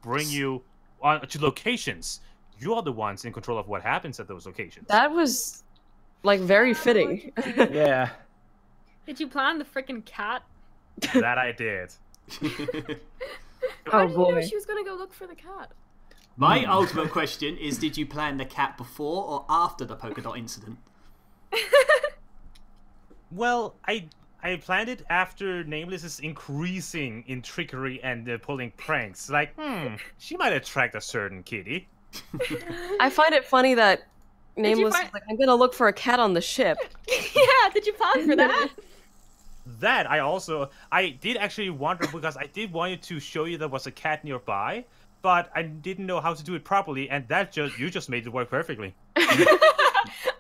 bring you to locations. You are the ones in control of what happens at those locations. That was, like, very fitting. Yeah. Did you plan the freaking cat? That I did. How Oh, did you know boy. she was gonna go look for the cat? My ultimate question is, did you plan the cat before or after the polka dot incident? Well, I planned it after Nameless is increasing in trickery and pulling pranks. Like, she might attract a certain kitty. I find it funny that Nameless find- is like, I'm gonna look for a cat on the ship. Yeah, did you plan for that? That I did actually wonder because I did want to show you there was a cat nearby, but I didn't know how to do it properly, and you just made it work perfectly.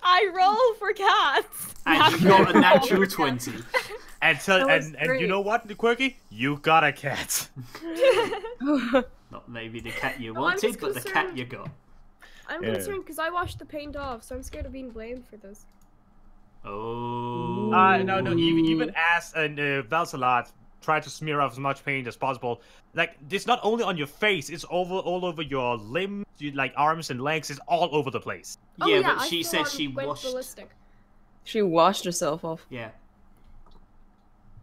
I roll for cats. And you got a natural 20. And you know what, Quirky? You got a cat. Not maybe the cat you Oh, I'm wanted, just but the cat you got. I'm concerned because I washed the paint off, so I'm scared of being blamed for this. Oh. No. Even as Valsalot tried to smear off as much paint as possible. Like, it's not only on your face; it's all over your limbs, like arms and legs. It's all over the place. Yeah, Oh, but I she said thought she it went washed. ballistic. She washed herself off. Yeah.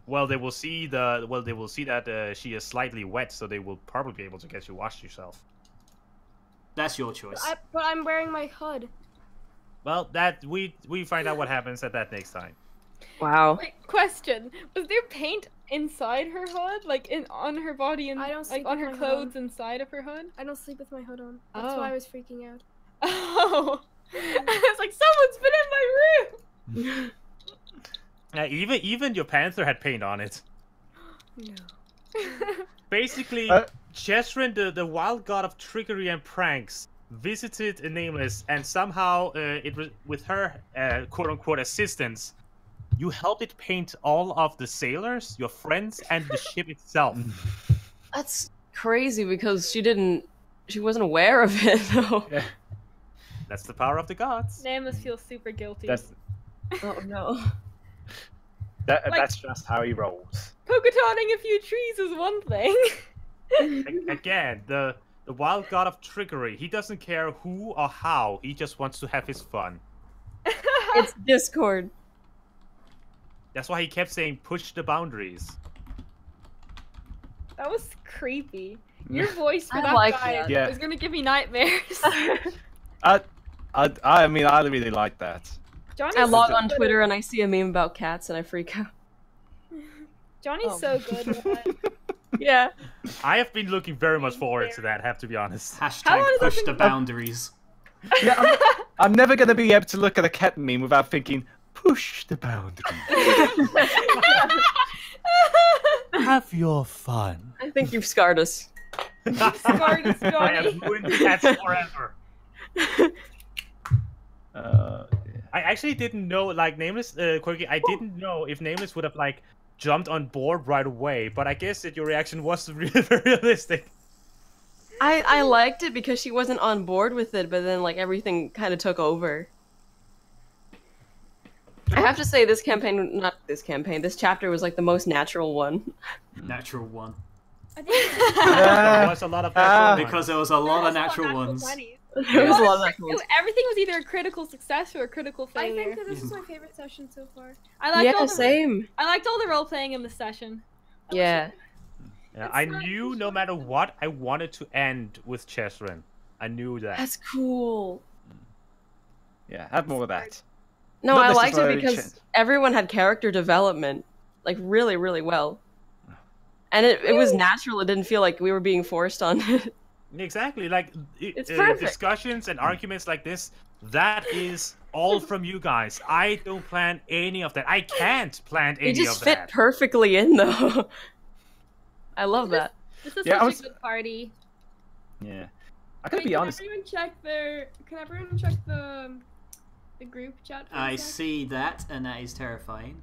Well, they will see that she is slightly wet, so they will probably be able to get you washed yourself. That's your choice. But I'm wearing my hood. Well, that we find out what happens at that next time. Wow. Wait, question: was there paint inside her hood, like on her body and I don't sleep like on with her my hood clothes on. inside of her hood? I don't sleep with my hood on. That's Oh. why I was freaking out. Oh, I was like, someone's been in my room. Even your panther had paint on it. No. Basically, Chesrin, the wild god of trickery and pranks, visited Nameless, and somehow it was with her quote-unquote assistance. You helped it paint all of the sailors, your friends, and the ship itself. That's crazy because she wasn't aware of it though. Yeah. That's the power of the gods. Namus feels super guilty. Oh no. That's just how he rolls. Poketoning a few trees is one thing. Again, the wild god of trickery. He doesn't care who or how. He just wants to have his fun. It's Discord. That's why he kept saying, "Push the boundaries." That was creepy. Your voice for I that like guy that. Yeah. is gonna give me nightmares. I mean, I really like that. Johnny's I log so on good Twitter and I see a meme about cats and I freak out. Johnny's Oh. so good at it. Yeah. I have been looking very much forward to that, have to be honest. How Hashtag long push has the that been- boundaries. Yeah, I'm never gonna be able to look at a cat meme without thinking, push the boundary. Have your fun. I think you've scarred us. Scarred us, I Johnny. have ruined cats forever. I actually didn't know, like, Nameless, Quirky, I didn't know if Nameless would have, like, jumped on board right away, but I guess that your reaction was really realistic. I liked it because she wasn't on board with it, but then like everything kind of took over. I have to say this chapter was like the most natural one. Natural one. There was a lot of natural ones. Because there was a lot of natural ones. There was a lot of natural ones. Everything was either a critical success or a critical I failure. think that this is my favorite session so far. I liked Yeah, all the same. I liked all the role playing in the session. Yeah. Yeah, I knew no matter what, I wanted to end with Chesrin. I knew that. That's cool. Yeah, have more of that. No, Not I liked it necessarily because everyone had character development, like really, really well. And it was natural. It didn't feel like we were being forced on it. Exactly, like It's perfect. discussions and arguments like this, that is all from you guys. I don't plan any of that. I can't plan any It just of fit that. perfectly in, though. I love that. This is Yeah, I such was- a good party. Yeah. I gotta be honest. Can everyone check the group chat? for a I sec? see that, and that is terrifying.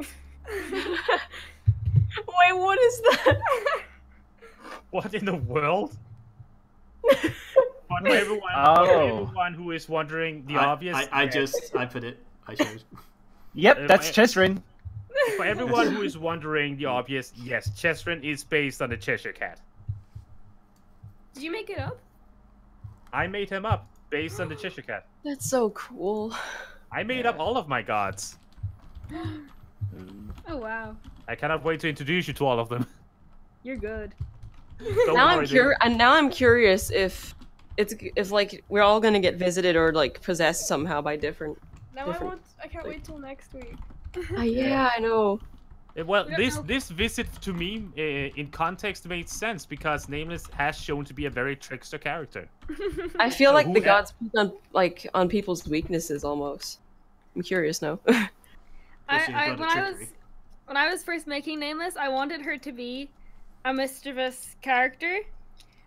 Wait, what is that? What in the world? For everyone, Oh. for everyone who is wondering the obvious, I put it. I showed. Yep, that's Chesrin. for everyone who is wondering the obvious, yes, Chesrin is based on the Cheshire Cat. Did you make it up? I made him up based on the Cheshire Cat. That's so cool. I made up all of my gods. Oh wow, I cannot wait to introduce you to all of them. you're good. Don't Now worry, I'm curious if like we're all gonna get visited or like possessed somehow by different. Now Different. I can't wait till next week. Yeah, I know. Well, We don't know. this visit to me in context made sense because Nameless has shown to be a very trickster character. I feel So like who the a- gods pick on people's weaknesses almost. I'm curious now. Especially I, God of when I trickery. was when I was first making Nameless, I wanted her to be a mischievous character,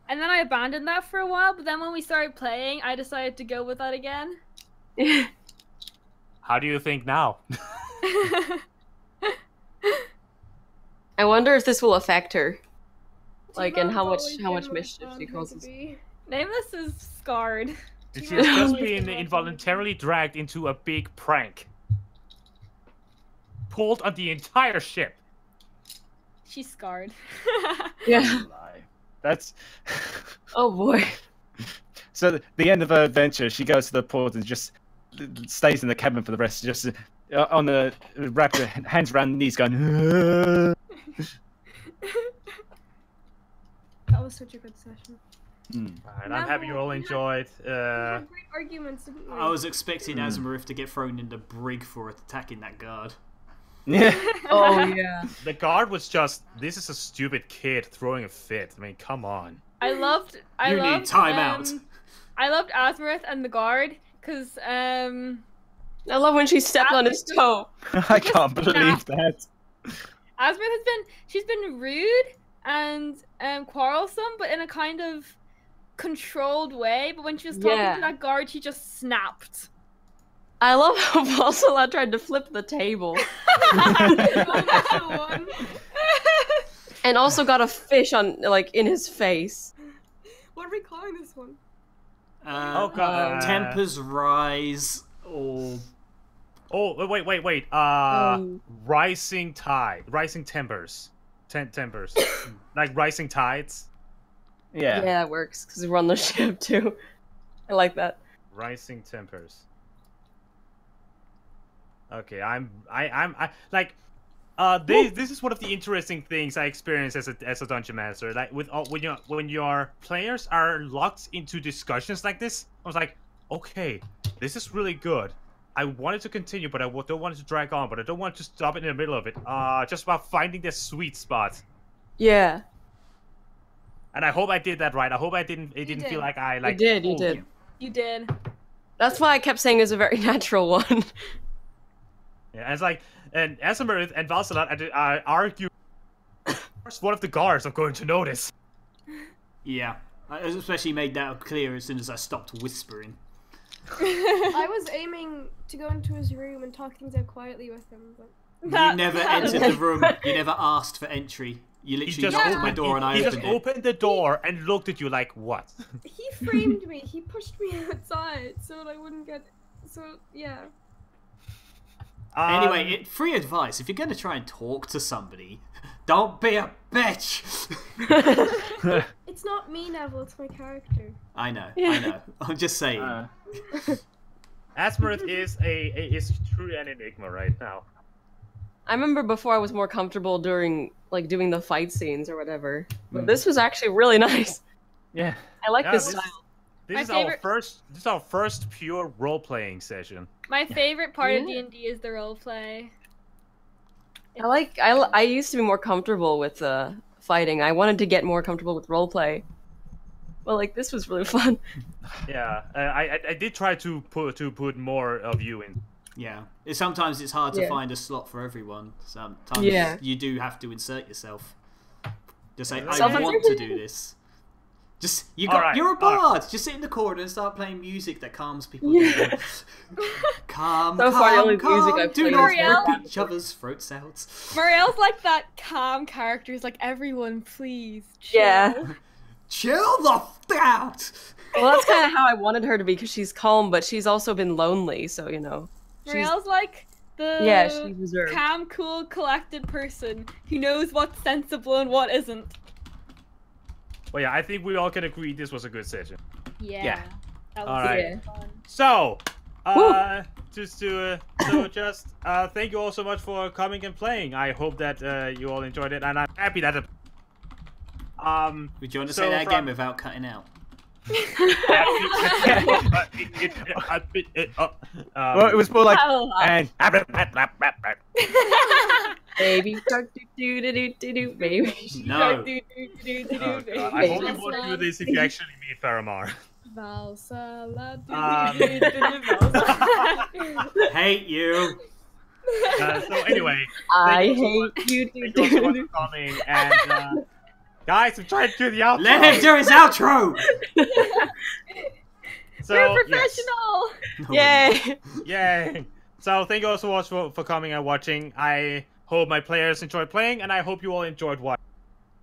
and then I abandoned that for a while. But then when we started playing, I decided to go with that again. How do you think now? I wonder if this will affect her. Like, and T-Bob's how always much been mischief what she I wanted to causes. be. Nameless is scarred. She She has was just always been the one involuntarily dragged into a big prank. Pulled on the entire ship. She's scarred. Yeah. Lie. That's Oh boy. so. The end of her adventure, she goes to the port and just stays in the cabin for the rest. Just on the wrapped her hands around the knees, going. That was such a good session. Alright, I'm happy you all enjoyed. We had great arguments, didn't we? I was expecting Asmarith to get thrown in the brig for attacking that guard. Yeah. Oh yeah. The guard was just, this is a stupid kid throwing a fit. I mean, come on. I loved You need time out. I loved Asmarith and the guard because I love when she stepped on his toe. I can't believe that. Asmarith she's been rude and quarrelsome, but in a kind of controlled way. But when she was talking Yeah. to that guard, she just snapped. I love how Balsala tried to flip the table. And also got a fish on in his face. What are we calling this one? Oh, God. Tempers rise, or Oh, wait. Um. Rising tide. Rising timbers. Timbers. Like rising tides. Yeah. Yeah, it works because we're on the ship too. I like that. Rising tempers. Okay, this is one of the interesting things I experienced as a dungeon master. Like when your players are locked into discussions like this, I was like, okay, this is really good. I wanted to continue, but I don't want it to drag on, but I don't want to stop it in the middle of it. Just about finding the sweet spot. Yeah. And I hope I did that right. I hope it didn't did. feel like I You did. You told did. You did. That's why I kept saying it's a very natural one. Yeah, and it's like, and Asimir and Valsalat argue. First, one of the guards are going to notice. yeah. I especially made that clear as soon as I stopped whispering. I was aiming to go into his room and talk things out quietly with him, but You never entered the room. You never asked for entry. You literally knocked on my door and I he opened just it. opened the door and looked at you like, what? he framed me. He pushed me outside so that I wouldn't get. So yeah. Anyway, free advice. If you're going to try and talk to somebody, don't be a bitch. It's not me, Neville. It's my character. I know. I'm just saying. Asmarith is truly an enigma right now. I remember before I was more comfortable during doing the fight scenes or whatever. But this was actually really nice. Yeah. I like Yeah, this this- style. This My is our first pure role playing session. My favorite part of Yeah. D&D is the roleplay. I used to be more comfortable with fighting. I wanted to get more comfortable with roleplay. Well, this was really fun. Yeah, I did try to put more of you in. Yeah. Sometimes it's hard to Yeah. find a slot for everyone. Sometimes Yeah. you do have to insert yourself. Just say, I Sometimes- want to do this. Alright, You're a bard. Just sit in the corner and start playing music that calms people down. Calm, So far, the calm, only music calm. I've Do played not is rip L'Oreal. each other's throats out. Muriel's like that calm character. He's like, everyone, please, chill. Yeah. Chill the f out. Well, that's kind of how I wanted her to be because she's calm, but she's also been lonely. So she's Muriel's like the she's reserved. calm, cool, collected person who knows what's sensible and what isn't. Well, yeah, I think we all can agree this was a good session. Yeah. That was Alright. fun. So, thank you all so much for coming and playing. I hope that you all enjoyed it, and I'm happy that. Would you want to So say that from- again without cutting out? Well, it was more like Oh, and Baby shark, do do do do do, baby shark, No. do do do do Oh, do, God. I hope you baby won't do shark. this if you actually meet Faramar. Valsala, Hate you. So anyway, I thank you hate you. thank you all so much for coming. And guys, I'm trying to do the outro. Let him do his outro. So, We're yes. professional. Yay! Yay! So thank you all so much for coming and watching. I hope my players enjoyed playing, and I hope you all enjoyed watching.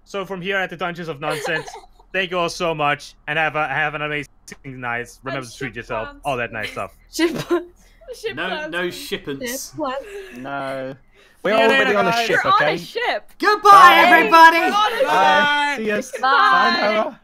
So from here at the Dungeons of Nonsense, thank you all so much, and have an amazing night. Remember to treat yourself, all that nice stuff. Ship. No shippance. No. We're See you already later, on a guys. ship, You're on okay? a ship. Goodbye, everybody. Bye. Bye. See you. Bye. Bye, Noah.